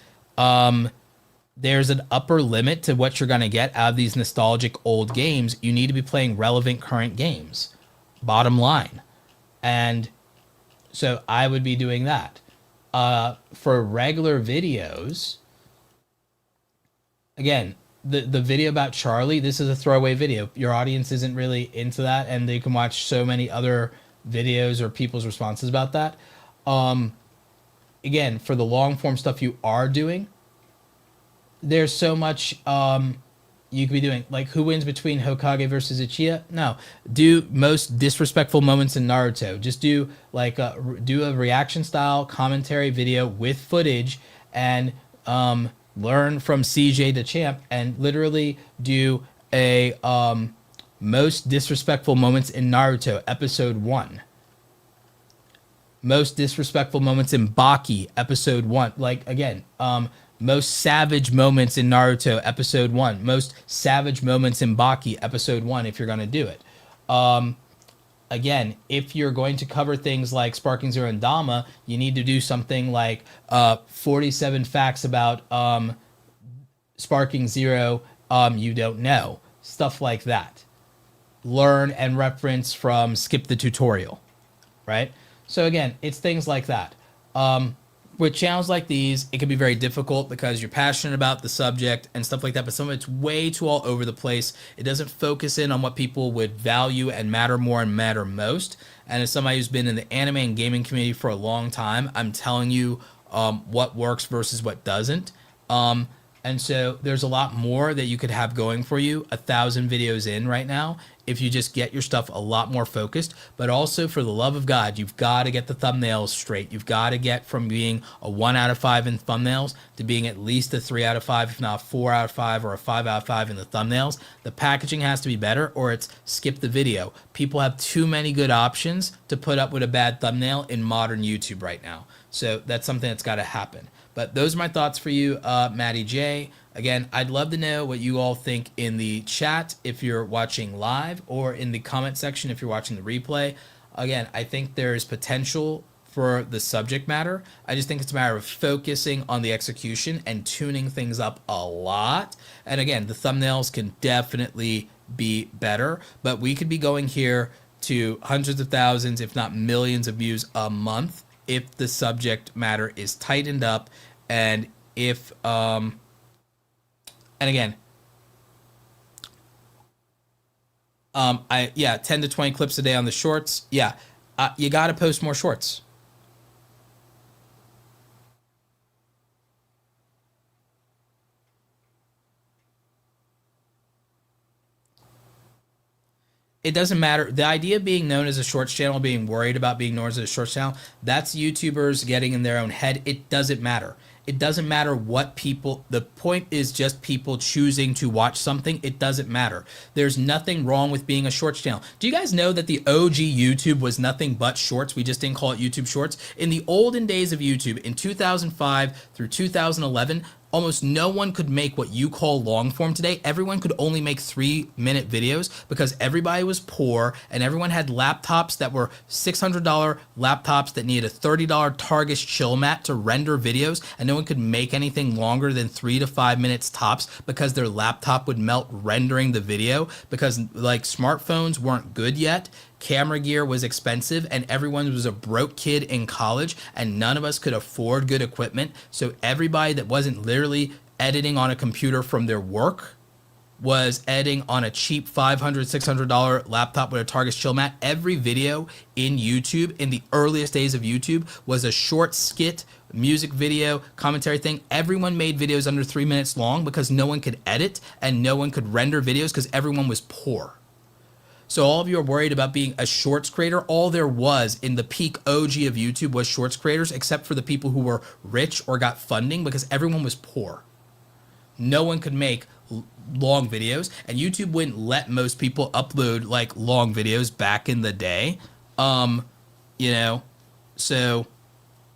There's an upper limit to what you're going to get out of these nostalgic old games. You need to be playing relevant current games. Bottom line. And so I would be doing that. For regular videos, again, the video about Charlie, this is a throwaway video. Your audience isn't really into that, and they can watch so many other videos or people's responses about that. Again, for the long form stuff you are doing, there's so much you could be doing. Like, who wins between Hokage versus Uchiha? No. Do most disrespectful moments in Naruto. Just do like do a reaction style commentary video with footage and learn from CJ to Champ and literally do a most disrespectful moments in Naruto episode 1. Most disrespectful moments in Baki episode 1. Like, again, most savage moments in Naruto episode 1. Most savage moments in Baki episode 1 if you're going to do it. Again, if you're going to cover things like Sparking Zero and Dama, you need to do something like 47 facts about Sparking Zero you don't know. Stuff like that. Learn and reference from Skip the Tutorial, right? So again, it's things like that. With channels like these, it can be very difficult because you're passionate about the subject and stuff like that, but some of it's way too all over the place. It doesn't focus in on what people would value and matter more and matter most. And as somebody who's been in the anime and gaming community for a long time, I'm telling you what works versus what doesn't. And so there's a lot more that you could have going for you 1,000 videos in right now if you just get your stuff a lot more focused. But also, for the love of God, you've got to get the thumbnails straight. You've got to get from being a 1 out of 5 in thumbnails to being at least a 3 out of 5, if not 4 out of 5 or a 5 out of 5 in the thumbnails. The packaging has to be better or it's skip the video. People have too many good options to put up with a bad thumbnail in modern YouTube right now. So that's something that's got to happen. But those are my thoughts for you, Maddie J. Again, I'd love to know what you all think in the chat if you're watching live or in the comment section if you're watching the replay. Again, I think there is potential for the subject matter. I just think it's a matter of focusing on the execution and tuning things up a lot. And again, the thumbnails can definitely be better, but we could be going here to hundreds of thousands, if not millions of views a month if the subject matter is tightened up and if and again 10 to 20 clips a day on the shorts. You got to post more shorts. it doesn't matter. The idea of being known as a shorts channel, being worried about being known as a shorts channel, that's YouTubers getting in their own head. It doesn't matter. It doesn't matter what people, the point is just people choosing to watch something. It doesn't matter. There's nothing wrong with being a shorts channel. Do you guys know that the OG YouTube was nothing but shorts? We just didn't call it YouTube Shorts. In the olden days of YouTube, in 2005 through 2011, almost no one could make what you call long form today. Everyone could only make 3-minute videos because everybody was poor and everyone had laptops that were $600 laptops that needed a $30 Targus chill mat to render videos, and no one could make anything longer than 3 to 5 minutes tops because their laptop would melt rendering the video because like smartphones weren't good yet. Camera gear was expensive and everyone was a broke kid in college and none of us could afford good equipment. So everybody that wasn't literally editing on a computer from their work was editing on a cheap $500, $600 laptop with a Targus chill mat. Every video in YouTube in the earliest days of YouTube was a short skit, music video, commentary thing. Everyone made videos under 3 minutes long because no one could edit and no one could render videos because everyone was poor. So all of you are worried about being a shorts creator. All there was in the peak OG of YouTube was shorts creators, except for the people who were rich or got funding because everyone was poor. No one could make long videos, and YouTube wouldn't let most people upload like long videos back in the day. You know, so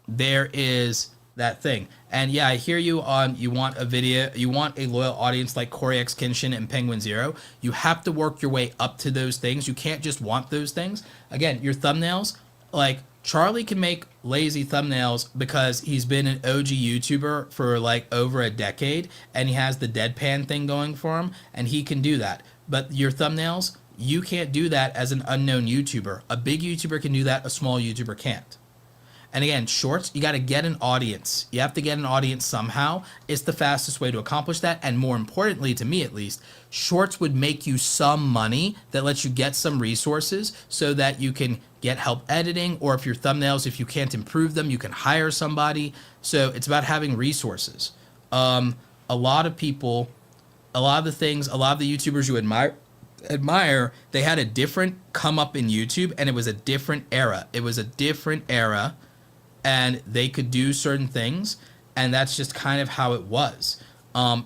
there is that thing. And yeah, I hear you on, you want a video, you want a loyal audience like Corey X Kenshin and Penguin Zero. You have to work your way up to those things. You can't just want those things. Again, your thumbnails, like Charlie can make lazy thumbnails because he's been an OG YouTuber for like over a decade and he has the deadpan thing going for him and he can do that. But your thumbnails, you can't do that as an unknown YouTuber. A big YouTuber can do that, a small YouTuber can't. And again, shorts, you got to get an audience. You have to get an audience somehow. It's the fastest way to accomplish that. And more importantly, to me at least, shorts would make you some money that lets you get some resources so that you can get help editing, or if your thumbnails, if you can't improve them, you can hire somebody. So it's about having resources. A lot of people, a lot of the things, a lot of the YouTubers you admire, they had a different come up in YouTube and it was a different era. It was a different era. And they could do certain things, and that's just kind of how it was.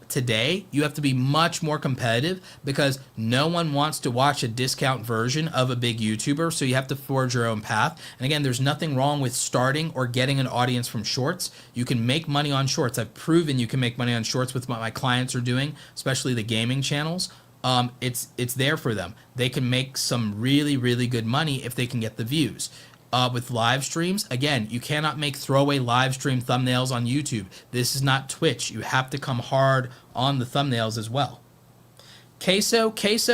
Today, you have to be much more competitive because no one wants to watch a discount version of a big YouTuber, so you have to forge your own path. And again, there's nothing wrong with starting or getting an audience from shorts. You can make money on shorts. I've proven you can make money on shorts with what my clients are doing, especially the gaming channels. It's there for them. They can make some really, really good money if they can get the views. With live streams, again, you cannot make throwaway live stream thumbnails on YouTube. This is not Twitch. You have to come hard on the thumbnails as well. Queso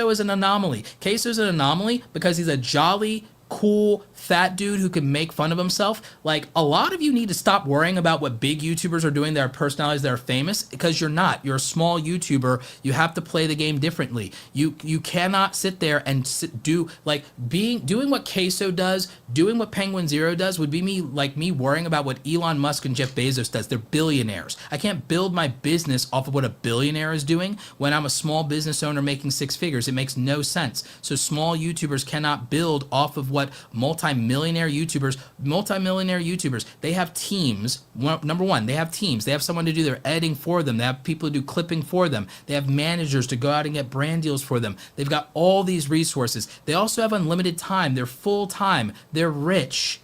is an anomaly. Queso is an anomaly because he's a jolly, cool, fat dude who can make fun of himself. Like, a lot of you need to stop worrying about what big YouTubers are doing that are personalities that are famous, because you're not. You're a small YouTuber. You have to play the game differently. You cannot sit there and doing what Queso does, doing what Penguin Zero does would be me worrying about what Elon Musk and Jeff Bezos does. They're billionaires. I can't build my business off of what a billionaire is doing when I'm a small business owner making 6 figures. It makes no sense. So small YouTubers cannot build off of what multi-millionaire YouTubers, they have teams. Number one, they have teams. They have someone to do their editing for them. They have people to do clipping for them. They have managers to go out and get brand deals for them. They've got all these resources. They also have unlimited time. They're full time. They're rich.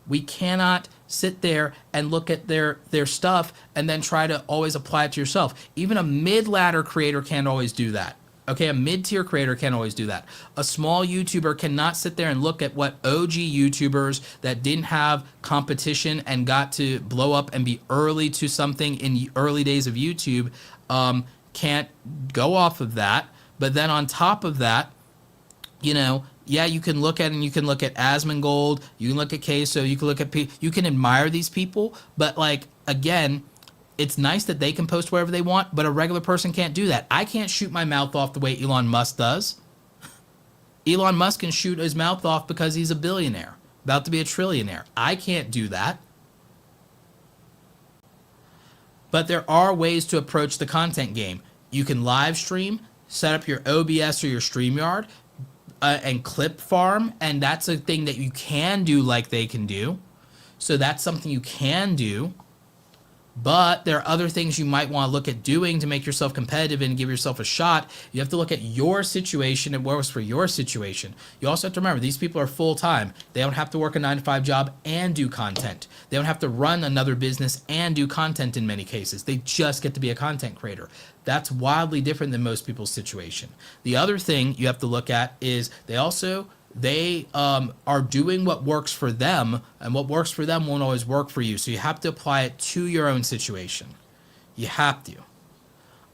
We cannot sit there and look at their stuff and then try to always apply it to yourself. Even a mid-ladder creator can't always do that. Okay, a mid-tier creator can't always do that. A small YouTuber cannot sit there and look at what OG YouTubers that didn't have competition and got to blow up and be early to something in the early days of YouTube can't go off of that. But then on top of that, yeah, you can look at Asmongold, you can look at Queso, you can look at you can admire these people, but again, it's nice that they can post whatever they want, but a regular person can't do that. I can't shoot my mouth off the way Elon Musk does. Elon Musk can shoot his mouth off because he's a billionaire, about to be a trillionaire. I can't do that. But there are ways to approach the content game. You can live stream, set up your OBS or your StreamYard, and clip farm, and that's a thing that you can do like they can do. So that's something you can do. But there are other things you might want to look at doing to make yourself competitive and give yourself a shot. You have to look at your situation and what works for your situation. You also have to remember, these people are full-time. They don't have to work a 9-to-5 job and do content. They don't have to run another business and do content in many cases. They just get to be a content creator. That's wildly different than most people's situation. The other thing you have to look at is they are doing what works for them, and what works for them won't always work for you. So you have to apply it to your own situation. You have to.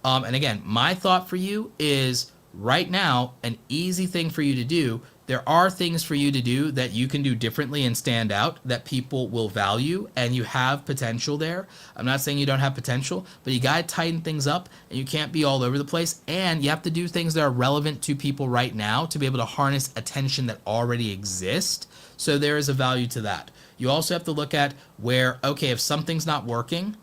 And again, my thought for you is right now, an easy thing for you to do. There are things for you to do that you can do differently and stand out that people will value, and you have potential there. I'm not saying you don't have potential, but you got to tighten things up, and you can't be all over the place, and you have to do things that are relevant to people right now to be able to harness attention that already exists. So there is a value to that. You also have to look at where, okay, if something's not working,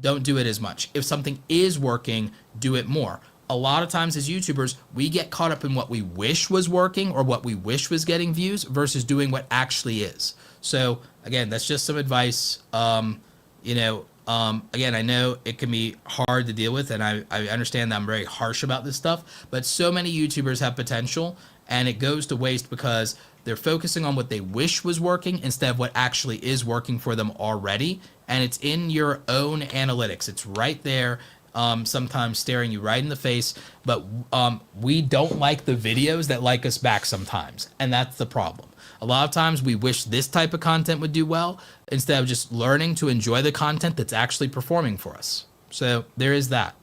don't do it as much. If something is working, do it more. A lot of times as YouTubers, we get caught up in what we wish was working or what we wish was getting views versus doing what actually is. So again, that's just some advice. Again, I know it can be hard to deal with, and I understand that I'm very harsh about this stuff, but so many YouTubers have potential, and it goes to waste because they're focusing on what they wish was working instead of what actually is working for them already. And it's in your own analytics. It's right there. Sometimes staring you right in the face, but we don't like the videos that like us back sometimes, and that's the problem. A lot of times we wish this type of content would do well instead of just learning to enjoy the content that's actually performing for us. So there is that.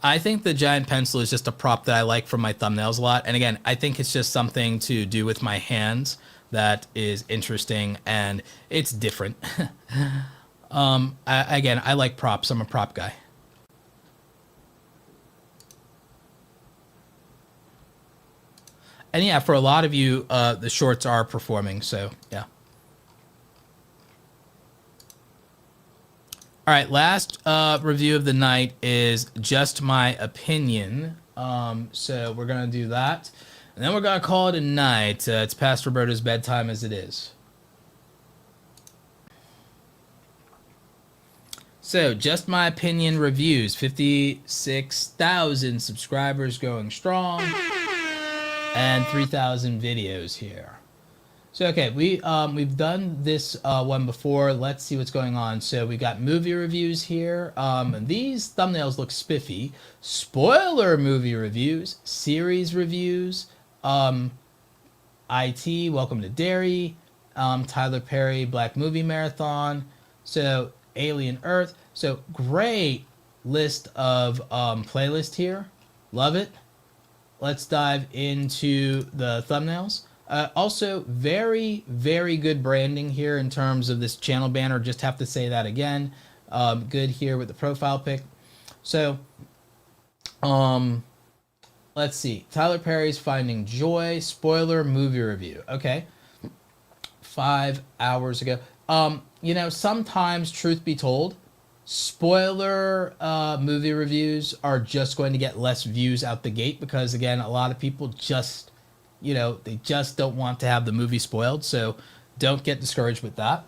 I think the giant pencil is just a prop that I like for my thumbnails a lot. And again, I think it's just something to do with my hands that is interesting, and it's different. I like props. I'm a prop guy. And yeah, for a lot of you, the shorts are performing. So yeah. All right, last review of the night is just my opinion. So we're going to do that. And then we're going to call it a night. It's past Roberto's bedtime as it is. So just my opinion reviews. 56,000 subscribers going strong. And 3,000 videos here. So, okay, we've done this one before. Let's see what's going on. So we got movie reviews here. And these thumbnails look spiffy. Spoiler movie reviews, series reviews, IT, Welcome to Derry, Tyler Perry, Black Movie Marathon, so Alien Earth. So great list of playlist here. Love it. Let's dive into the thumbnails. Also, very, very good branding here in terms of this channel banner. Just have to say that again. Good here with the profile pic. So, let's see. Tyler Perry's Finding Joy. Spoiler movie review. Okay. 5 hours ago. Sometimes, truth be told, spoiler movie reviews are just going to get less views out the gate because, again, a lot of people just... they just don't want to have the movie spoiled, so don't get discouraged with that.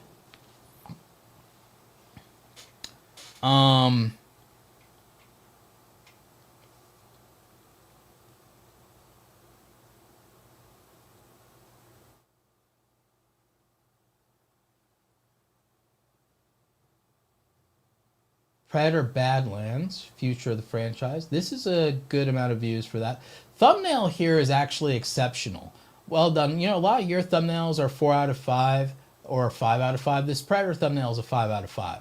Predator Badlands, future of the franchise. This is a good amount of views for that. Thumbnail here is actually exceptional. Well done. A lot of your thumbnails are 4 out of 5 or 5 out of 5. This Predator thumbnail is a 5 out of 5.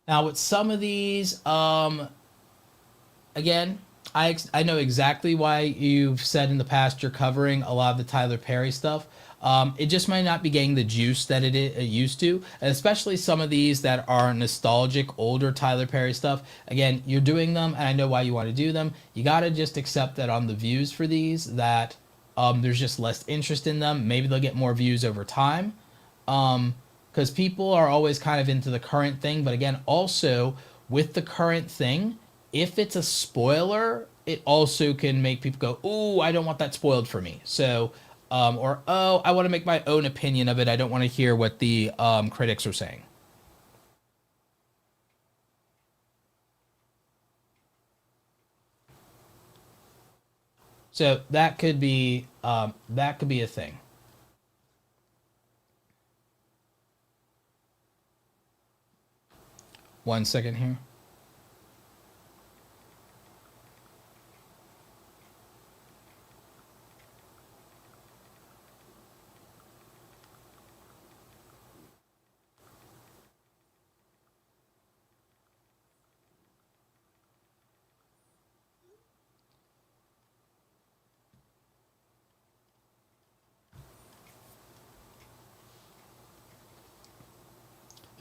Now with some of these, again, I know exactly why you've said in the past you're covering a lot of the Tyler Perry stuff. It just might not be getting the juice that it used to, and especially some of these that are nostalgic, older Tyler Perry stuff. Again, you're doing them, and I know why you want to do them. You got to just accept that on the views for these, that There's just less interest in them. Maybe they'll get more views over time. Because people are always kind of into the current thing. But again, also with the current thing, if it's a spoiler, it also can make people go, "Ooh, I don't want that spoiled for me." So, or "Oh, I want to make my own opinion of it. I don't want to hear what the critics are saying." So that could be a thing. 1 second here.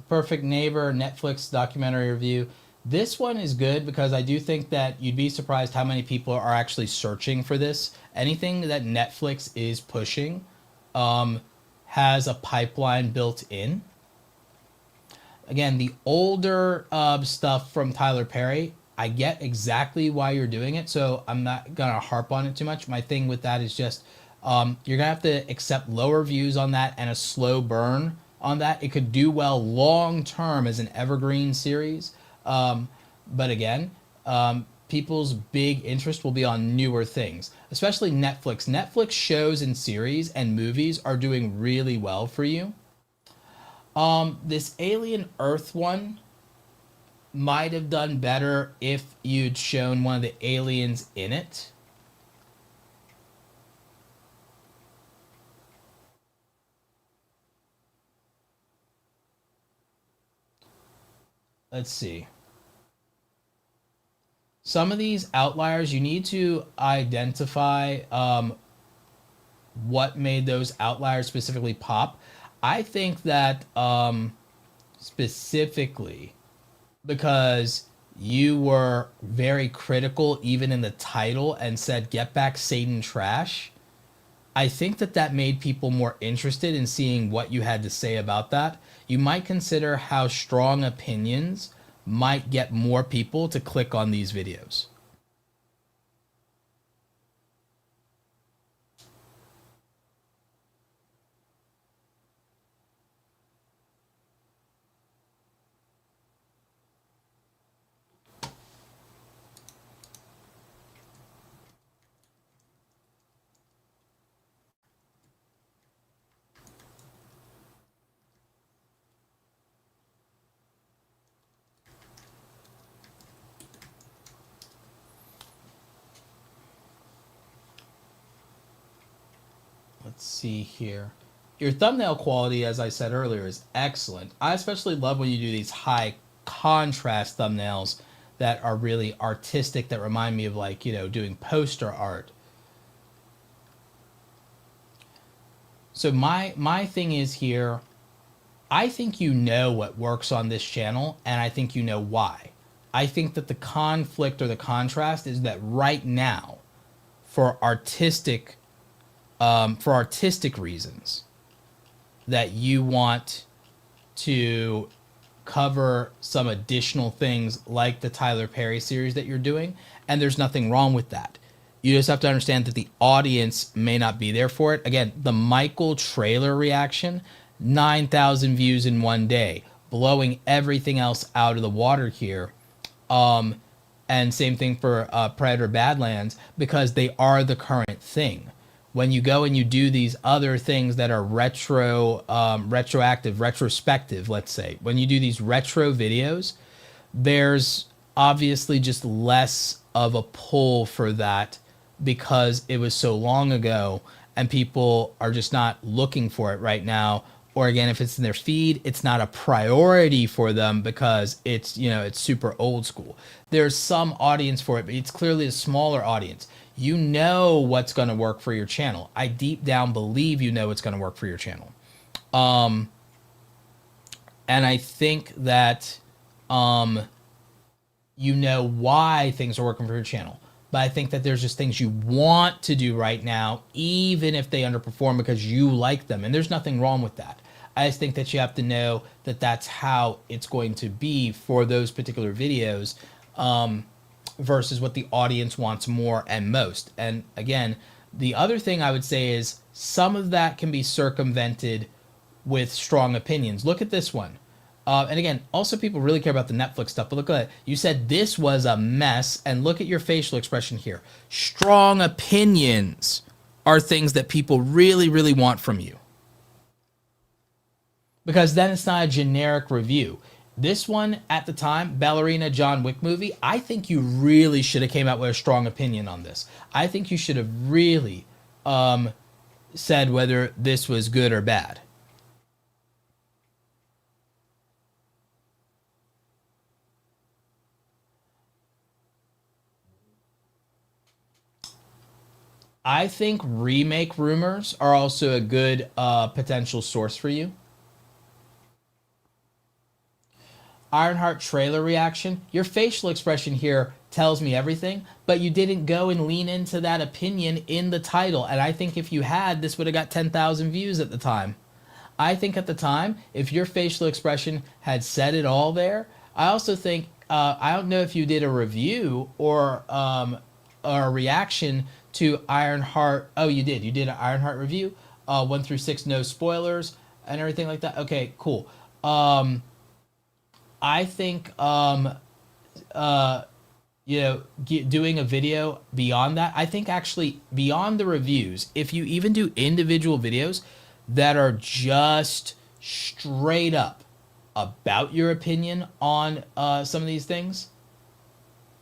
Perfect Neighbor Netflix documentary review. This one is good because I do think that you'd be surprised how many people are actually searching for this. Anything that Netflix is pushing um, has a pipeline built in. Again, the older stuff from Tyler Perry, I get exactly why you're doing it, so I'm not gonna harp on it too much. My thing with that is just you're gonna have to accept lower views on that and a slow burn on that. It could do well long term as an evergreen series, but again, people's big interest will be on newer things, especially Netflix. Netflix shows and series and movies are doing really well for you. This Alien Earth one might have done better if you'd shown one of the aliens in it. Let's see. Some of these outliers, you need to identify what made those outliers specifically pop. I think that specifically because you were very critical even in the title and said "Get Back Satan Trash." I think that that made people more interested in seeing what you had to say about that. You might consider how strong opinions might get more people to click on these videos. Let's see here. Your thumbnail quality, as I said earlier, is excellent. I especially love when you do these high contrast thumbnails that are really artistic, that remind me of, like, doing poster art. So my thing is here, I think you know what works on this channel, and I think you know why. I think that the conflict or the contrast is that right now, for artistic reasons, that you want to cover some additional things like the Tyler Perry series that you're doing, and there's nothing wrong with that. You just have to understand that the audience may not be there for it. Again, the Michael trailer reaction, 9,000 views in one day, blowing everything else out of the water here. And same thing for Predator Badlands, because they are the current thing. When you go and you do these other things that are retroactive, retrospective, let's say, when you do these retro videos, there's obviously just less of a pull for that because it was so long ago and people are just not looking for it right now. Or again, if it's in their feed, it's not a priority for them because it's super old school. There's some audience for it, but it's clearly a smaller audience. You know what's going to work for your channel. I deep down believe you know what's going to work for your channel. And I think that you know why things are working for your channel. but I think that there's just things you want to do right now, even if they underperform because you like them. And there's nothing wrong with that. I just think that you have to know that that's how it's going to be for those particular videos, versus what the audience wants more and most. And again, the other thing I would say is some of that can be circumvented with strong opinions. Look at this one. And again, also people really care about the Netflix stuff, but look at it. You said this was a mess, and look at your facial expression here. Strong opinions are things that people really, really want from you, because then it's not a generic review. This one at the time, Ballerina John Wick movie, I think you really should have came out with a strong opinion on this. I think you should have really said whether this was good or bad. I think remake rumors are also a good potential source for you. Ironheart trailer reaction. Your facial expression here tells me everything, but you didn't go and lean into that opinion in the title. And I think if you had, this would have got 10,000 views at the time. I think at the time, if your facial expression had said it all there, I also think, I don't know if you did a review or a reaction to Ironheart. Oh, you did. You did an Ironheart review, 1 through 6, no spoilers and everything like that. Okay, cool. I think, doing a video beyond that, I think actually beyond the reviews, if you even do individual videos that are just straight up about your opinion on some of these things,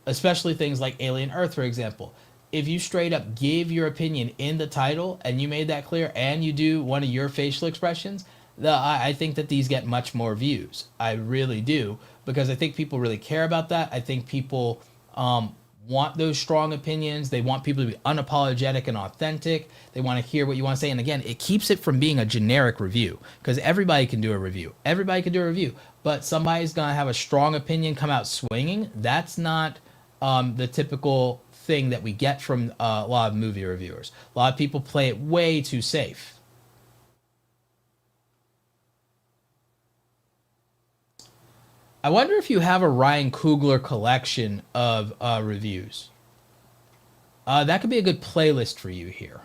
especially things like Alien Earth, for example, if you straight up give your opinion in the title and you made that clear and you do one of your facial expressions, I think that these get much more views. I really do, because I think people really care about that. I think people want those strong opinions. They want people to be unapologetic and authentic. They want to hear what you want to say. And again, it keeps it from being a generic review, because everybody can do a review. Everybody can do a review, but somebody's going to have a strong opinion come out swinging. That's not the typical thing that we get from a lot of movie reviewers. A lot of people play it way too safe. I wonder if you have a Ryan Coogler collection of reviews. That could be a good playlist for you here.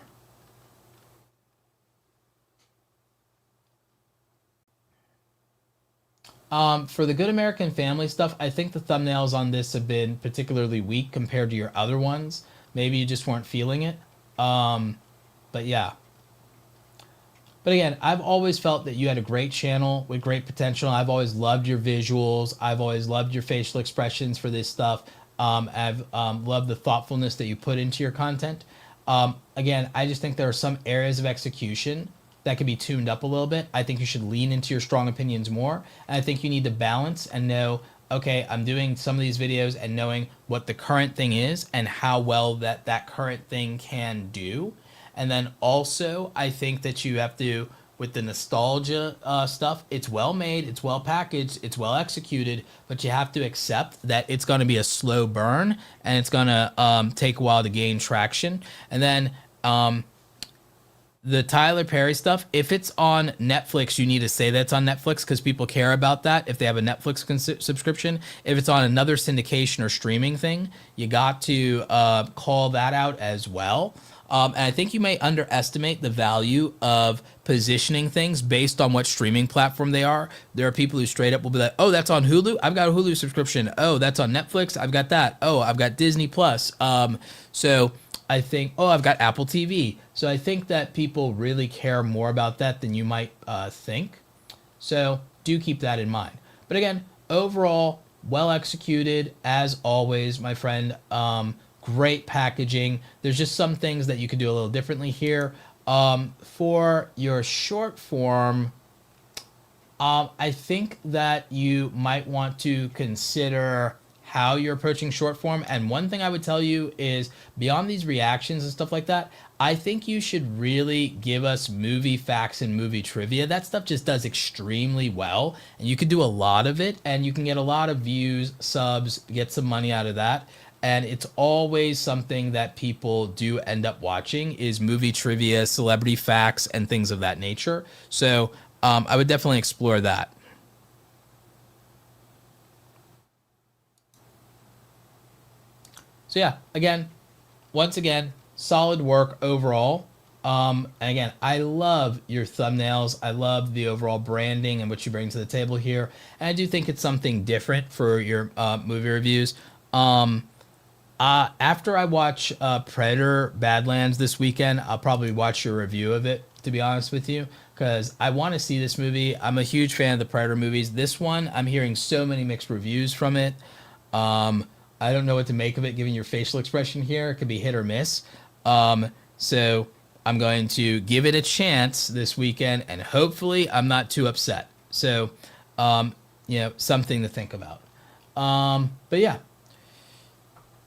For the Good American Family stuff, I think the thumbnails on this have been particularly weak compared to your other ones. Maybe you just weren't feeling it. But yeah. But again, I've always felt that you had a great channel with great potential. I've always loved your visuals. I've always loved your facial expressions for this stuff. I've loved the thoughtfulness that you put into your content. Again, I just think there are some areas of execution that can be tuned up a little bit. I think you should lean into your strong opinions more. And I think you need to balance and know, okay, I'm doing some of these videos and knowing what the current thing is and how well that current thing can do. And then also, I think that you have to, with the nostalgia stuff, it's well made, it's well packaged, it's well executed, but you have to accept that it's going to be a slow burn and it's going to take a while to gain traction. And then the Tyler Perry stuff, if it's on Netflix, you need to say that's on Netflix, because people care about that if they have a Netflix subscription. If it's on another syndication or streaming thing, you got to call that out as well. And I think you may underestimate the value of positioning things based on what streaming platform they are. There are people who straight up will be like, oh, that's on Hulu? I've got a Hulu subscription. Oh, that's on Netflix? I've got that. Oh, I've got Disney Plus. So I think, oh, I've got Apple TV. So I think that people really care more about that than you might think. So do keep that in mind. But again, overall, well executed as always, my friend. Great packaging. There's just some things that you could do a little differently here. For your short form, I think that you might want to consider how you're approaching short form. And one thing I would tell you is, beyond these reactions and stuff like that, I think you should really give us movie facts and movie trivia. That stuff just does extremely well, and you could do a lot of it, and you can get a lot of views, subs, get some money out of that. and it's always something that people do end up watching is movie trivia, celebrity facts, and things of that nature. So I would definitely explore that. So yeah, once again, solid work overall. And again, I love your thumbnails. I love the overall branding and what you bring to the table here. And I do think it's something different for your movie reviews. After I watch Predator Badlands this weekend, I'll probably watch your review of it, to be honest with you, because I want to see this movie. I'm a huge fan of the Predator movies. This one, I'm hearing so many mixed reviews from it. I don't know what to make of it, given your facial expression here. It could be hit or miss. So I'm going to give it a chance this weekend, and hopefully I'm not too upset. So, something to think about. But yeah,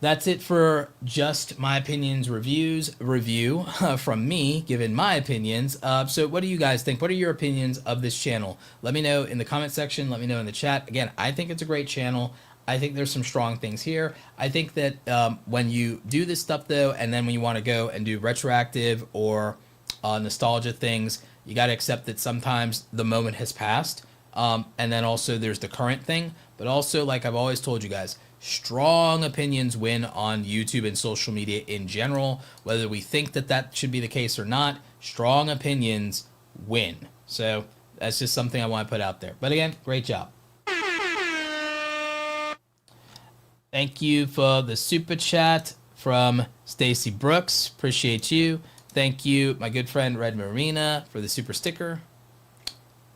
that's it for just my opinions review from me, given my opinions. So what do you guys think? What are your opinions of this channel? Let me know in the comment section. Let me know in the chat. Again, I think it's a great channel. I think there's some strong things here. I think that when you do this stuff though, and then when you want to go and do retroactive or nostalgia things, you got to accept that sometimes the moment has passed. And then also there's the current thing, but also, like I've always told you guys, strong opinions win on YouTube and social media in general. Whether we think that that should be the case or not, strong opinions win. So that's just something I want to put out there. But again, great job. Thank you for the super chat from Stacy Brooks. Appreciate you. Thank you, my good friend Red Marina, for the super sticker.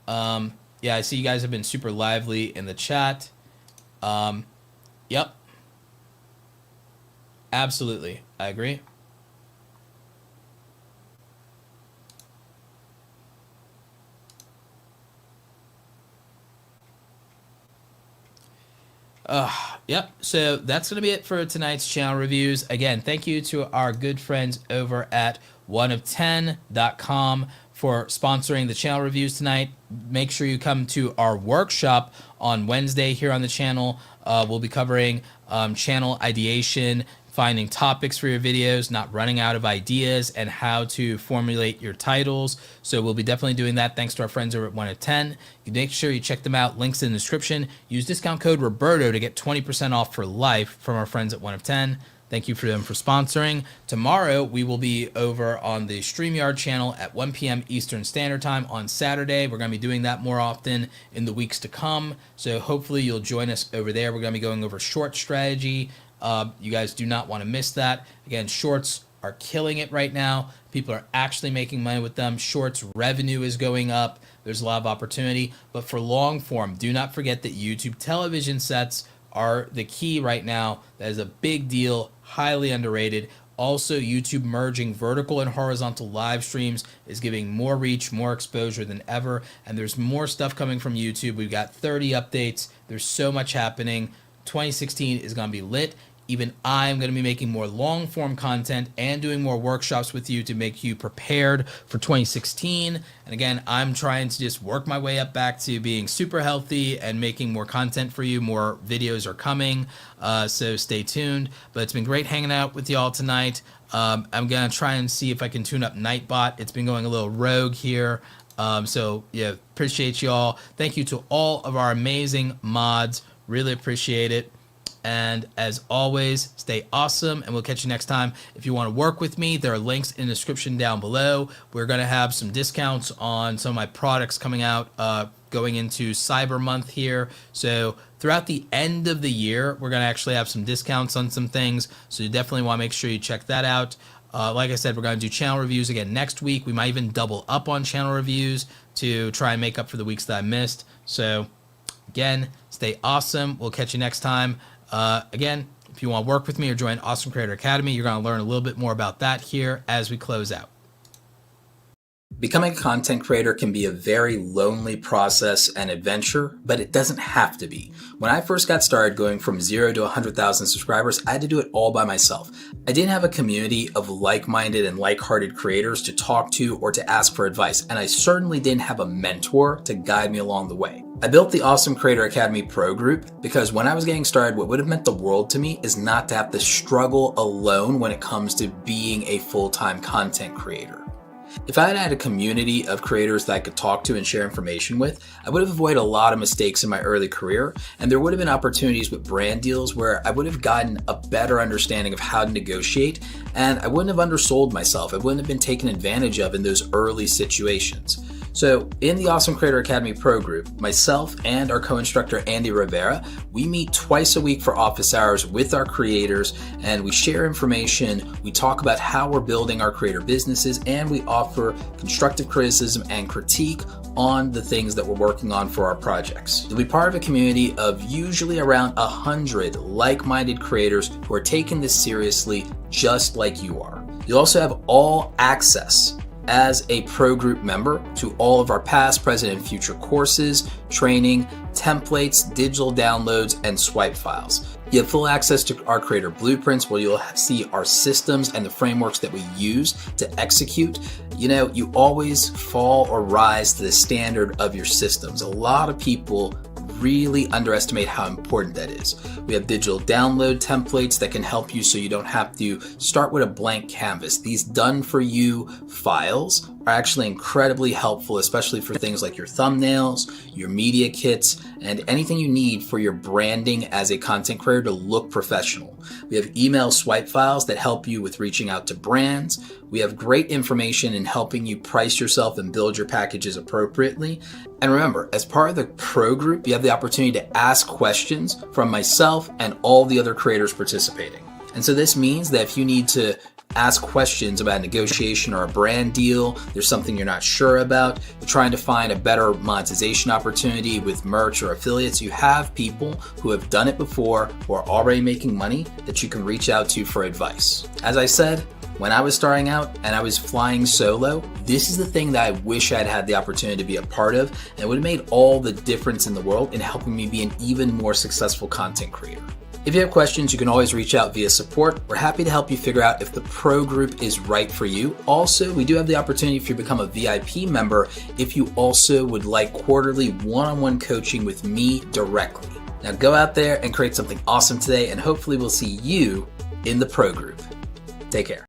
Yeah, I see you guys have been super lively in the chat. Yep. Absolutely. I agree. Yep. So that's going to be it for tonight's channel reviews. Again, thank you to our good friends over at oneof10.com for sponsoring the channel reviews tonight. Make sure you come to our workshop on Wednesday here on the channel. We'll be covering channel ideation, finding topics for your videos, not running out of ideas, and how to formulate your titles. So we'll be definitely doing that thanks to our friends over at 1 of 10. You make sure you check them out. Links in the description. Use discount code Roberto to get 20% off for life from our friends at 1 of 10. Thank you for them for sponsoring. Tomorrow, we will be over on the StreamYard channel at 1 p.m. Eastern Standard Time on Saturday. We're going to be doing that more often in the weeks to come. So hopefully you'll join us over there. We're going to be going over short strategy. You guys do not want to miss that. Again, shorts are killing it right now. People are actually making money with them. Shorts revenue is going up. There's a lot of opportunity. But for long form, do not forget that YouTube television sets are the key right now. That is a big deal, highly underrated. Also, YouTube merging vertical and horizontal live streams is giving more reach, more exposure than ever. And there's more stuff coming from YouTube. We've got 30 updates. There's so much happening. 2016 is going to be lit. Even I'm going to be making more long form content and doing more workshops with you to make you prepared for 2016. And again, I'm trying to just work my way up back to being super healthy and making more content for you. More videos are coming, so stay tuned. But it's been great hanging out with y'all tonight. I'm going to try and see if I can tune up Nightbot. It's been going a little rogue here. So yeah, appreciate y'all. Thank you to all of our amazing mods. Really appreciate it. And as always, stay awesome, and we'll catch you next time. If you want to work with me, there are links in the description down below. We're going to have some discounts on some of my products coming out going into Cyber Month here. So throughout the end of the year, we're going to actually have some discounts on some things. So you definitely want to make sure you check that out. Like I said, we're going to do channel reviews again next week. We might even double up on channel reviews to try and make up for the weeks that I missed. So again, stay awesome. We'll catch you next time. Again, if you want to work with me or join Awesome Creator Academy, you're going to learn a little bit more about that here as we close out. Becoming a content creator can be a very lonely process and adventure, but it doesn't have to be. When I first got started going from 0 to 100,000 subscribers, I had to do it all by myself. I didn't have a community of like-minded and like-hearted creators to talk to or to ask for advice, and I certainly didn't have a mentor to guide me along the way. I built the Awesome Creator Academy Pro group because when I was getting started, what would have meant the world to me is not to have to struggle alone when it comes to being a full-time content creator. If I had had a community of creators that I could talk to and share information with, I would have avoided a lot of mistakes in my early career, and there would have been opportunities with brand deals where I would have gotten a better understanding of how to negotiate, and I wouldn't have undersold myself. I wouldn't have been taken advantage of in those early situations. So in the Awesome Creator Academy Pro group, myself and our co-instructor Andy Rivera, we meet twice a week for office hours with our creators, and we share information, we talk about how we're building our creator businesses, and we offer constructive criticism and critique on the things that we're working on for our projects. You'll be part of a community of usually around 100 like-minded creators who are taking this seriously just like you are. You'll also have all access as a pro group member to all of our past, present, and future courses, training, templates, digital downloads, and swipe files. You have full access to our creator blueprints where you'll see our systems and the frameworks that we use to execute. You know, you always fall or rise to the standard of your systems. A lot of people really underestimate how important that is. We have digital download templates that can help you so you don't have to start with a blank canvas. These done for you files are actually incredibly helpful, especially for things like your thumbnails, your media kits, and anything you need for your branding as a content creator to look professional. We have email swipe files that help you with reaching out to brands. We have great information in helping you price yourself and build your packages appropriately. And remember, as part of the pro group, you have the opportunity to ask questions from myself and all the other creators participating. And so this means that if you need to ask questions about a negotiation or a brand deal, there's something you're not sure about, you're trying to find a better monetization opportunity with merch or affiliates, you have people who have done it before, who are already making money, that you can reach out to for advice. As I said, when I was starting out and I was flying solo, this is the thing that I wish I'd had the opportunity to be a part of, and it would have made all the difference in the world in helping me be an even more successful content creator. If you have questions, you can always reach out via support. We're happy to help you figure out if the pro group is right for you. Also, we do have the opportunity for you to become a VIP member if you also would like quarterly one-on-one coaching with me directly. Now go out there and create something awesome today, and hopefully we'll see you in the pro group. Take care.